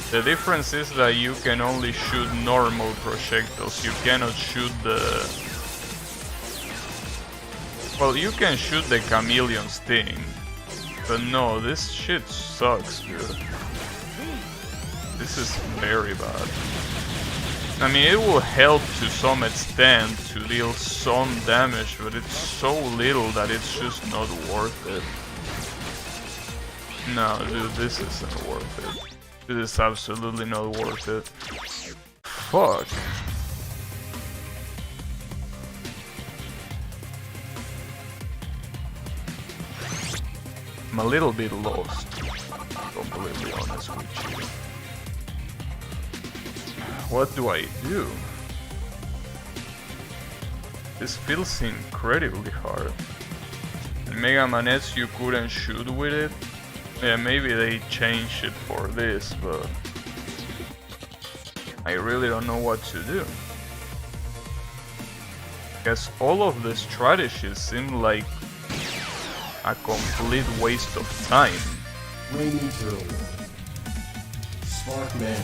The difference is that you can only shoot normal projectiles, you cannot shoot the... Well, you can shoot the Chameleon Sting, but no, this shit sucks, dude. This is very bad. I mean, it will help to some extent to deal some damage, but it's so little that it's just not worth it. No, dude, this isn't worth it. This is absolutely not worth it. Fuck. I'm a little bit lost, to be completely honest with you. What do I do? This feels incredibly hard. In Mega Man X you couldn't shoot with it. Yeah, maybe they changed it for this, but I really don't know what to do. Because all of the strategies seem like a complete waste of time. Raining Drill. Sparkman.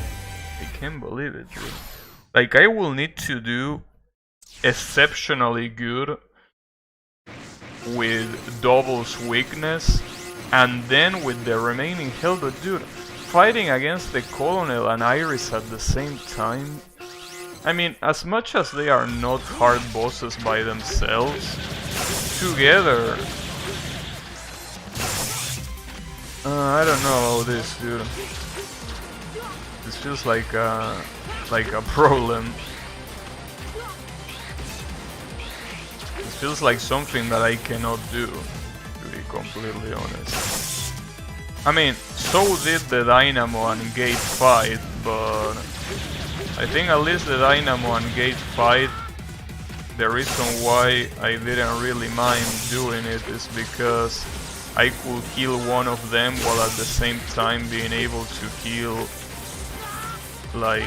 I can't believe it, dude. Like, I will need to do exceptionally good with Double's weakness, and then with the remaining health, but dude, fighting against the Colonel and Iris at the same time, I mean, as much as they are not hard bosses by themselves, together... I don't know about this, dude. This feels like a problem. This feels like something that I cannot do, to be completely honest. I mean, so did the Dynamo and Gate fight, but I think at least the Dynamo and Gate fight, the reason why I didn't really mind doing it is because I could kill one of them while at the same time being able to heal, like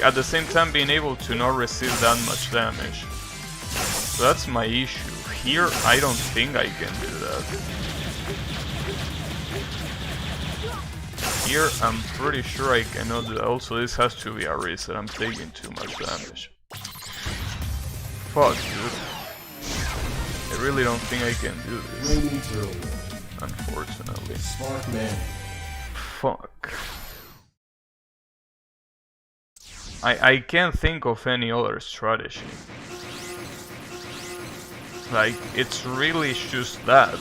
at the same time being able to not receive that much damage. So that's my issue. Here, I don't think I can do that. Here, I'm pretty sure I cannot do that. Also, this has to be a reset. I'm taking too much damage. Fuck, dude. I really don't think I can do this. Unfortunately. Spark man. Fuck. I can't think of any other strategy. Like, it's really just that.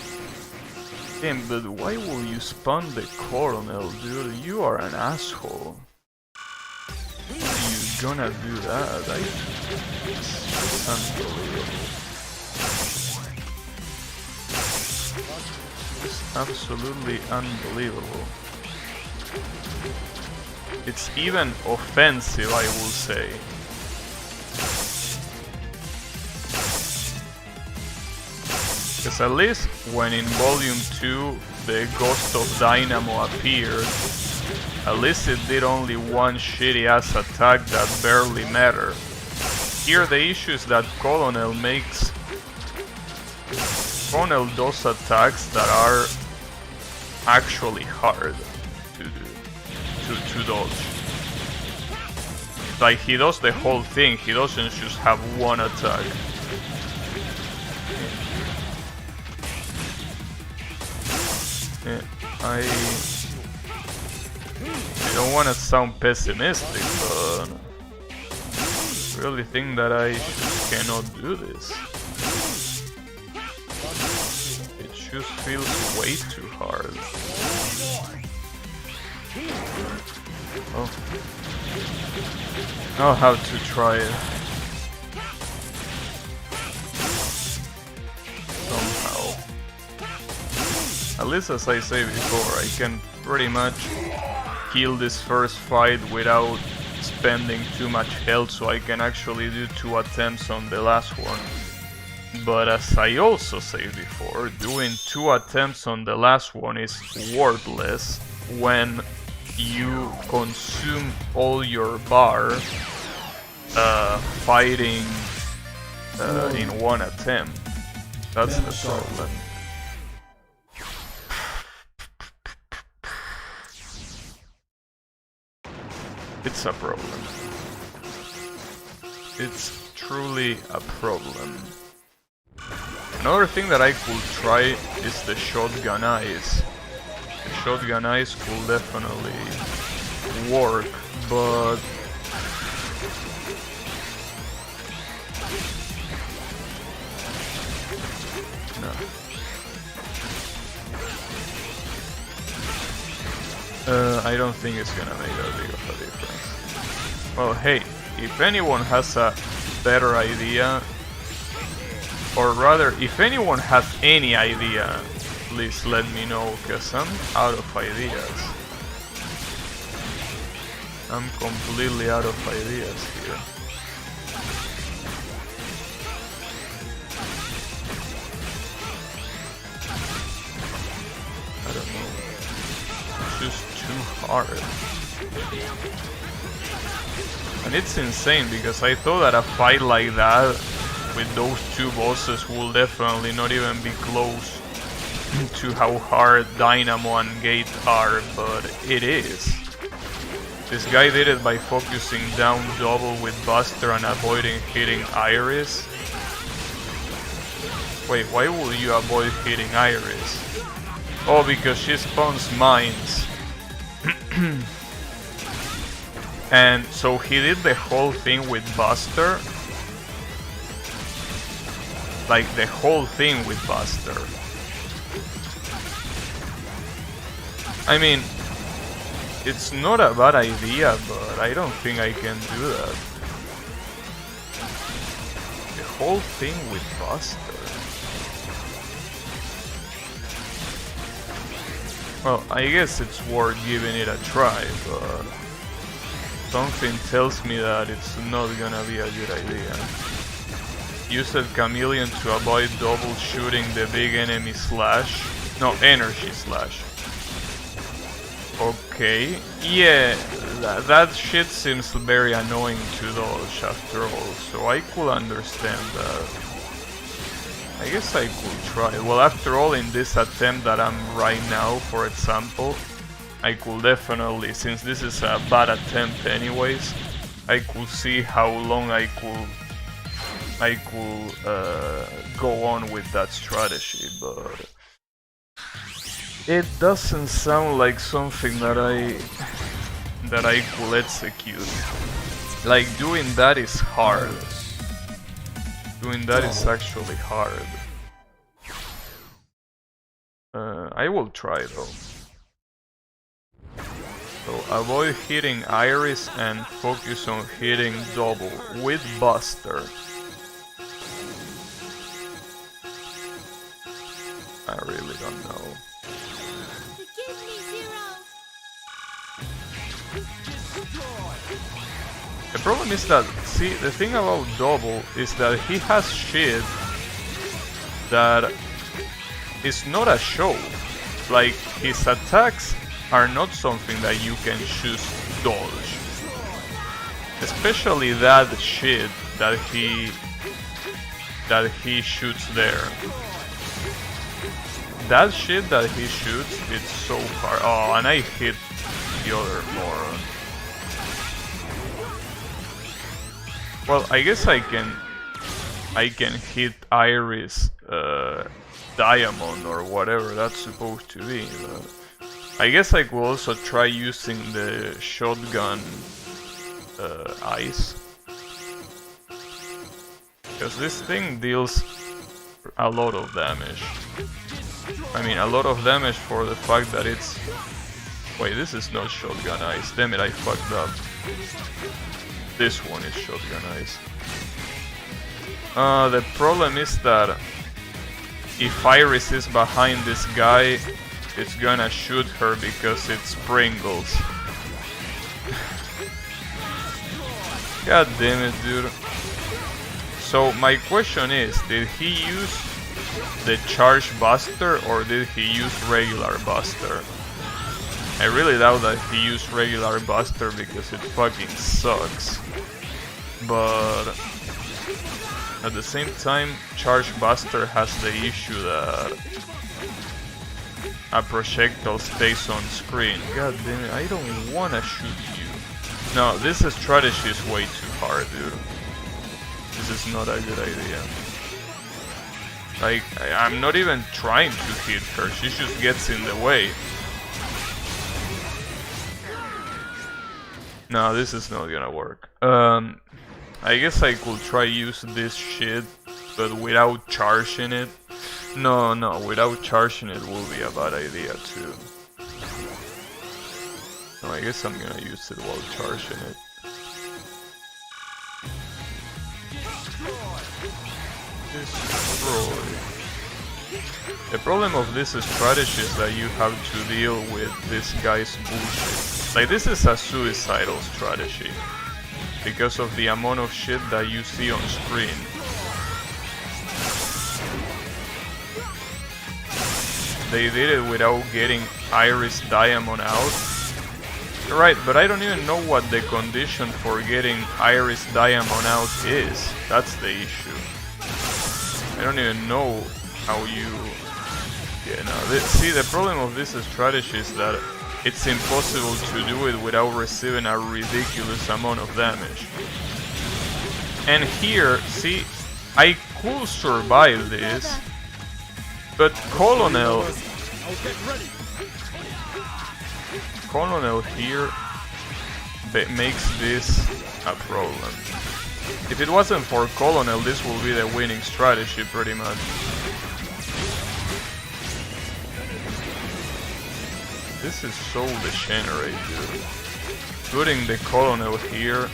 Damn, but why will you spawn the Colonel, dude? You are an asshole. Why are you gonna do that? It's unbelievable. It's absolutely unbelievable. It's even offensive, I will say. Because at least when in Volume 2 the Ghost of Dynamo appeared, at least it did only one shitty ass attack that barely mattered. Here the issue is that Colonel does attacks that are actually hard to do. To dodge. Like, he does the whole thing, he doesn't just have one attack. Yeah, I don't want to sound pessimistic, but I really think that I just cannot do this. It just feels way too hard. Oh. I'll have to try it. Somehow. At least as I say before, I can pretty much kill this first fight without spending too much health, so I can actually do 2 attempts on the last one. But as I also said before, doing 2 attempts on the last one is worthless when you consume all your bar fighting in 1 attempt. That's the problem. It's a problem. It's truly a problem. Another thing that I could try is the shotgun eyes. The shotgun eyes could definitely work, but no. I don't think it's gonna make that big of a difference. Well, hey, if anyone has a better idea, or rather, if anyone has any idea, please let me know, cause I'm out of ideas. I'm completely out of ideas here. I don't know. It's just too hard. And it's insane because I thought that a fight like that with those 2 bosses will definitely not even be close to how hard Dynamo and Gate are, but it is. This guy did it by focusing down double with Buster and avoiding hitting Iris. Wait, why will you avoid hitting Iris? Oh, because she spawns mines. And so he did the whole thing with Buster. Like the whole thing with Buster. I mean, it's not a bad idea, but I don't think I can do that. The whole thing with Buster. Well, I guess it's worth giving it a try, but something tells me that it's not gonna be a good idea. Use a chameleon to avoid double shooting the big enemy slash. No, energy slash. Okay, yeah, that shit seems very annoying to dodge after all, so I could understand that. I guess I could try. Well, after all, in this attempt that I'm right now, for example, I could definitely, since this is a bad attempt anyways, I could see how long I could go on with that strategy, but it doesn't sound like something that I could execute. Like, doing that is hard. Doing that is actually hard. I will try though. So avoid hitting Iris and focus on hitting double with Buster. I really don't know. Forgive me, Zero. The problem is that, see, the thing about double is that he has shit that is not a show. Like, his attacks are not something that you can just dodge. Especially that shit that he shoots there. That shit that he shoots, it's so hard. Oh, and I hit the other moron. Well, I guess I can hit Iris Diamond or whatever that's supposed to be. But I guess I could also try using the shotgun ice, because this thing deals a lot of damage. I mean, a lot of damage for the fact that it's... Wait, this is not shotgun ice. Damn it, I fucked up. This one is shotgun ice. The problem is that if Iris is behind this guy, it's gonna shoot her because it's Pringles. God damn it, dude. So my question is, did he use the Charge Buster or did he use regular Buster? I really doubt that he used regular Buster because it fucking sucks. But at the same time, Charge Buster has the issue that a projectile stays on screen. God damn it, I don't wanna shoot you. No, this strategy is way too hard, dude. This is not a good idea. Like, I'm not even trying to hit her, she just gets in the way. No, this is not gonna work. I guess I could try use this shit, but without charging it. No, without charging it will be a bad idea too. No, I guess I'm gonna use it while charging it. Destroy. The problem of this strategy is that you have to deal with this guy's bullshit. Like, this is a suicidal strategy because of the amount of shit that you see on screen. They did it without getting Iris Diamond out. Right, but I don't even know what the condition for getting Iris Diamond out is. That's the issue. I don't even know how you... Yeah, no, see, the problem of this strategy is that it's impossible to do it without receiving a ridiculous amount of damage. And here, see, I could survive this, but Colonel here makes this a problem. If it wasn't for Colonel, this will be the winning strategy pretty much. This is so degenerate, dude. Putting the Colonel here,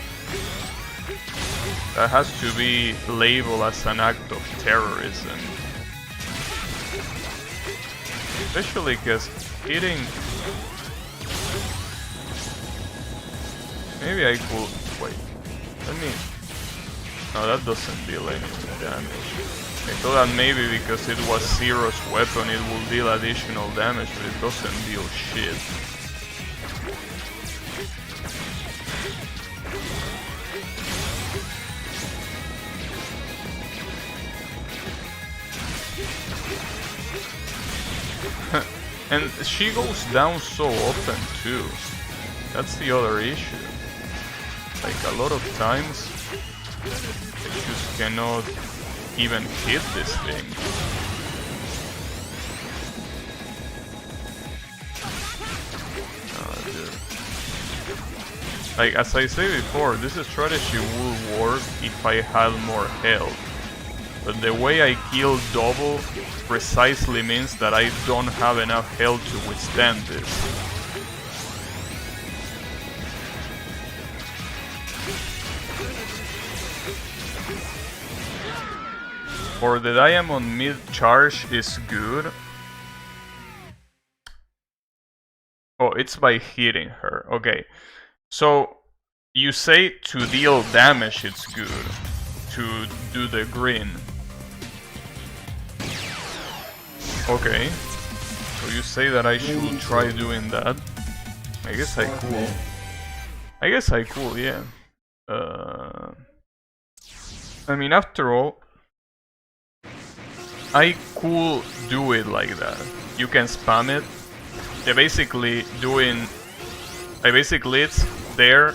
that has to be labeled as an act of terrorism. Especially because hitting... Maybe I could... Wait, let me... No, that doesn't deal any damage. I thought that maybe because it was Zero's weapon it will deal additional damage, but it doesn't deal shit. And she goes down so often too. That's the other issue. Like a lot of times I just cannot even hit this thing. Oh, dude. Like as I said before, this strategy would work if I had more health. But the way I kill double precisely means that I don't have enough health to withstand this. For the diamond mid charge is good. Oh, it's by hitting her. Okay. So you say to deal damage it's good. To do the green. Okay. So you say that I should try doing that. I guess I could. I guess I could, yeah. I mean, after all, I could do it like that. You can spam it. You're basically doing... basically it's there,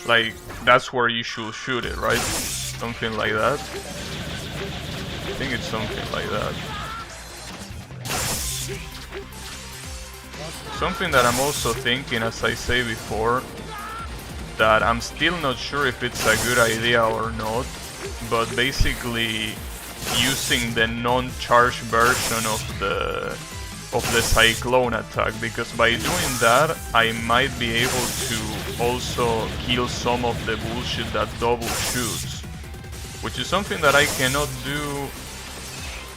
like that's where you should shoot it, right? Something like that. I think it's something like that. Something that I'm also thinking, as I say before, that I'm still not sure if it's a good idea or not, but basically using the non-charged version of the Cyclone attack, because by doing that I might be able to also kill some of the bullshit that double shoots, which is something that I cannot do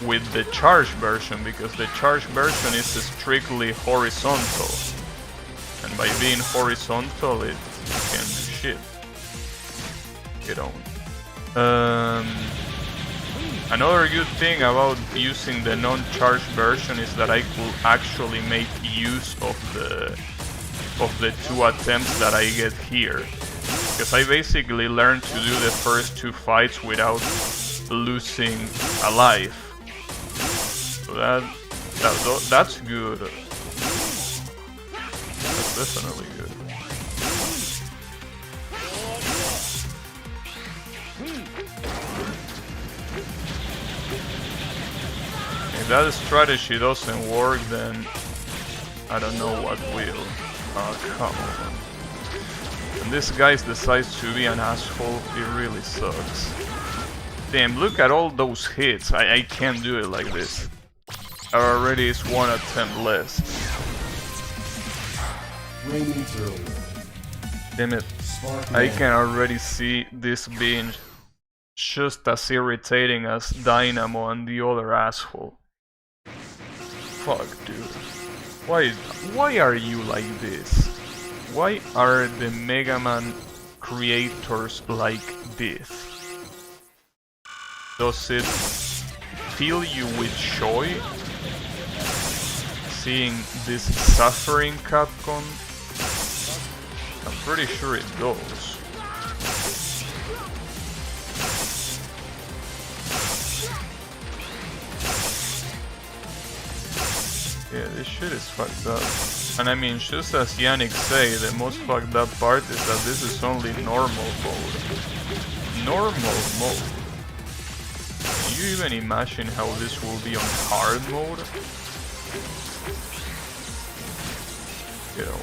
with the charged version, because the charged version is strictly horizontal, and by being horizontal it can do shit. Get on. Another good thing about using the non-charged version is that I could actually make use of the 2 attempts that I get here, because I basically learned to do the first 2 fights without losing a life. So that's good. That's definitely good. If that strategy doesn't work, then I don't know what will. Oh, come on. And this guy decides to be an asshole, it really sucks. Damn, look at all those hits. I can't do it like this. Already is 1 attempt less. Damn it. I can already see this being just as irritating as Dynamo and the other asshole. Fuck, dude. Why are you like this? Why are the Mega Man creators like this? Does it fill you with joy seeing this suffering, Capcom? I'm pretty sure it does. Yeah, this shit is fucked up. And I mean, just as Yannick say, the most fucked up part is that this is only normal mode. Normal mode? Can you even imagine how this will be on hard mode? You know.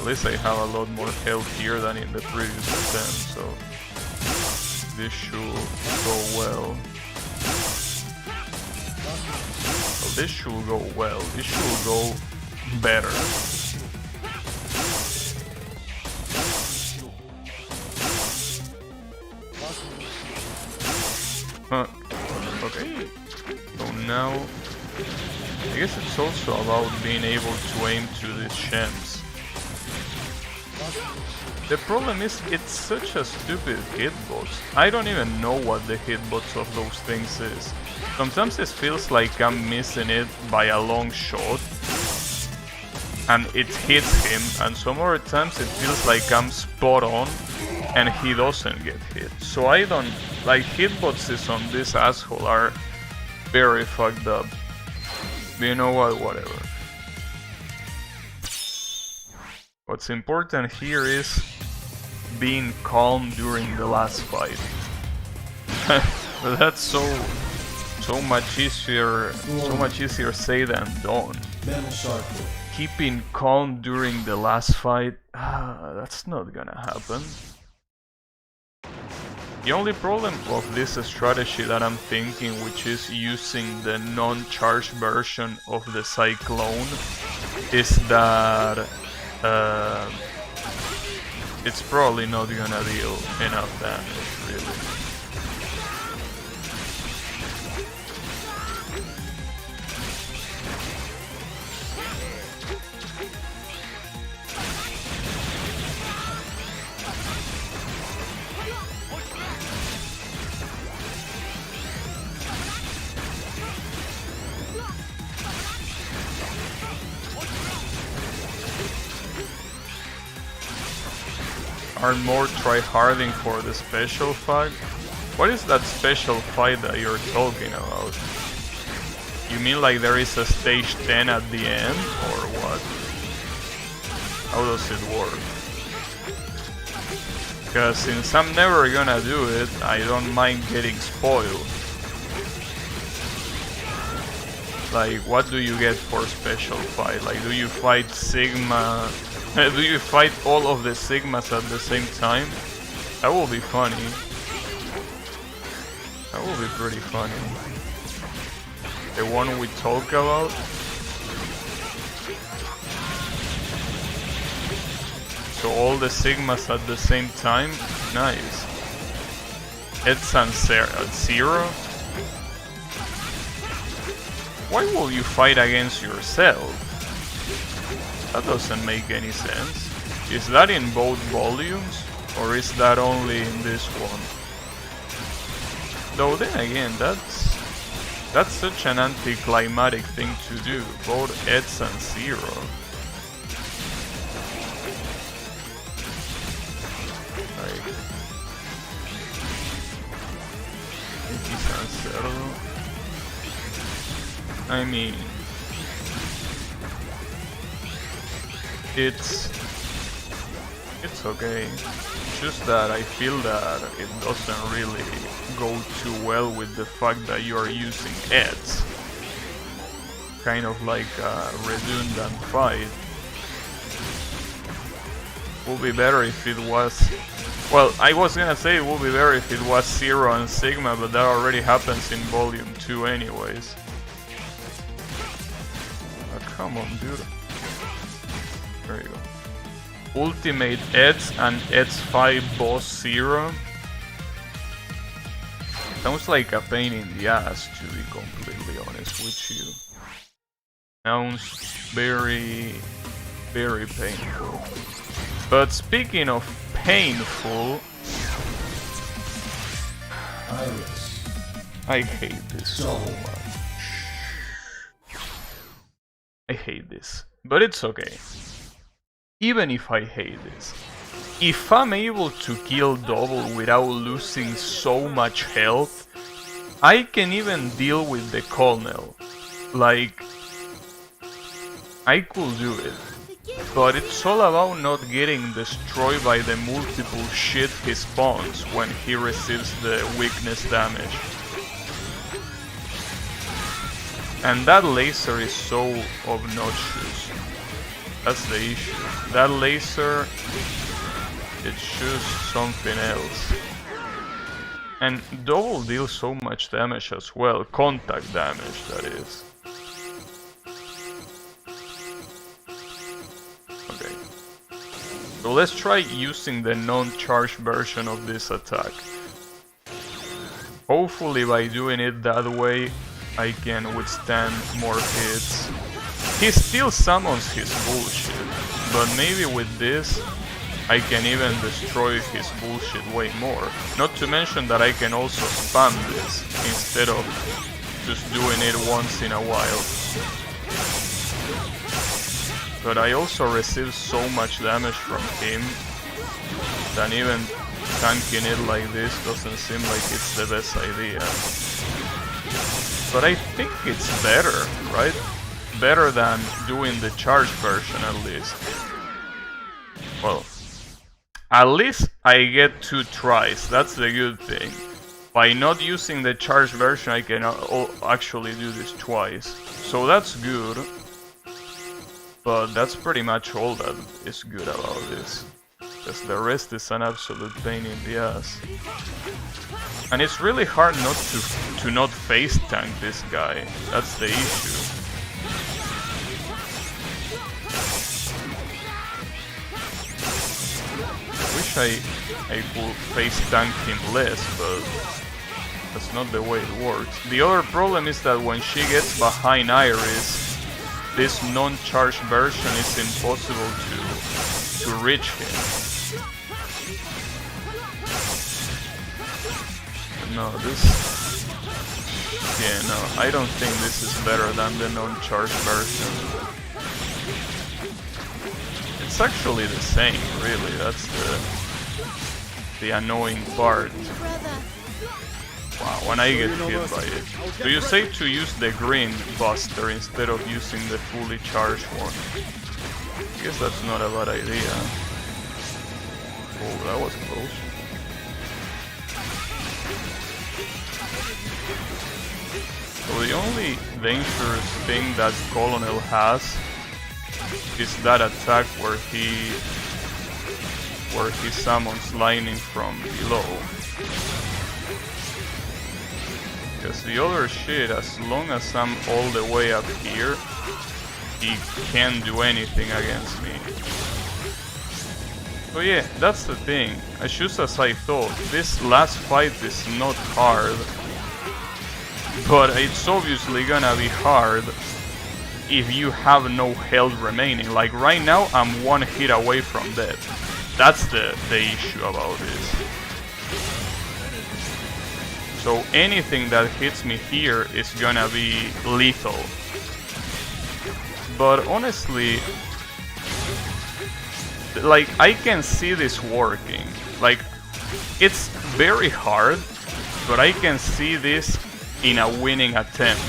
At least I have a lot more health here than in the previous attempt, so this should go well. Well, this should go well. This should go better. Huh. Okay. So now, I guess it's also about being able to aim to these gems. The problem is, it's such a stupid hitbox. I don't even know what the hitbox of those things is. Sometimes it feels like I'm missing it by a long shot, and it hits him, and some other times it feels like I'm spot on, and he doesn't get hit. So I don't... like, hitboxes on this asshole are very fucked up. You know what, whatever. What's important here is being calm during the last fight. But that's so much easier said than done. Metal sharply. Keeping calm during the last fight, that's not gonna happen. The only problem of this strategy that I'm thinking, which is using the non-charged version of the Cyclone, is that it's probably not gonna deal enough damage, really. Are more try-harding for the special fight? What is that special fight that you're talking about? You mean like there is a stage 10 at the end, or what? How does it work? Because since I'm never gonna do it, I don't mind getting spoiled. Like, what do you get for special fight? Like, do you fight Sigma? Do you fight all of the Sigmas at the same time? That will be funny. That will be pretty funny. The one we talk about? So all the Sigmas at the same time? Nice. It's at 0? Why will you fight against yourself? That doesn't make any sense. Is that in both volumes? Or is that only in this one? Though then again, that's such an anticlimactic thing to do, both Eds and 0. Like... X and 0. I mean... It's okay. It's just that I feel that it doesn't really go too well with the fact that you are using Eds. Kind of like a redundant fight. Would be better if it was... Well, I was gonna say it would be better if it was 0 and Sigma, but that already happens in Volume 2 anyways. Oh, come on, dude. There you go. Ultimate Eds and Eds 5 Boss 0. Sounds like a pain in the ass, to be completely honest with you. Sounds very, very painful. But speaking of painful... Iris. I hate this so much. I hate this. But it's okay. Even if I hate this, if I'm able to kill double without losing so much health, I can even deal with the Colonel. Like, I could do it. But it's all about not getting destroyed by the multiple shit he spawns when he receives the weakness damage. And that laser is so obnoxious. That's the issue. That laser, it shoots something else. And double deals so much damage as well. Contact damage, that is. Okay. So let's try using the non-charged version of this attack. Hopefully by doing it that way, I can withstand more hits. He still summons his bullshit, but maybe with this, I can even destroy his bullshit way more. Not to mention that I can also spam this, instead of just doing it once in a while. But I also receive so much damage from him, that even tanking it like this doesn't seem like it's the best idea. But I think it's better, right? Better than doing the charged version at least. Well, at least I get 2 tries, that's the good thing. By not using the charged version I can actually do this twice. So that's good. But that's pretty much all that is good about this. Because the rest is an absolute pain in the ass. And it's really hard not to not face tank this guy. That's the issue. I wish I could face tank him less, but that's not the way it works. The other problem is that when she gets behind Iris, this non-charged version is impossible to reach him. No, this... Yeah, no, I don't think this is better than the non-charged version. It's actually the same, really, that's the annoying part. Wow, when I get hit by it. So you say to use the green buster instead of using the fully charged one. I guess that's not a bad idea. Oh, that was close. So the only dangerous thing that Colonel has is that attack where he summons lightning from below. Because the other shit, as long as I'm all the way up here, he can't do anything against me. So yeah, that's the thing. Just as I thought, this last fight is not hard. But it's obviously gonna be hard if you have no health remaining. Like right now, I'm 1 hit away from death. That's the issue about this. So anything that hits me here is gonna be lethal. But honestly, like, I can see this working. Like, it's very hard, but I can see this in a winning attempt.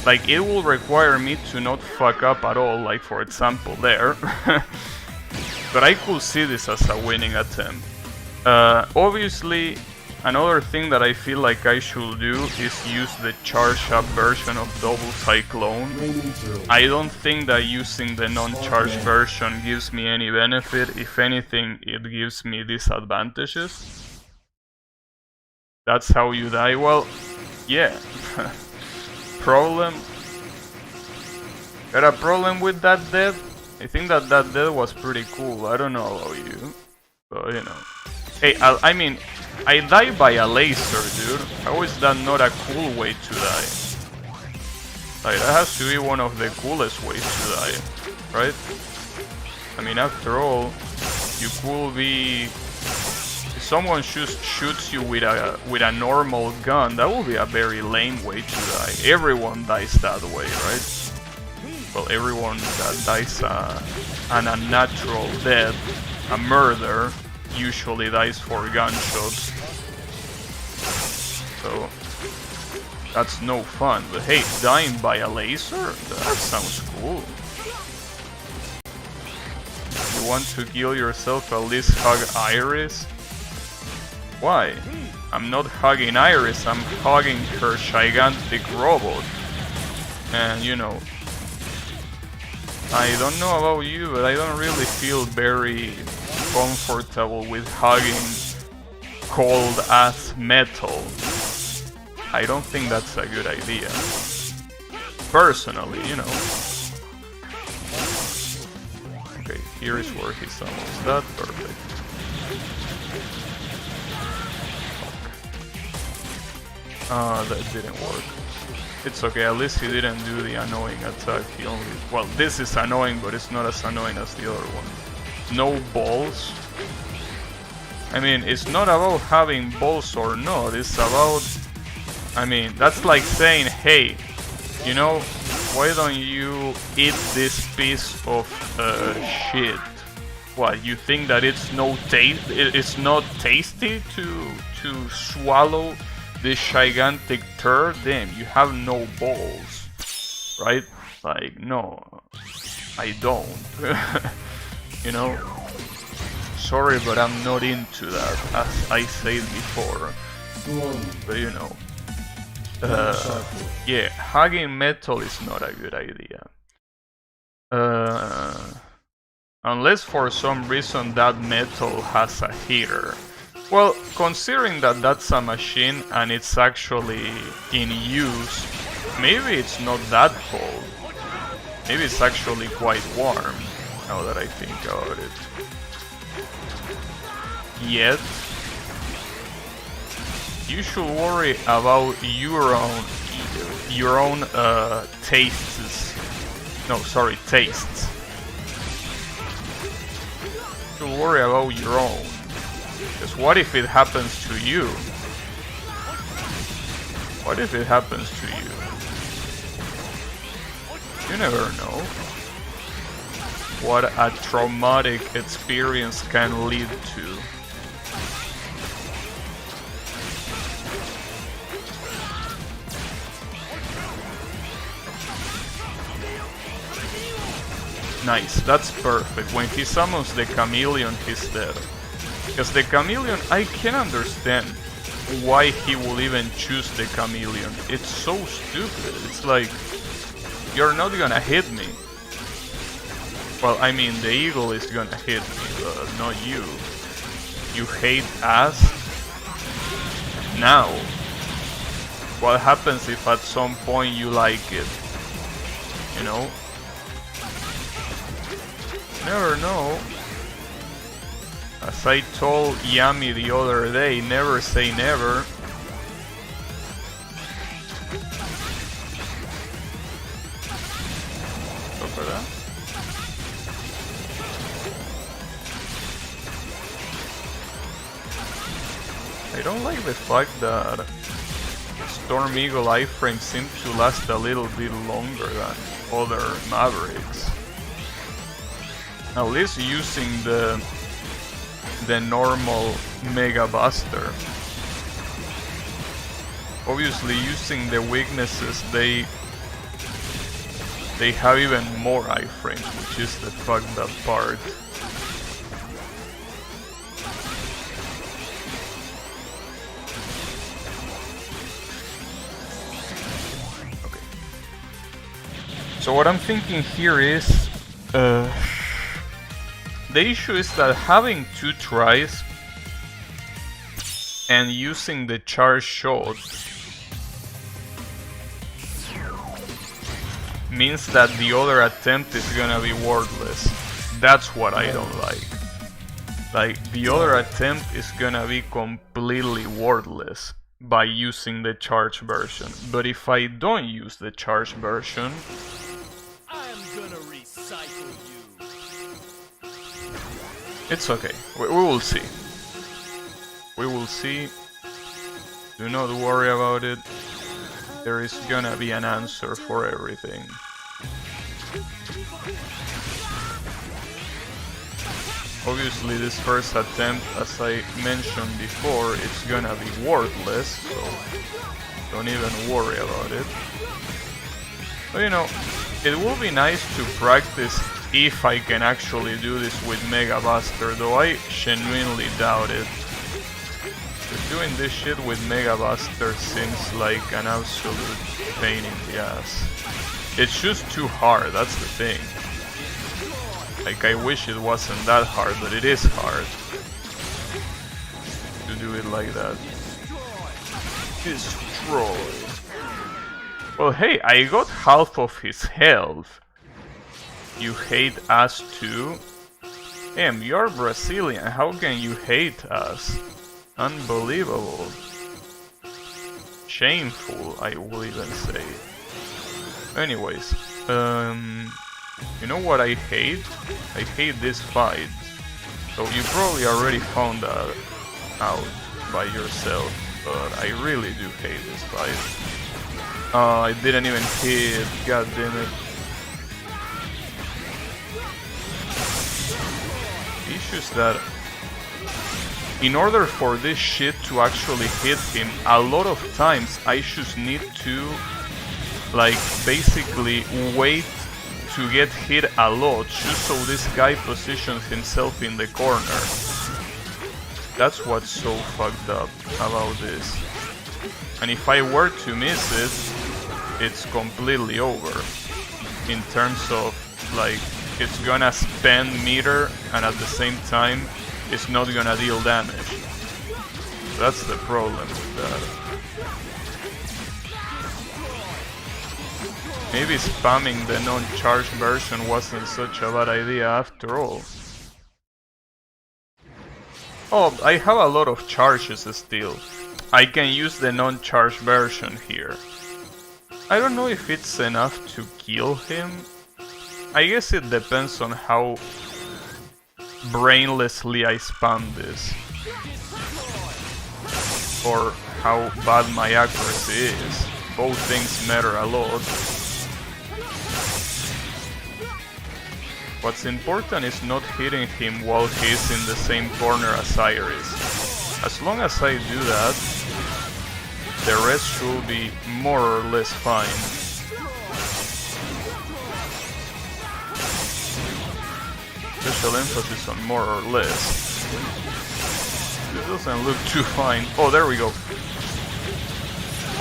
Like, it will require me to not fuck up at all, like for example there. But I could see this as a winning attempt. Obviously, another thing that I feel like I should do is use the charged up version of Double Cyclone. I don't think that using the non-charged version gives me any benefit. If anything, it gives me disadvantages. That's how you die. Well, yeah. Problem? Got a problem with that death? I think that death was pretty cool. I don't know about you, but you know. Hey, I mean, I died by a laser, dude. How is that not a cool way to die? Like, that has to be one of the coolest ways to die, right? I mean, after all, you could be... If someone shoots you with a normal gun, that would be a very lame way to die. Everyone dies that way, right? Well, everyone that dies an unnatural death, a murder, usually dies for gunshots. So that's no fun. But hey, dying by a laser? That sounds cool. You want to kill yourself, at least hug Iris? Why? I'm not hugging Iris, I'm hugging her gigantic robot. And you know, I don't know about you, but I don't really feel very comfortable with hugging cold ass metal. I don't think that's a good idea. Personally, you know. Okay, here is where he summons that. Perfect. That didn't work. It's okay, at least he didn't do the annoying attack. He only... Well, this is annoying, but it's not as annoying as the other one. No balls. I mean, it's not about having balls or not, it's about... I mean, that's like saying, hey, you know, why don't you eat this piece of shit? What, you think that it's it's not tasty to swallow this gigantic turd? Damn, you have no balls, right? Like, no, I don't. You know, sorry, but I'm not into that, as I said before. But you know, yeah, hugging metal is not a good idea. Unless for some reason that metal has a heater. Well, considering that that's a machine and it's actually in use, maybe it's not that cold. Maybe it's actually quite warm, now that I think about it. Yet, you should worry about your own tastes. No, sorry, tastes. You should worry about your own. Because what if it happens to you? What if it happens to you? You never know what a traumatic experience can lead to. Nice, that's perfect. When he summons the chameleon, he's dead. Because the chameleon, I can understand why he will even choose the chameleon. It's so stupid. It's like, you're not gonna hit me. Well, I mean, the eagle is gonna hit me, but not you. You hate ass? Now, what happens if at some point you like it? You know? Never know. As I told Yami the other day, never say never. Go for that. I don't like the fact that Storm Eagle iframes seem to last a little bit longer than other Mavericks. At least using the normal Mega Buster. Obviously, using the weaknesses, they have even more iframes, which is the fucked up part. Okay. So what I'm thinking here is, the issue is that having 2 tries and using the charge shot means that the other attempt is gonna be worthless. That's what I don't like. Like, the other attempt is gonna be completely worthless by using the charge version. But if I don't use the charge version, it's okay. We will see. We will see. Do not worry about it. There is gonna be an answer for everything. Obviously, this first attempt, as I mentioned before, it's gonna be worthless, so don't even worry about it. But you know, it will be nice to practice if I can actually do this with Mega Buster, though I genuinely doubt it. But doing this shit with Mega Buster seems like an absolute pain in the ass. It's just too hard, that's the thing. Like, I wish it wasn't that hard, but it is hard to do it like that. Destroy. Well, hey, I got half of his health. You hate us too? You're Brazilian, how can you hate us? Unbelievable. Shameful, I will even say. Anyways, you know what I hate? I hate this fight. So you probably already found that out by yourself, but I really do hate this fight. I didn't even hit, god damn it. The issue is that in order for this shit to actually hit him, a lot of times I just need to, like, basically wait to get hit a lot just so this guy positions himself in the corner. That's what's so fucked up about this. And if I were to miss it, it's completely over. In terms of, like, it's gonna spend meter and at the same time it's not gonna deal damage. That's the problem with that. Maybe spamming the non-charged version wasn't such a bad idea after all. Oh, I have a lot of charges still. I can use the non-charged version here. I don't know if it's enough to kill him. I guess it depends on how brainlessly I spam this. Or how bad my accuracy is. Both things matter a lot. What's important is not hitting him while he's in the same corner as Iris. As long as I do that, the rest should be more or less fine. Special emphasis on more or less. This doesn't look too fine. Oh, there we go.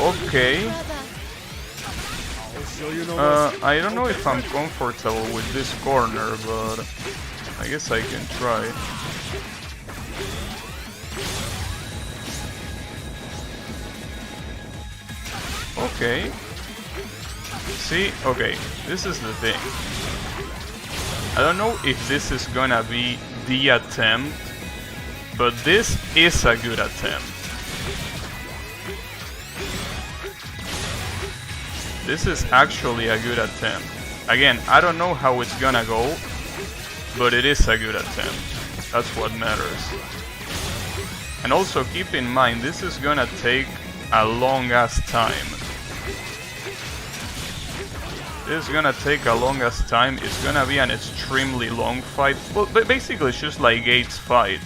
Okay. I don't know if I'm comfortable with this corner, but I guess I can try. Okay. See? Okay, this is the thing. I don't know if this is gonna be the attempt, but this is a good attempt. This is actually a good attempt. Again, I don't know how it's gonna go, but it is a good attempt. That's what matters. And also keep in mind, this is gonna take a long ass time. This is gonna take a long ass time. It's gonna be an extremely long fight. Well, basically it's just like Gates' fight.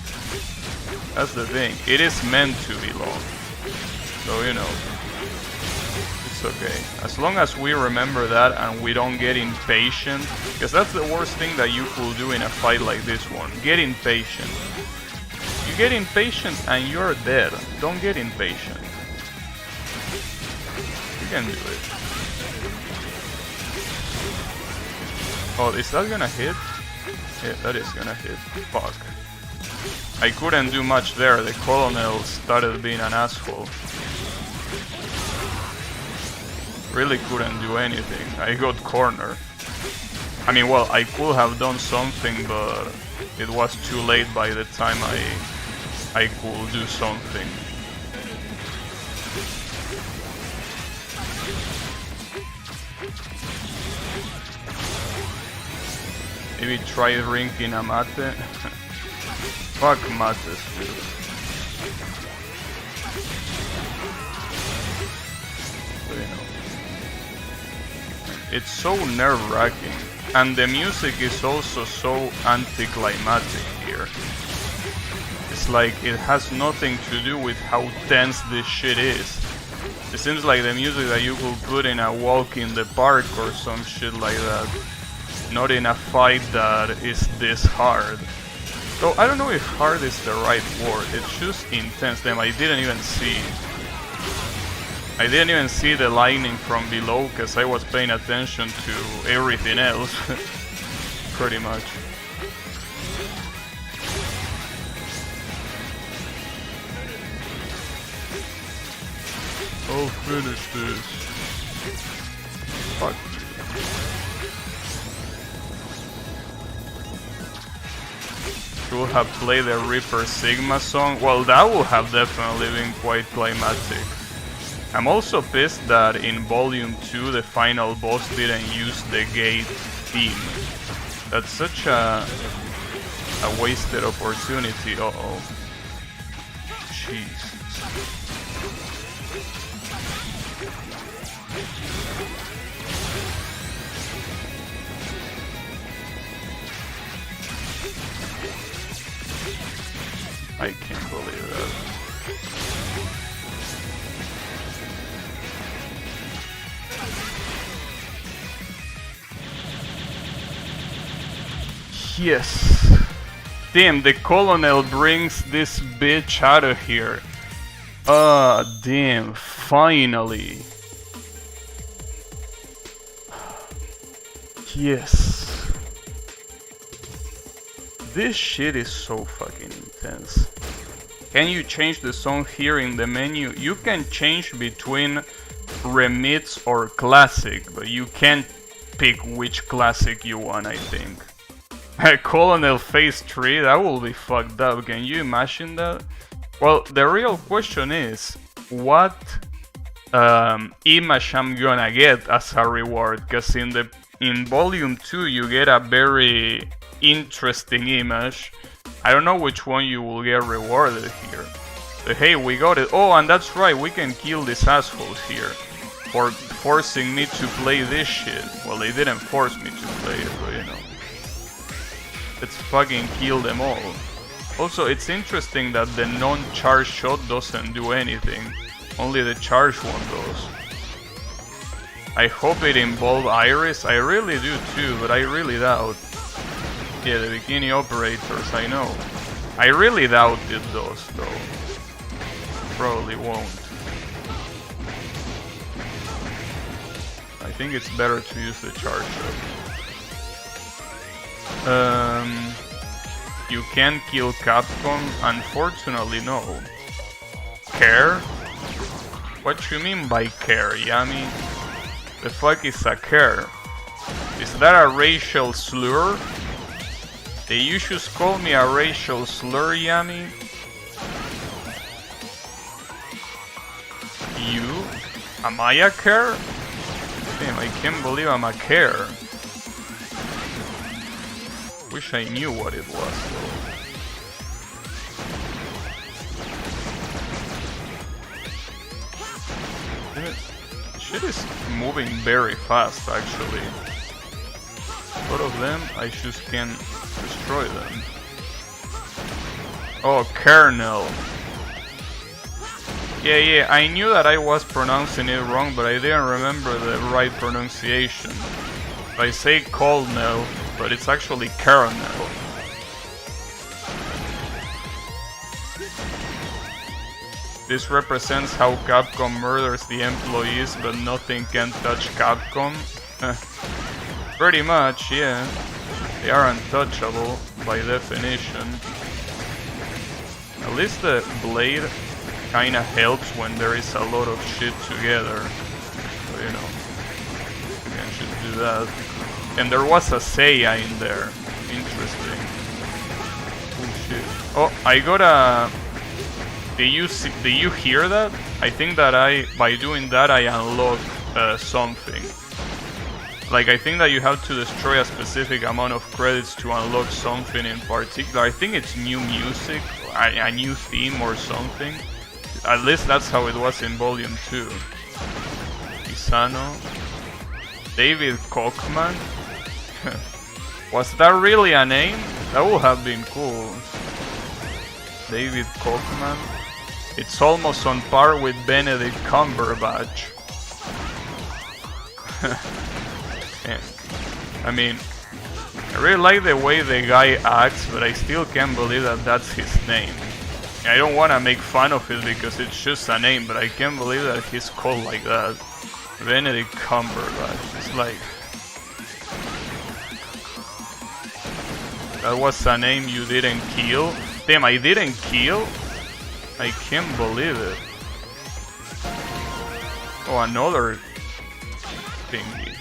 That's the thing. It is meant to be long. So, you know. It's okay. As long as we remember that and we don't get impatient. Because that's the worst thing that you could do in a fight like this one. Get impatient. You get impatient and you're dead. Don't get impatient. You can do it. Oh, is that gonna hit? Yeah, that is gonna hit. Fuck. I couldn't do much there. The colonel started being an asshole. Really couldn't do anything. I got cornered. I mean, well, I could have done something, but it was too late by the time I could do something. Maybe try drinking a mate. Fuck mates, dude. So, you know. It's so nerve-wracking. And the music is also so anticlimactic here. It's like it has nothing to do with how tense this shit is. It seems like the music that you could put in a walk in the park or some shit like that. Not in a fight that is this hard. So I don't know if hard is the right word. It's just intense. Damn, I didn't even see the lightning from below because I was paying attention to everything else. Pretty much. I'll finish this. Fuck you. Should have played the Reaper Sigma song. Well, that would have definitely been quite climactic. I'm also pissed that in Volume 2 the final boss didn't use the Gate theme. That's such a wasted opportunity. Uh-oh. Jeez. I can't believe that. Yes. Damn, the Colonel brings this bitch out of here. Ah, damn, finally. Yes. This shit is so fucking intense. Can you change the song here in the menu? You can change between remix or classic, but you can't pick which classic you want, I think. Colonel Phase 3, that will be fucked up. Can you imagine that? Well, the real question is, what image I'm gonna get as a reward? Because in Volume 2 you get a very interesting image. I don't know which one you will get rewarded here. But hey, we got it. Oh, and that's right, we can kill these assholes here for forcing me to play this shit. Well, they didn't force me to play it, but you know. Let's fucking kill them all. Also, it's interesting that the non-charge shot doesn't do anything. Only the charged one does. I hope it involves Iris. I really do too, but I really doubt. Yeah, the bikini operators, I know. I really doubt it does, though. Probably won't. I think it's better to use the charge shot. You can kill Capcom? Unfortunately, no. Care? What you mean by care, Yami? The fuck is a care? Is that a racial slur? They used to call me a racial slur, Yami? You? Am I a care? Damn, I can't believe I'm a care. Wish I knew what it was, though. Shit is moving very fast, actually. A lot of them, I just can't destroy them. Oh, kernel. Yeah, I knew that I was pronouncing it wrong, but I didn't remember the right pronunciation. I say colonel, but it's actually caramel. This represents how Capcom murders the employees, but nothing can touch Capcom. Pretty much, yeah. They are untouchable, by definition. At least the blade kinda helps when there is a lot of shit together. So, you know, you can just do that. And there was a Seiya in there. Interesting. Oh shit. Oh, I got a... Do you hear that? I think that by doing that I unlock something. Like, I think that you have to destroy a specific amount of credits to unlock something in particular. I think it's new music, a new theme or something. At least that's how it was in Volume 2. Isano. David Kochman. Was that really a name? That would have been cool. David Kochman. It's almost on par with Benedict Cumberbatch. I mean, I really like the way the guy acts, but I still can't believe that that's his name. I don't want to make fun of it because it's just a name, but I can't believe that he's called like that. Benedict Cumberbatch. It's like... That was a name you didn't kill? Damn, I didn't kill? I can't believe it. Oh, another thingy.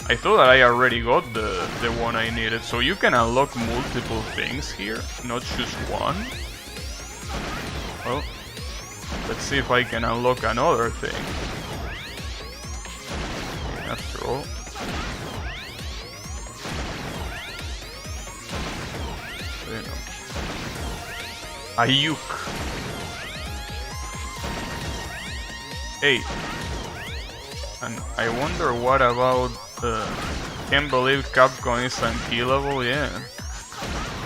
I thought that I already got the one I needed. So you can unlock multiple things here, not just one. Well, let's see if I can unlock another thing. After all. Ayuk. Hey. And I wonder what about can't believe Capcom is unkillable, yeah.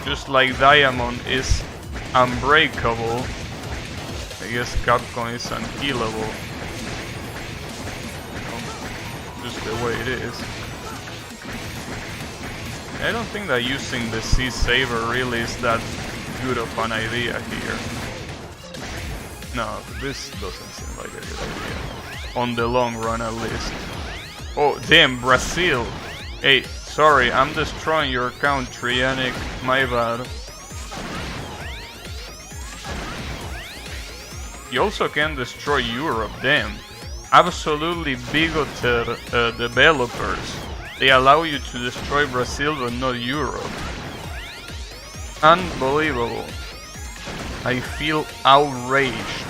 Just like Diamond is unbreakable, I guess Capcom is unkillable. Just the way it is. I don't think that using the Sea Saber really is that good of an idea here. No, this doesn't seem like a good idea. On the long run at least. Oh, damn, Brazil! Hey, sorry, I'm destroying your country, Yannick. My bad. You also can destroy Europe, damn. Absolutely bigoted developers. They allow you to destroy Brazil but not Europe. Unbelievable. I feel outraged.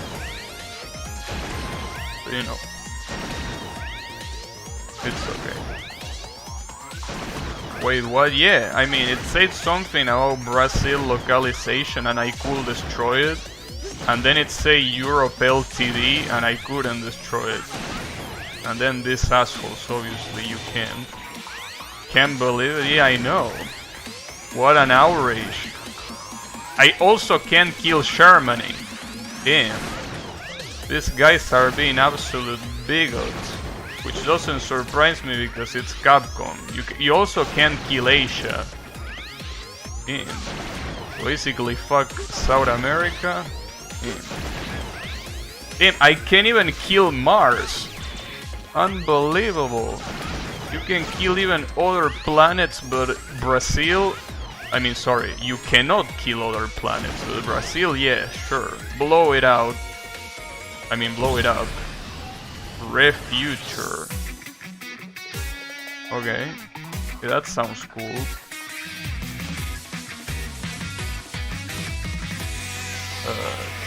But you know. It's okay. Wait, what? Yeah, I mean, it said something about Brazil localization and I could destroy it. And then it said Europe LTD and I couldn't destroy it. And then this assholes, obviously you can't. Can't believe it? Yeah, I know. What an outrage. I also can't kill Germany. Damn. These guys are being absolute bigots. Which doesn't surprise me because it's Capcom. You also can't kill Asia. Damn. Basically fuck South America. Damn, I can't even kill Mars. Unbelievable. You can kill even other planets, but Brazil... I mean, sorry, you cannot kill other planets. But Brazil, yeah, sure. Blow it out. I mean, blow it up. Refuture. Okay. Yeah, that sounds cool.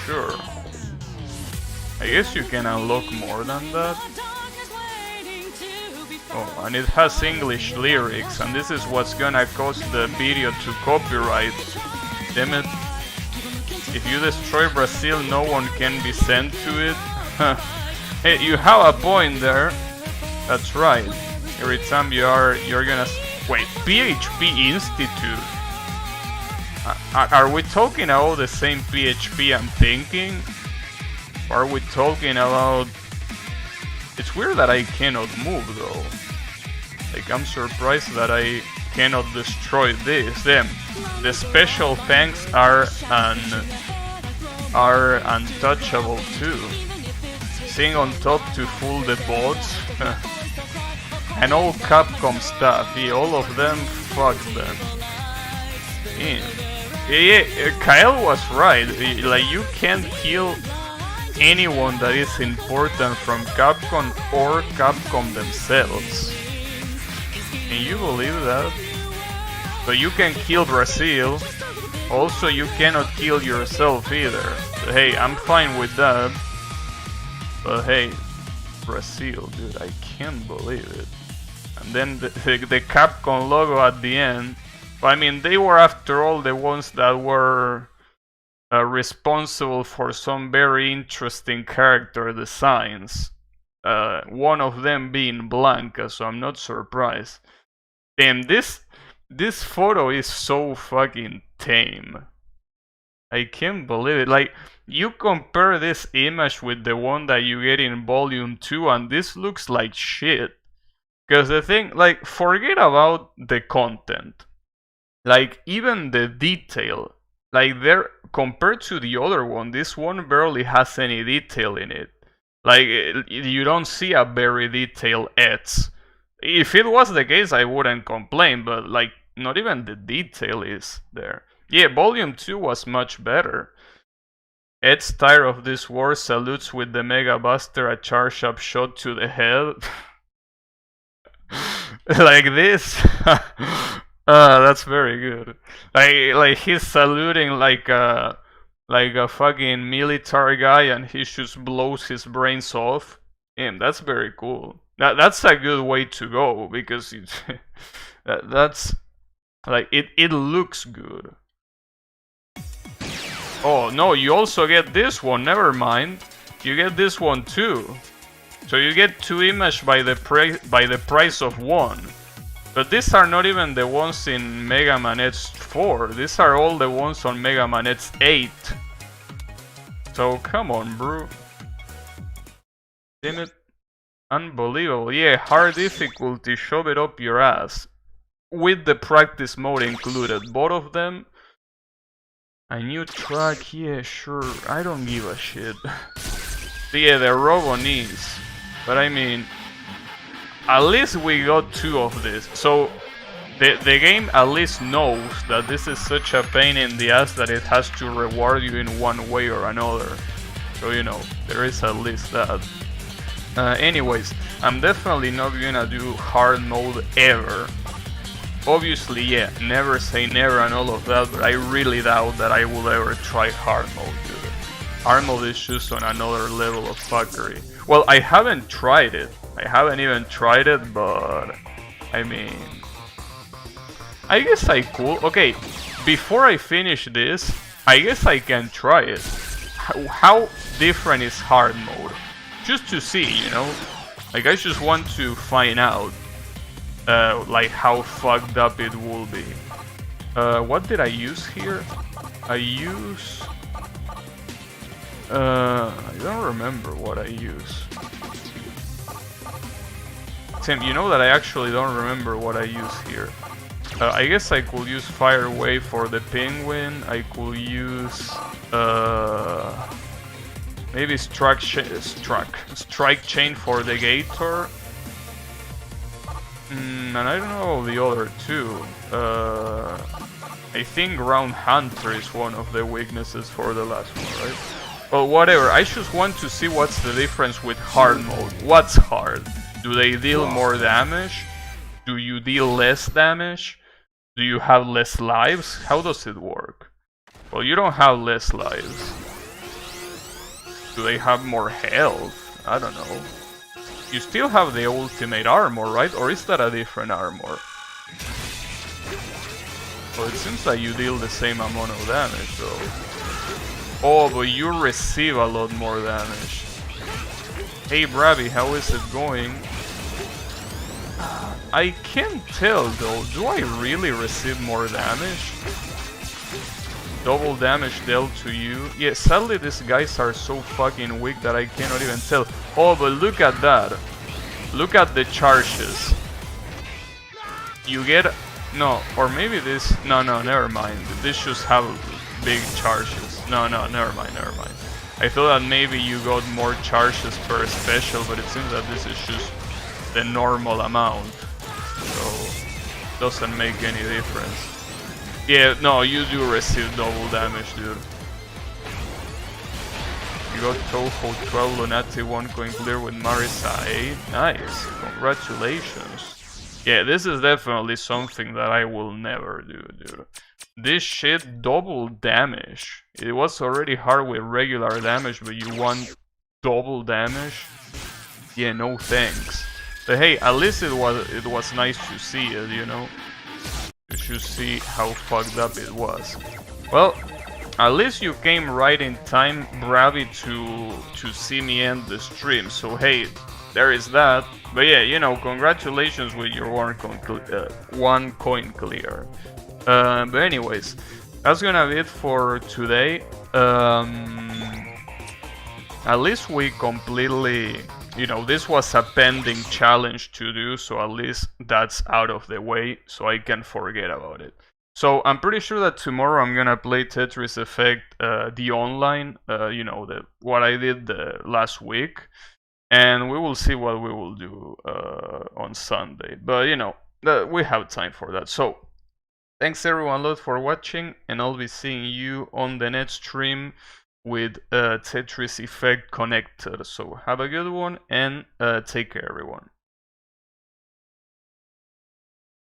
Sure. I guess you can unlock more than that. Oh, and it has English lyrics, and this is what's gonna cause the video to copyright. Damn it. If you destroy Brazil, no one can be sent to it. Hey, you have a point there. That's right. Every time you're gonna... Wait, PHP Institute? Are we talking about the same PHP I'm thinking? Or are we talking about... It's weird that I cannot move though. Like, I'm surprised that I cannot destroy this. Them. The special tanks are untouchable too. Sing on top to fool the bots. And all Capcom stuff. Yeah, all of them, fuck them. Yeah, Kyle was right. Like, you can't kill anyone that is important from Capcom or Capcom themselves. Can you believe that? So you can kill Brazil. Also, you cannot kill yourself either. So, hey, I'm fine with that. But hey, Brazil, dude, I can't believe it. And then the Capcom logo at the end. I mean, they were after all the ones that were responsible for some very interesting character designs. One of them being Blanca, so I'm not surprised. Damn, this photo is so fucking tame. I can't believe it. Like, you compare this image with the one that you get in Volume 2 and this looks like shit. Because the thing, like, forget about the content. Like, even the detail. Like, there, compared to the other one, this one barely has any detail in it. Like, you don't see a very detailed Ets. If it was the case, I wouldn't complain, but, like, not even the detail is there. Yeah, Volume 2 was much better. Ed's tired of this war, salutes with the Mega Buster, a charge up shot to the head. Like this. That's very good. Like he's saluting like a fucking military guy, and he just blows his brains off. Damn, that's very cool. That's a good way to go, because that's like it looks good. Oh no, you also get this one. Never mind, you get this one too. So you get 2 images by the price of 1. But these are not even the ones in Mega Man X4. These are all the ones on Mega Man X8. So come on, bro. Damn it. Unbelievable. Yeah, hard difficulty, shove it up your ass. With the practice mode included, both of them. A new track, yeah, sure. I don't give a shit. Yeah, the Robo knees. But I mean, at least we got 2 of this. So the game at least knows that this is such a pain in the ass that it has to reward you in one way or another. So you know, there is at least that. Anyways, I'm definitely not gonna do hard mode ever. Obviously, yeah, never say never and all of that, but I really doubt that I will ever try hard mode, dude. Hard mode is just on another level of fuckery. Well, I haven't tried it. I haven't even tried it, but I mean, I guess I could. Okay, before I finish this, I guess I can try it. How different is hard mode? Just to see, you know? Like, I just want to find out, like, how fucked up it will be. What did I use here? I use... I don't remember what I use. Tim, you know that I actually don't remember what I use here. I guess I could use Fire Wave for the penguin. I could use maybe Strike Chain for the gator. And I don't know the other two. I think Ground Hunter is one of the weaknesses for the last one, right? Well, whatever. I just want to see what's the difference with hard mode. What's hard? Do they deal more damage? Do you deal less damage? Do you have less lives? How does it work? Well, you don't have less lives. Do they have more health? I don't know. You still have the ultimate armor, right? Or is that a different armor? Well, it seems like you deal the same amount of damage, though. Oh, but you receive a lot more damage. Hey, Bravi, how is it going? I can't tell, though. Do I really receive more damage? Double damage dealt to you. Yeah, sadly these guys are so fucking weak that I cannot even tell. Oh, but look at that. Look at the charges. You get... No, or maybe this... No, never mind. This should have big charges. No, never mind. I thought that maybe you got more charges per special, but it seems that this is just the normal amount. So, doesn't make any difference. Yeah, no, you do receive double damage, dude. You got Toho 12, Lunati 1 coin clear with Marisa 8. Nice, congratulations. Yeah, this is definitely something that I will never do, dude. This shit, double damage. It was already hard with regular damage, but you want double damage? Yeah, no thanks. But hey, at least it was nice to see it, you know? You should see how fucked up it was. Well, at least you came right in time, Bravi, to see me end the stream. So hey, there is that. But yeah, you know, congratulations with your one coin clear. But anyways, that's gonna be it for today. At least we completely... You know, this was a pending challenge to do, so at least that's out of the way, so I can forget about it. So I'm pretty sure that tomorrow I'm gonna play Tetris Effect, the online, you know, what I did last week, and we will see what we will do on Sunday. But you know, we have time for that. So thanks everyone a lot for watching, and I'll be seeing you on the next stream with Tetris Effect connector. So have a good one and take care, everyone.